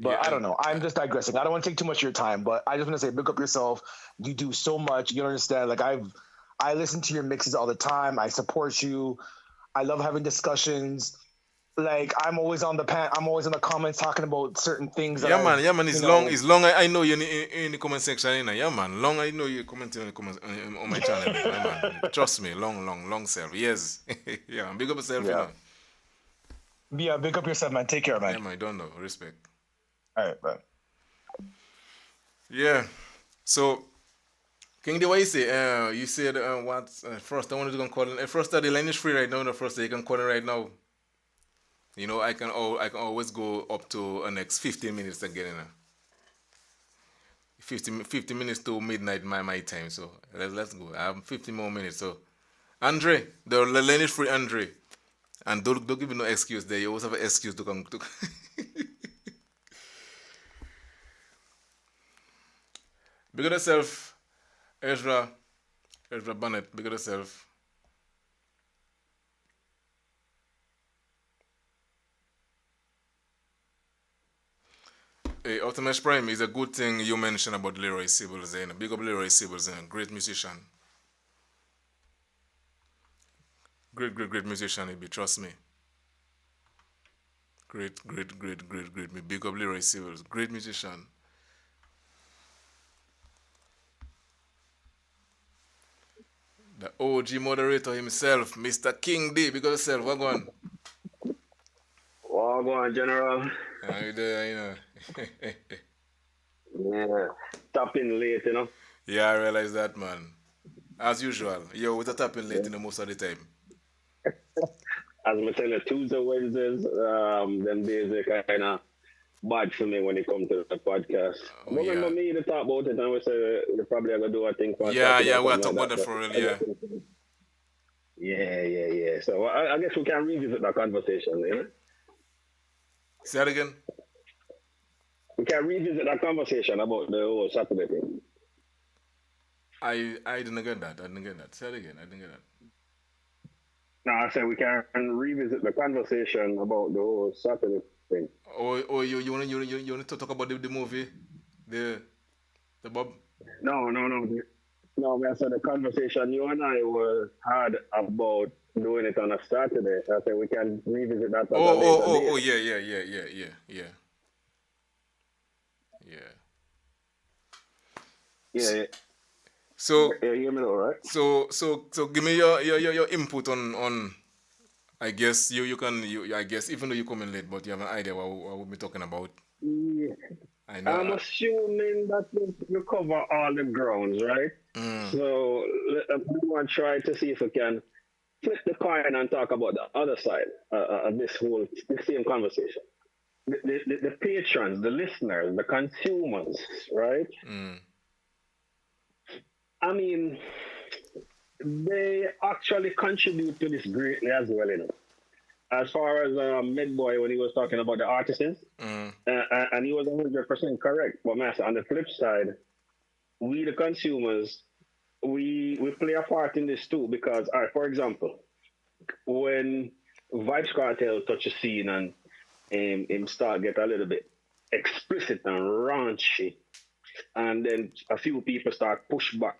yeah, But I and don't know. I'm just digressing. I don't want to take too much of your time, but I just want to say, pick up yourself. You do so much. You don't understand. Like I listen to your mixes all the time. I support you. I love having discussions. Like I'm always on the I'm always in the comments talking about certain things that I've, yeah, man. you It's long. know. It's long. I know you in the comment section. You know, yeah, man. Long. I know you commenting on the comments on my channel. Yeah, man. Trust me. Long self. Yes. Yeah. Big up yourself. You Yeah. know. Yeah. Pick up yourself, man. Take care, man. Yeah, man. I don't know. Respect. All right, bye. Yeah. So, King D, what you say? You said what? First, I wanted to call it. First, the line is free right now. The first, you can call it right now. You know, I can always go up to the next 15 minutes again. You know. 50 minutes to midnight my time. So let's go. I have 50 more minutes. So, Andre, the line is free, Andre. And don't give me no excuse there. You always have an excuse to come to. Big up yourself, Ezra Bennett. Big up yourself. Hey, Optimus Prime is a good thing you mentioned about Leroy Sibbles. Big up Leroy Sibbles, great musician. Great musician, he be, trust me. Great. Me big up Leroy Sibbles, great musician. The OG moderator himself, Mr. King D. Big up yourself, what going? Well, go on, General. How you there, you know? Yeah, tapping late, you know. Yeah, I realize that, man. As usual, yo, with a tapping late, most of the time. As I tell you, Tuesday, Wednesdays, them days are kind of bad for me when it comes to the podcast. Oh, But yeah. remember me to talk about it, and we say we probably are gonna do a thing for Yeah, Saturday or we'll something talk about like that for real, yeah. Yeah. So I guess we can revisit that conversation, you know? Say that again? We can revisit that conversation about the whole Saturday thing. I didn't get that. Say it again. I didn't get that. No, I said we can revisit the conversation about the whole Saturday thing. Oh, you want to talk about the movie, the Bob? No. No, I said the conversation you and I had about doing it on a Saturday. I said we can revisit that. Oh, yeah. Yeah. So Yeah, you hear me all right? so give me your input on. I guess I guess even though you come in late, but you have an idea what we'll be talking about. Yeah. I know. I'm assuming that we cover all the grounds, right? So we want to try to see if we can flip the coin and talk about the other side of the same conversation. The patrons, the listeners, the consumers, right? I mean, they actually contribute to this greatly as well, you know. As far as Midboy, when he was talking about the artisans, and he was 100% correct. But master, on the flip side, we the consumers, we play a part in this too because, all right, for example, when Vibes Cartel touch a scene and him start get a little bit explicit and raunchy, and then a few people start push back.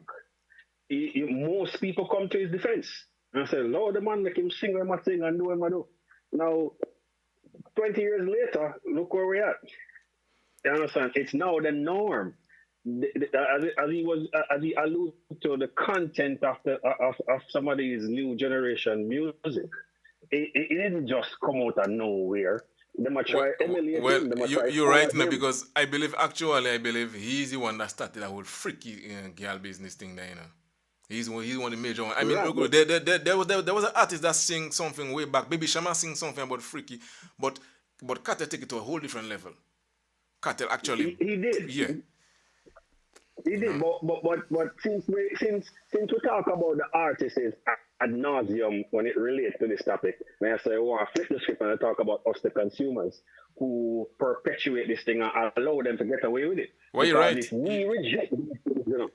Most people come to his defense and say, Lord, the man make him sing what I sing and do what I do. Now, 20 years later, look where we're at. You understand? It's now the norm. As he alluded to the content of some of these new generation music, it didn't just come out of nowhere. They might try emulate him. You're right now because I believe he's the one that started that whole freaky girl business thing there, you know. He's one of the major ones. I mean, there was an artist that sing something way back. Baby Shama sing something about freaky, but Cartel take it to a whole different level. Cartel actually, he did. Yeah. He You did, know. but since we talk about the artists ad nauseum when it relates to this topic, may I say, I want to flip the script and talk about us, the consumers, who perpetuate this thing and allow them to get away with it. Well, you're Because right. if we reject,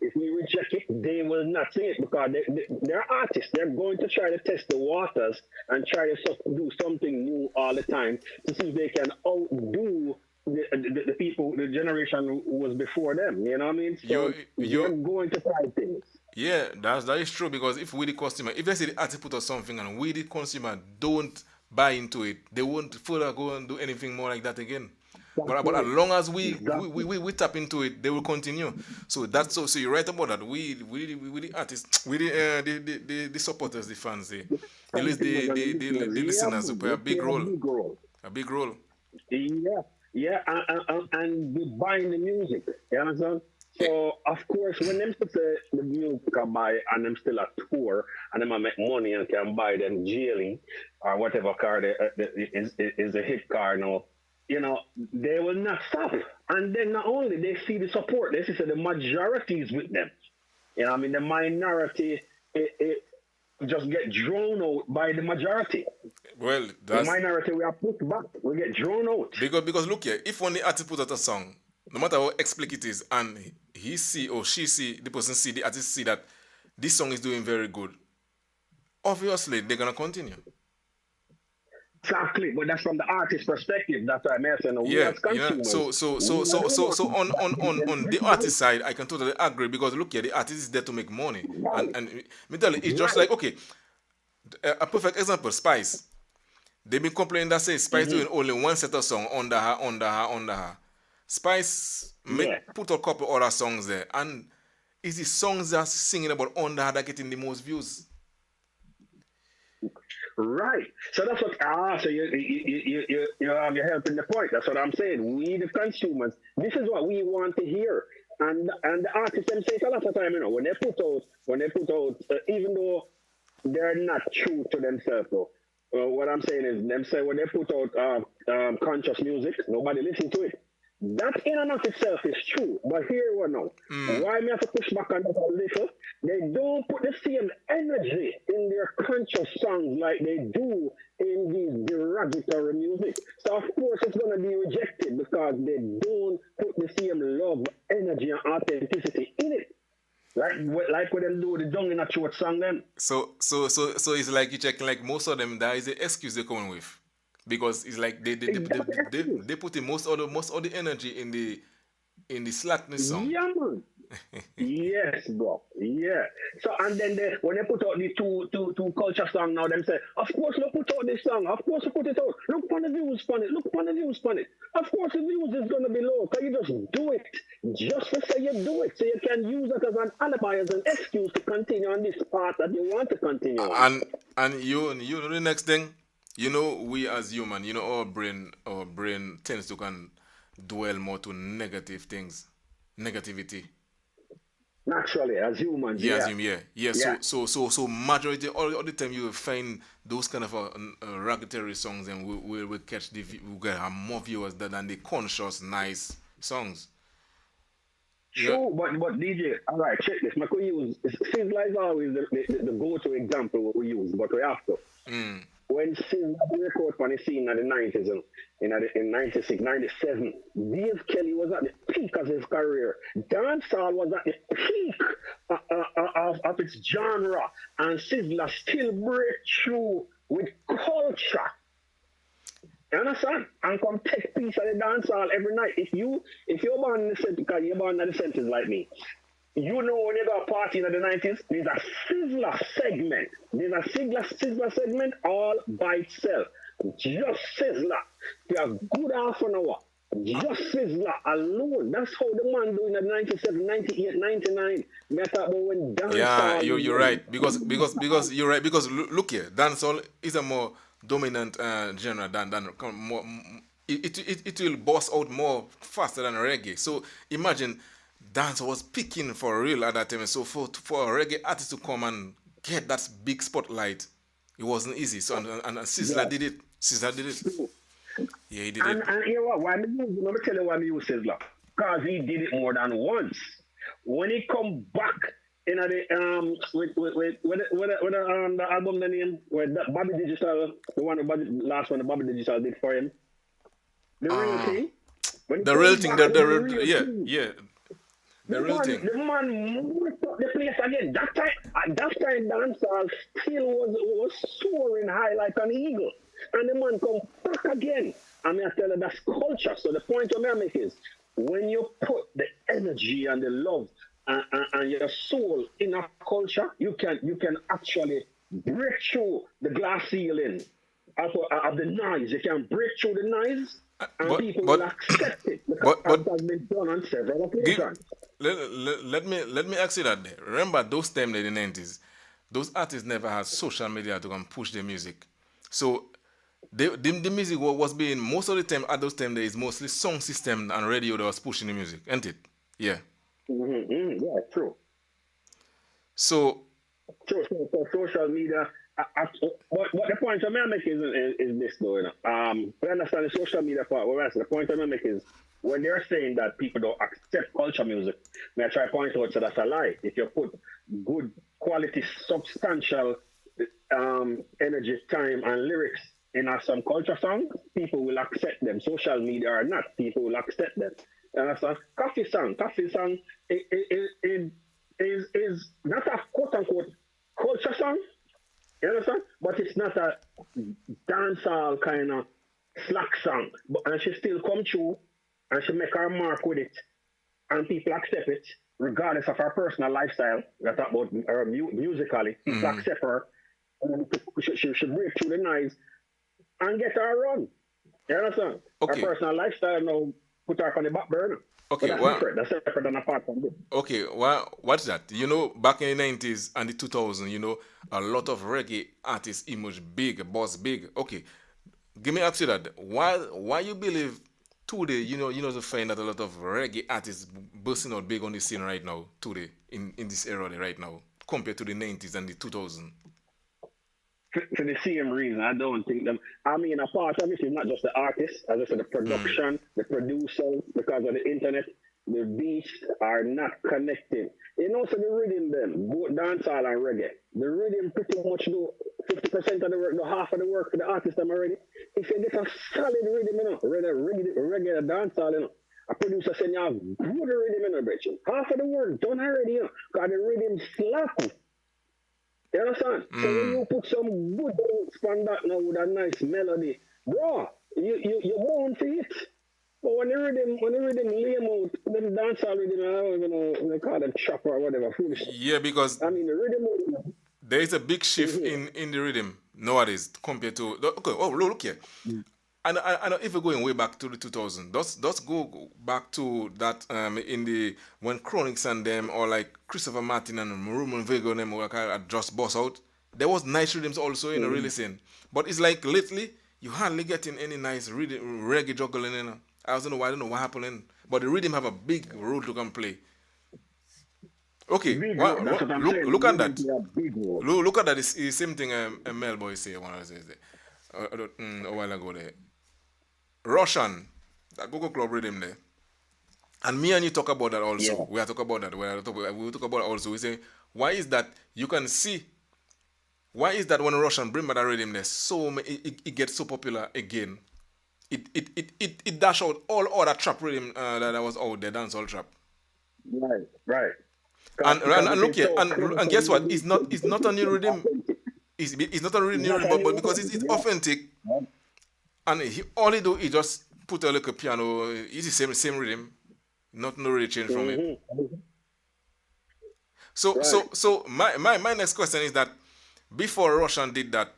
if we reject it, they will not sing it because they're artists. They're going to try to test the waters and try to do something new all the time to see if they can outdo the people, the generation who was before them. You know what I mean? So they're You going to try things. Yeah, that is true because if we the customer, if they say the artist put out something and we the consumer don't buy into it, they won't further go and do anything more like that again. But as Exactly. long as Exactly. we tap into it, they will continue. So that's so you're right about that. We the artists, we the supporters, the fans, Consumers and the listeners, the yeah, listeners who man, play they a play big a role, big role. a big role. Yeah, yeah, and we buying the music. You understand? So of course, when them put the music can buy and them still a tour and them a make money and can buy them jailing or whatever car is a hit car now, they will not stop. And then not only they see the support, they see the majority is with them. I mean the minority it just get drawn out by the majority. Well, The that's minority we are put back, we get drawn out. because look here, if when the artist put out a song, no matter how explicit it is, and he see or she see the person see the artist see that this song is doing very good, obviously they're gonna continue. Exactly, but that's from the artist perspective. That's why I'm saying we Yeah, as yeah. consumers, we are the So ones on the artist side, I can totally agree because look here, the artist is there to make money, right, and me tell you, it's just right. like okay, a perfect example, Spice. They been complaining that say Spice Mm-hmm. doing only one set of song under her. Spice Yeah, put a couple other songs there, and it's the songs that's singing about under her that getting the most views. right. So that's what so you're helping the point. That's what I'm saying. We the consumers, this is what we want to hear. And the artists them say it a lot of time, when they put out even though they're not true to themselves though. What I'm saying is them say when they put out conscious music, nobody listen to it. That in and of itself is true. But here we know. Why me have to push back on that a little? They don't put the same energy in their conscious songs like they do in these derogatory music. So of course it's gonna be rejected because they don't put the same love, energy, and authenticity in it. Like what them do with the dung in a short song then. So it's like you checking like most of them that is the excuse they're coming with. Because it's like Exactly. they put in most of the energy in the slackness song. Yeah, man. Yes, bro. Yeah. So and then when they put out the two culture song now, them say, of course we put out this song. Of course we put it out. Look on the views on it. Look on the views on it. Of course the views is gonna be low. Cause you just do it. Just to say you do it. So you can use it as an alibi, as an excuse to continue on this path that you want to continue on. And you know the next thing, you know we as human, you know our brain tends to can dwell more to negative things, negativity. Naturally, as humans, Yeah, yeah. assume, yeah, yeah. Yeah. So majority all the time you will find those kind of raggedy songs, and we catch we get more viewers than the conscious nice songs. Yeah. True, but DJ, all right, check this. My use Sizzla is always the go-to example what we use, but we have to. When Sizzla record on the scene in the 90s, in 96, 97, Dave Kelly was at the peak of his career. Dancehall was at the peak of its genre, and Sizzla still break through with culture. You understand? And come take piece of the dance hall every night. If you're born in the center, because you're born in the centers like me, you know when you go a party in the 90s, there's a Sizzla segment. There's a Sizzla segment all by itself. Just Sizzla. For a good half an hour. Just Sizzla alone. That's how the man doing at 97, 98, 99. Me talk about when dance Yeah, hall you're right because you're right because look here, dancehall is a more dominant genre than more. It will boss out more faster than reggae. So imagine dance was peaking for real at that time. So for a reggae artist to come and get that big spotlight, it wasn't easy. So and Sizzla Yeah. did it. Sizzla did it. Yeah, he did it. And you know what? Let me tell you why me use Sizzla. Because he did it more than once. when he come back in the the album the name where that Bobby Digital, the one Bobby, last one the Bobby Digital did for him, the real thing. When he The real come thing, back with the real yeah, thing, yeah, the real thing. the man moved up the place again. That time, at that time, dancehall still was soaring high like an eagle, and the man come back again. I mean, I tell you that's culture. So the point I'm gonna make is when you put the energy and the love and your soul in a culture, you can actually break through the glass ceiling of the noise. You can break through the noise, and But people will but accept it because but it has been done on several give occasions. let me ask you that there. Remember those times in the 90s, those artists never had social media to come push their music. So the music was being most of the time at those times there is mostly song system and radio that was pushing the music, isn't it? Yeah. Yeah, true. So So social media. What the point I'm making is this though. You know? We understand the social media part. The point I'm making is when they're saying that people don't accept culture music, may I try to point out so that's a lie. If you put good quality, substantial energy, time, and lyrics in some culture songs, people will accept them. Social media or not, people will accept them. You understand? Coffee song is not a quote unquote culture song. You understand? But it's not a dancehall kind of slack song. And she still come through and she make her mark with it. And people accept it, regardless of her personal lifestyle. That's about her musically. People accept her. And she should break through the noise and get her run. You understand? okay, Her personal lifestyle now put her on the back burner. But okay, that's well, different. That's separate and apart from this. okay, well, what's that? You know, back in the 90s and the 2000s, you know, a lot of reggae artists emerged big, boss big. Okay, give me ask you that. Why you believe today, to find that a lot of reggae artists bursting out big on the scene right now, today, in this era right now, compared to the 90s and the 2000s? For the same reason, I don't think them. I mean, a part of it is not just the artists, as I said, the production, the producers, because of the internet, the beats are not connected. You know, so the rhythm, them, both dancehall and reggae, the rhythm pretty much do 50% of the work, do half of the work for the artist them already. If you get a solid rhythm, reggae dancehall, a producer saying you have good rhythm, bitch. Half of the work done already, because the rhythm slap. You understand? So when you put some good lyrics on that now with a nice melody, bro, you born for it. But when the rhythm lame out, then dance rhythm, I don't even know they call them chopper or whatever, foolish. Yeah, because I mean the rhythm. there is a big shift in the rhythm nowadays compared to okay. Oh, look here. And if we're going way back to the 2000s, let's go back to that in the when Chronics and them or like Christopher Martin and Maroon Vega and them were kind of just boss out. There was nice rhythms also in the releasing, but it's like lately you hardly getting any nice reggae juggling in. I don't know why. I don't know what happening, but the rhythm have a big role to come play. Okay, Big role. That's what I'm saying. look The at rhythm that. play a big role. Look at that. It's the same thing a Mel boy say when I say a while ago there. Russian, that Google Club rhythm there. And me and you talk about that also. Yeah. We are talk about that. We talk about it also. We say, why is that you can see, why is that when Russian bring back that rhythm there, it gets so popular again? It dash out all other trap rhythm that was out there, dancehall trap. Right. And Because look it is here, so and guess what? clinically, It's not a new rhythm. authentic. It's not a really It's new not rhythm, only but because it's yeah. authentic, and all he do is just put a little piano. It's the same rhythm. Not no really change from it. So Right. my next question is that before Russian did that,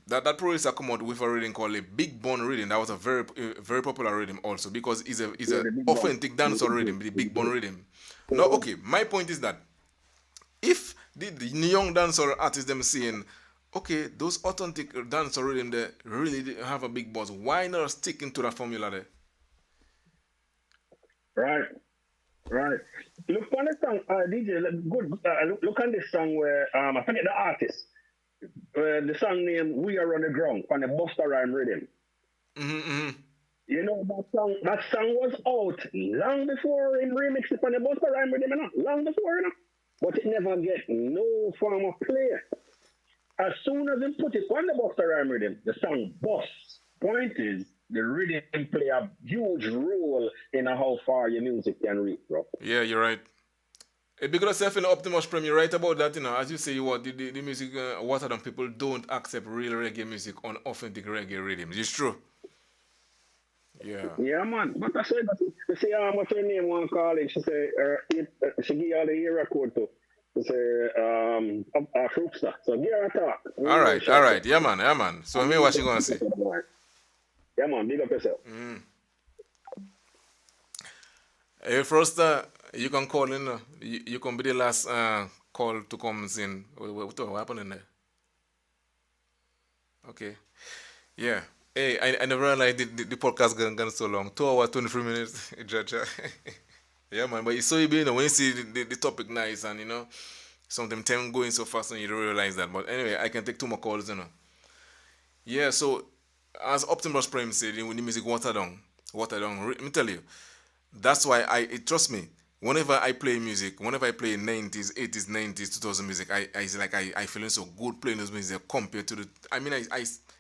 that producer come out with a rhythm called a Big Bone rhythm. That was a very popular rhythm also because it's Yeah, a the big one. authentic dancehall rhythm, the Big Bone rhythm. Now, okay, my point is that if the young dancehall artists them saying, okay, those authentic dancehall rhythm they really have a big buzz, why not sticking to that formula there? Right. Look on the song, DJ. Good. Look on this song where I forget the artist. The song name "We Are on the Ground" on the Busta Rhyme rhythm. Mm-hmm. You know that song was out long before him remix it on the Busta Rhyme with him, you know, long before, you know. But it never get no form of play. As soon as he put it on the Busta Rhyme rhythm, the song busts. Point is, the rhythm play a huge role in how far your music can reach, bro. Yeah, you're right. Because yourself in Optimus Prime, you're right about that, you know. As you say, what the music, what are them people don't accept real reggae music on authentic reggae rhythms. It's true. Yeah. Yeah, man. But I said that. You see, what's her name? One call it. She say, she give you all the era code to. She say, Fruitster. So give her a talk. All What right, she all say? right. Yeah, man, yeah, man. So, I And mean, big what up you gonna say? yourself, man. Yeah, man. Big up yourself. Hey, first, you can call in. You can be the last call to come in. What happened in there? Okay. Yeah. Hey, I never realized the podcast gone so long. 2 hours, 23 minutes. Judge. Yeah, man. But it's so you know, when you see the topic nice and, you know, sometimes time going so fast and you don't realize that. But anyway, I can take 2 more calls, you know. Yeah, so as Optimus Prime said, when the music water down, let me tell you, that's why trust me, whenever I play music, whenever I play 90s, 80s, 90s, 2000 music, I it's like I feeling so good playing those music compared to the, I mean,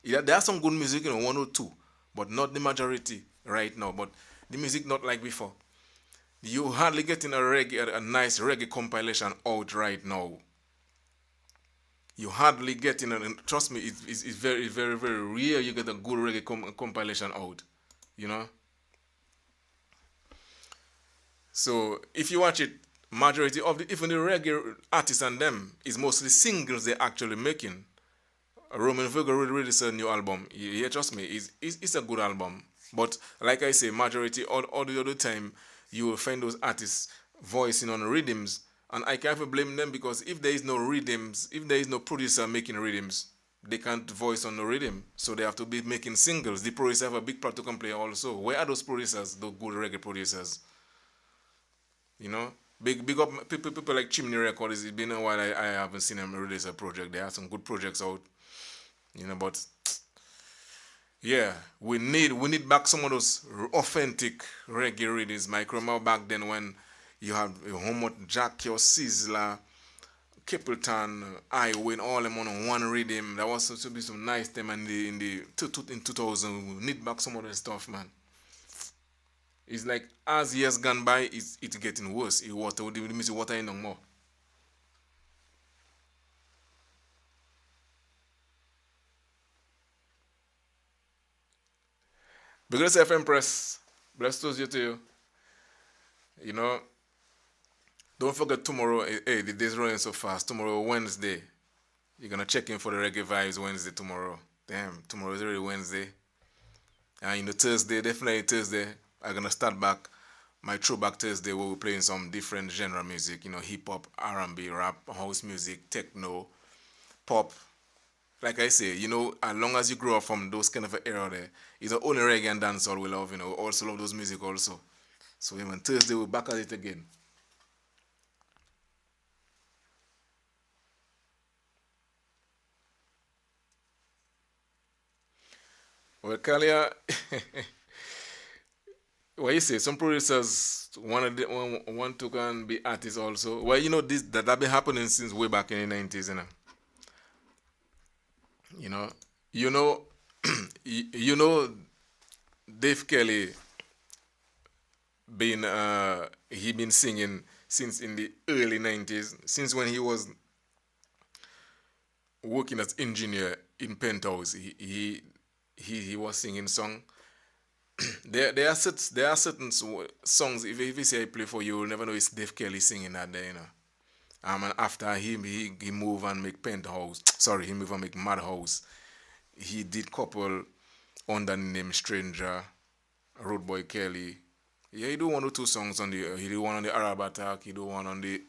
yeah, there are some good music, you know, one or two, but not the majority right now, but the music not like before. You hardly getting a nice reggae compilation out right now. You hardly getting it, and trust me, it's very, very, very rare you get a good reggae compilation out, you know. So if you watch it, majority of the even the reggae artists and them is mostly singles they're actually making. Roman Vega really released a new album. Yeah, trust me, it's a good album. But like I say, majority all the other time you will find those artists voicing on rhythms, and I can't even blame them because if there is no rhythms, if there is no producer making rhythms, they can't voice on the rhythm, so they have to be making singles. The producers have a big part to come play also. Where are those producers, the good reggae producers? You know, big up people like Chimney Records. It's been a while. I haven't seen them release a project. They have some good projects out. You know, but yeah, we need back some of those authentic reggae readings. My grandma back then when you had Homo Jack, your Sizzler, Capleton, I win all them on one rhythm. That was supposed to be some nice time in 2000. We need back some of that stuff, man. It's like as years gone by, it's getting worse. It water the music water in no more. Because FM Press, bless those you to you. You know, don't forget tomorrow. Hey, the day's running so fast. Tomorrow Wednesday, you're gonna check in for the reggae vibes Wednesday tomorrow. Damn, tomorrow is already Wednesday. And you know Thursday, definitely Thursday, I'm gonna start back my throwback Thursday where we're playing some different genre music. You know, hip hop, R&B, rap, house music, techno, pop. Like I say, you know, as long as you grow up from those kind of era there, it's the only reggae and dancehall we love. You know, we also love those music also. So even Thursday we're back at it again. Well, Kalia, what you say? Some producers want to go and be artists also. Well, you know this that been happening since way back in the 90s, you know. You know, you know, you know, Dave Kelly he been singing since in the early 90s, since when he was working as engineer in Penthouse. He was singing song. There are certain songs. If you say I play for you, you'll never know it's Dave Kelly singing that there, you know. And after him, he move and make Penthouse. Sorry, he move and make Madhouse. He did couple under the name Stranger, Road Boy Kelly. Yeah, he do one or two songs on the. He do one on the Arab Attack. He do one on the.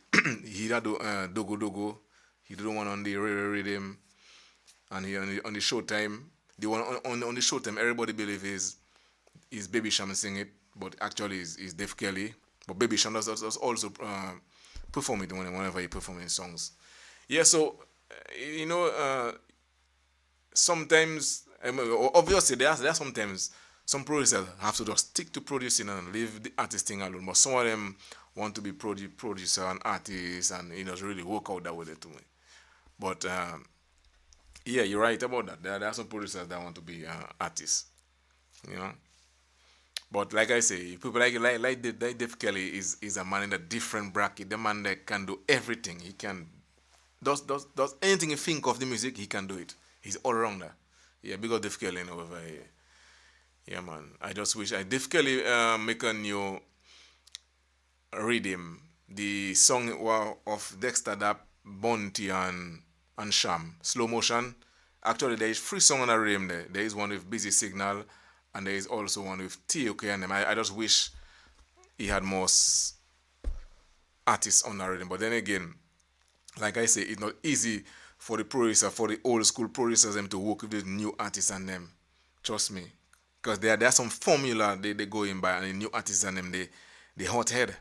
he did do Dogo Dogo. He do one on the Rhythm, and he on the Showtime. The one on the Showtime, everybody believe is Baby Sham sing it, but actually is Dave Kelly. But Baby Sham does also perform it whenever he performs his songs. Yeah, so you know, sometimes obviously there are sometimes some producers have to just stick to producing and leave the artist thing alone. But some of them want to be producer and artist, and it doesn't really work out that way to me. But yeah, you're right about that. There are some producers that want to be artists, you know. But like I say, people like Dave Kelly is a man in a different bracket. The man that can do everything. He can does anything you think of the music, he can do it. He's all rounder. Yeah, big up Dave Kelly over here. Yeah, man. I just wish I Dave Kelly make a new rhythm. The song of Dexter that Bounty and Sham, Slow Motion. Actually, there is three songs on the rhythm there. There is one with Busy Signal, and there is also one with TOK and them. I just wish he had more artists on the rhythm. But then again, like I say, it's not easy for the producer, for the old school producers, them to work with the new artists and them. Trust me, because there are some formula they go in by, and the new artists and them they hot head.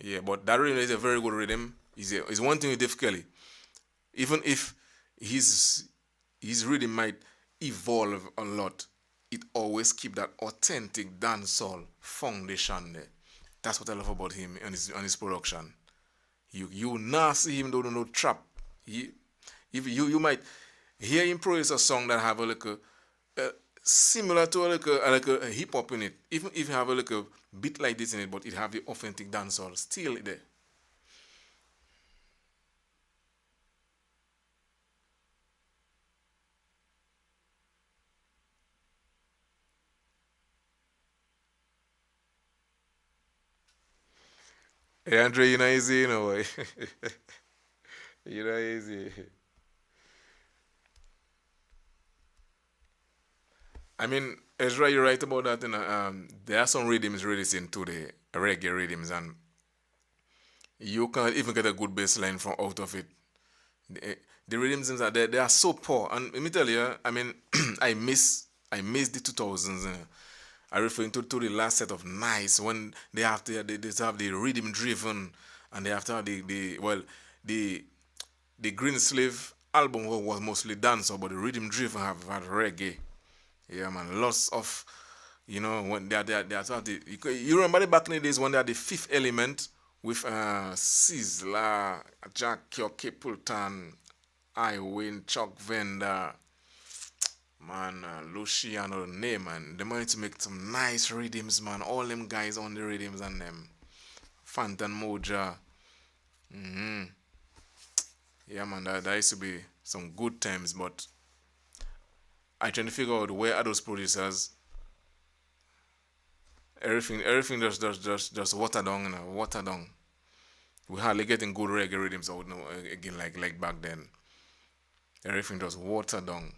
Yeah, but that rhythm is a very good rhythm. Is one thing with Dave Kelly. Even if his rhythm might evolve a lot, it always keep that authentic dancehall foundation there. That's what I love about him and his production. You now see him do no trap. If you might hear him produce a song that have a little similar to a hip hop in it. Even if you have a little bit like this in it, but it have the authentic dancehall still there. Hey Andre, you know easy, you know. You know easy. I mean, Ezra, you're right about that. There are some rhythms releasing to the reggae rhythms, and you can't even get a good bass line from out of it. The rhythms are there; they are so poor. And let me tell you, I mean, I miss the 2000s. I referring to the last set of Nice when they have the rhythm driven, and they have to have the the Green Slave album was mostly dancehall, but the rhythm driven have had reggae. Yeah, man. Lots of, when they are sort of you remember back in the days when they had the Fifth Element with Sizzla, Jack Capleton, I Win, Chuck Venda, man, Luciano, name, man. They wanted to make some nice rhythms, man. All them guys on the rhythms and them. Fantan Moja. Yeah, man, that used to be some good times, but I trying to figure out where are those producers. Everything just watered down, watered down. We hardly getting good reggae rhythms out now again like back then. Everything just watered down.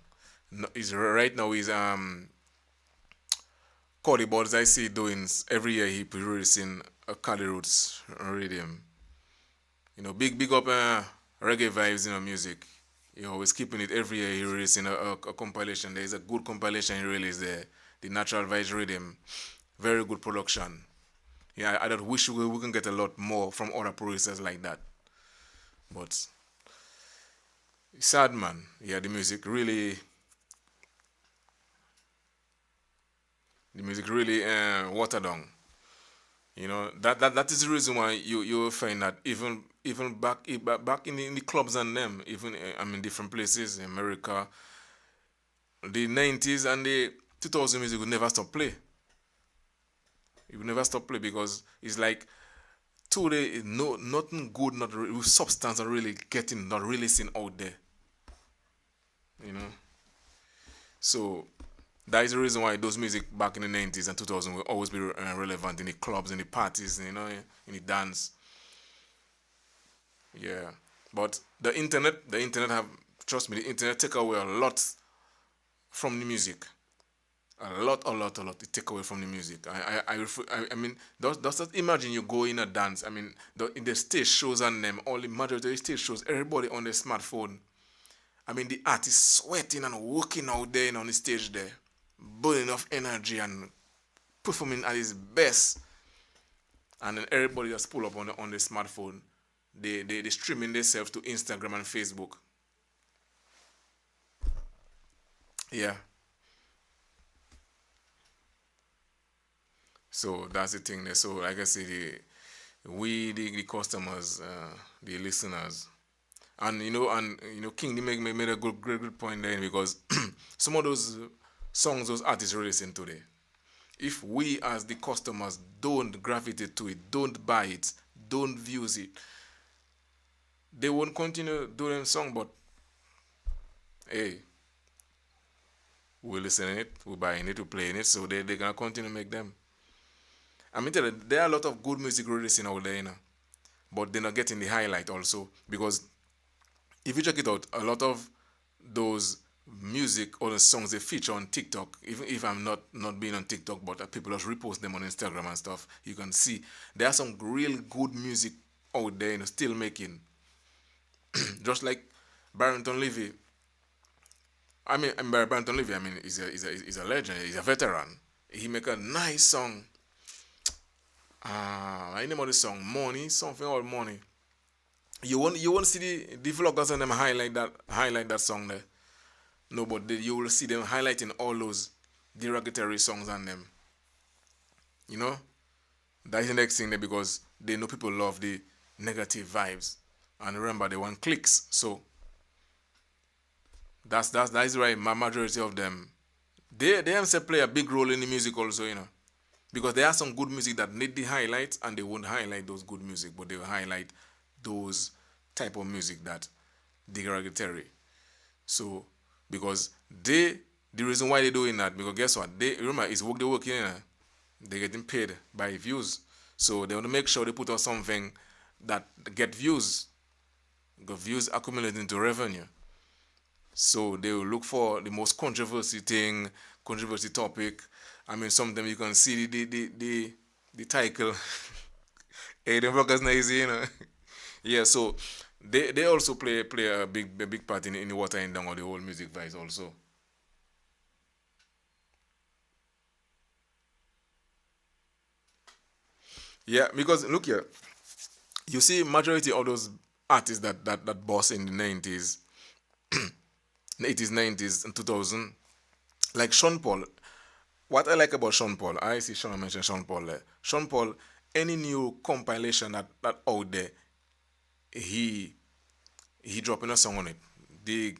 No, is right now is Cody Buds I see doing every year he releasing a Cali Roots rhythm. Big up reggae vibes in music. Always keeping it every year. He releasing a compilation. There is a good compilation he released there. The Natural Vibes Rhythm. Very good production. Yeah, I just wish we can get a lot more from other producers like that. But sad, man. Yeah, the music really watered down. That is the reason why you will find that even back in the clubs and them, even I mean different places in America, the 90s and the 2000 music would never stop play. It would never stop play because it's like today no nothing good, not with substance, not really getting, not releasing out there. You know, so that is the reason why those music back in the 90s and 2000 will always be relevant in the clubs, in the parties, in the dance. Yeah, but the internet have, trust me, the internet take away a lot from the music. A lot. It take away from the music. I mean, just imagine you go in a dance. I mean, in the stage shows and them, all the majority of the stage shows, everybody on their smartphone. I mean, the artist sweating and working out there and on the stage there, burning off energy and performing at his best. And then everybody just pull up on the smartphone. They streaming themselves to Instagram and Facebook. Yeah. So that's the thing there. So like I say, we the customers, the listeners, and King they made a good point there because some of those songs those artists releasing today, if we as the customers don't gravitate to it, don't buy it, don't views it, they won't continue doing song. But hey, we're listening it, we're buying it, we're playing it, so they're gonna continue to make them. I mean, tell you, there are a lot of good music releasing out there, but they're not getting the highlight also because if you check it out, a lot of those music or the songs they feature on TikTok, even if I'm not being on TikTok, but people just repost them on Instagram and stuff, you can see there are some real good music out there, still making. Just like Barrington Levy. I mean, Barrington Levy, I mean, is a legend, he's a veteran. He make a nice song. I name of the song, Money, something or Money. You won't see the vloggers and them highlight that song there. No, but you will see them highlighting all those derogatory songs on them. You know, that's the next thing there because they know people love the negative vibes, and remember they want clicks. So that's why my majority of them they themselves play a big role in the music also. Because there are some good music that need the highlights and they won't highlight those good music, but they will highlight those type of music that derogatory. So because the reason why they're doing that, because guess what? They remember it's work they're working in. They're getting paid by views. So they want to make sure they put out something that get views. Because views accumulate into revenue. So they will look for the most controversy topic. I mean, sometimes you can see the title. Hey, the workers not easy, Yeah, so they also play a big part in the watering down of the whole music vibes also. Yeah, because look here, you see majority of those artists that boss in the 90s, 80s, 90s, and 2000, like Sean Paul. What I like about Sean Paul, I see Sean mention Sean Paul there. Sean Paul, any new compilation that out there, he dropping a song on it. The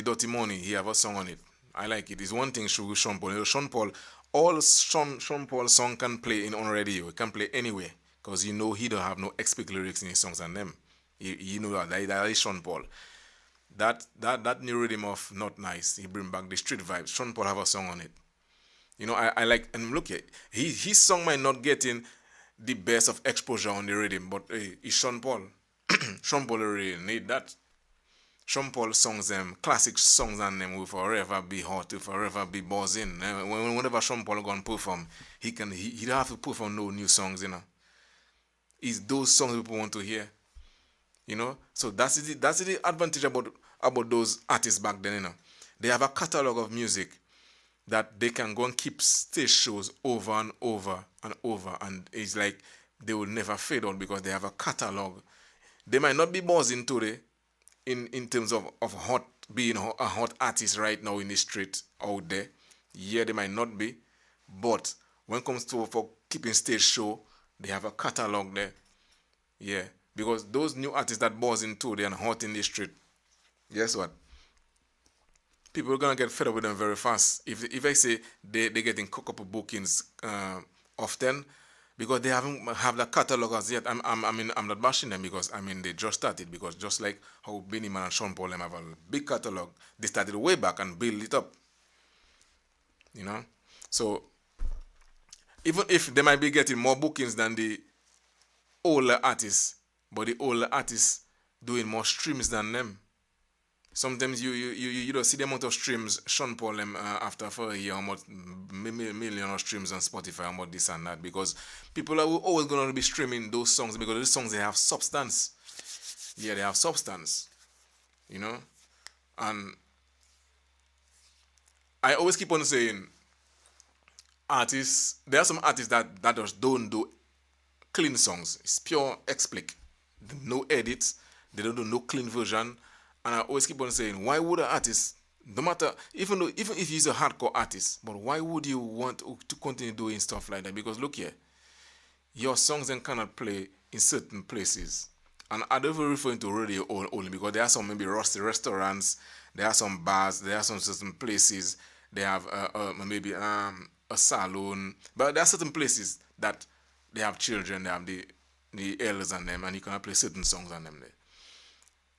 Dirty Money, he have a song on it. I like it. It's one thing with Sean Paul. Sean Paul, all Sean Paul song can play in on radio. It can play anywhere because he don't have no explicit lyrics in his songs and them. You know that is Sean Paul. That new rhythm of Not Nice, he bring back the street vibes. Sean Paul have a song on it. I like, and look at his song might not get in the best of exposure on the rhythm, but hey, it's Sean Paul. Sean Paul really need that. Sean Paul songs them, classic songs and them will forever be hot, will forever be buzzing. Whenever Sean Paul gonna perform, he don't have to perform no new songs. It's those songs people want to hear. So that's the advantage about those artists back then. They have a catalog of music that they can go and keep stage shows over and over and over, and it's like they will never fade out because they have a catalog. They might not be buzzing today in terms of hot being a hot artist right now in the street out there. Yeah, they might not be, but when it comes to for keeping stage show, they have a catalog there. Yeah, because those new artists that buzzing today and hot in the street, guess what? People are gonna get fed up with them very fast. If I say they're getting couple bookings often because they haven't have the catalog as yet. I'm not bashing them because they just started because just like how Benny Man and Sean Paul them have a big catalog, they started way back and build it up. So even if they might be getting more bookings than the older artists, but the older artists doing more streams than them. Sometimes you don't see the amount of streams Sean Paul them after for a year, how much million of streams on Spotify, how much this and that, because people are always gonna be streaming those songs because those songs they have substance. Yeah, they have substance, and I always keep on saying artists. There are some artists that just don't do clean songs. It's pure explic, no edits. They don't do no clean version. And I always keep on saying, why would an artist No matter, even if he's a hardcore artist, but why would you want to continue doing stuff like that? Because look here, your songs then cannot play in certain places. And I don't even referring to radio only because there are some maybe rusty restaurants, there are some bars, there are some certain places, they have maybe a salon, but there are certain places that they have children, they have the elders on them, and you cannot play certain songs on them there.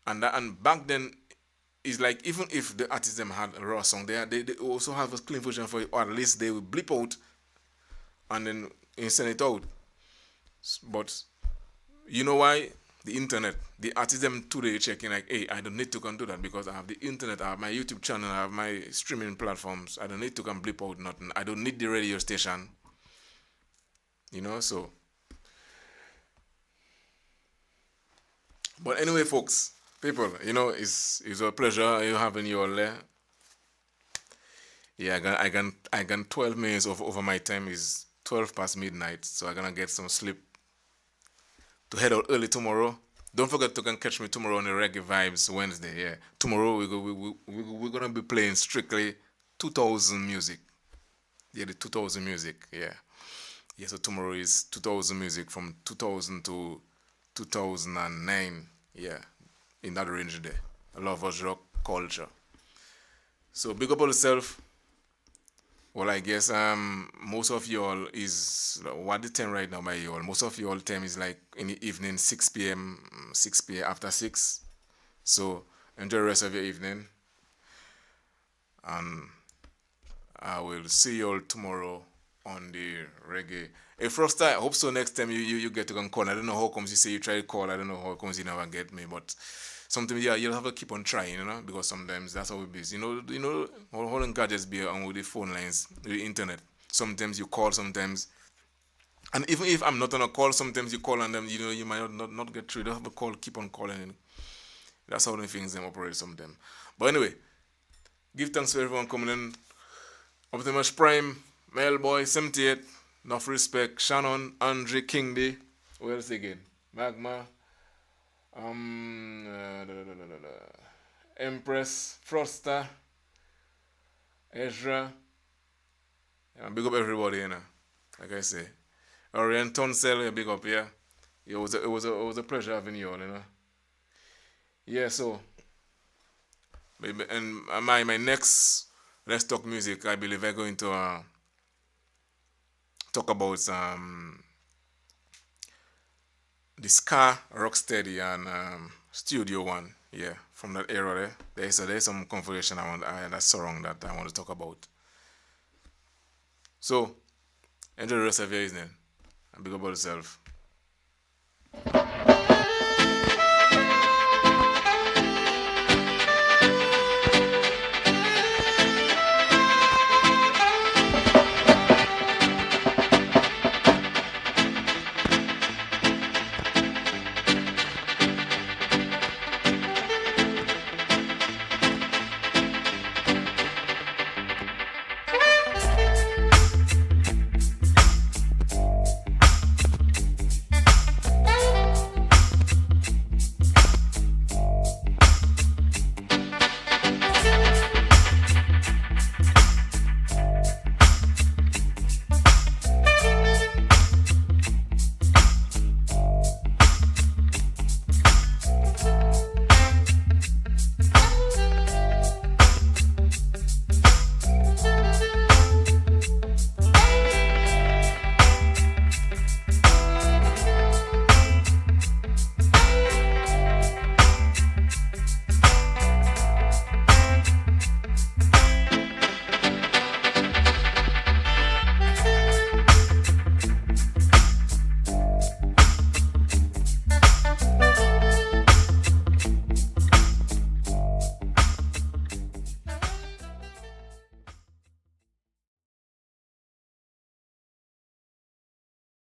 And back then, it's like even if the artists them had a raw song, they also have a clean version for it, or at least they will blip out and then send it out. But you know why? The internet. The artists them today checking like, hey, I don't need to come do that because I have the internet, I have my YouTube channel, I have my streaming platforms. I don't need to come blip out nothing. I don't need the radio station. So. But anyway, folks, people, it's a pleasure you having you all there. Yeah, I got 12 minutes over my time. Is 12 past midnight, so I'm gonna get some sleep to head out early tomorrow. Don't forget to come catch me tomorrow on the Reggae Vibes Wednesday. Yeah, tomorrow we're gonna be playing strictly 2000 music. Yeah, the 2000 music. Yeah, yeah. So tomorrow is 2000 music from 2000 to 2009. Yeah, in that range there. I love us rock culture. So big up on yourself. Well, I guess most of y'all is what the time right now by y'all. Most of y'all time is like in the evening, 6 p.m., 6 p.m. after 6. So enjoy the rest of your evening. And I will see y'all tomorrow on the reggae. Hey, Frosta, I hope so next time you get to come call. I don't know how comes you say you try to call. I don't know how comes you never get me. But sometimes, yeah, you'll have to keep on trying, because sometimes that's how it is. How long gadgets be on with the phone lines, with the internet. Sometimes you call, sometimes. And even if I'm not on a call, sometimes you call and them, you might not get through. You don't have a call, keep on calling. That's how the things them operate sometimes. But anyway, give thanks for everyone coming in. Optimus Prime, Mailboy, 78, enough respect, Shannon, Andre, Kingdy, who else again? Magma, Empress, Froster, Ezra, big up everybody, like I say. Orient Tonsel, big up, yeah. It was a pleasure having you all, Yeah, so, and my next Let's Talk Music, I believe I'm going to talk about the Ska, Rocksteady, and Studio One. Yeah, from that era there. There's some configuration that's wrong that I want to talk about. So, enjoy the rest of your evening and big up about yourself.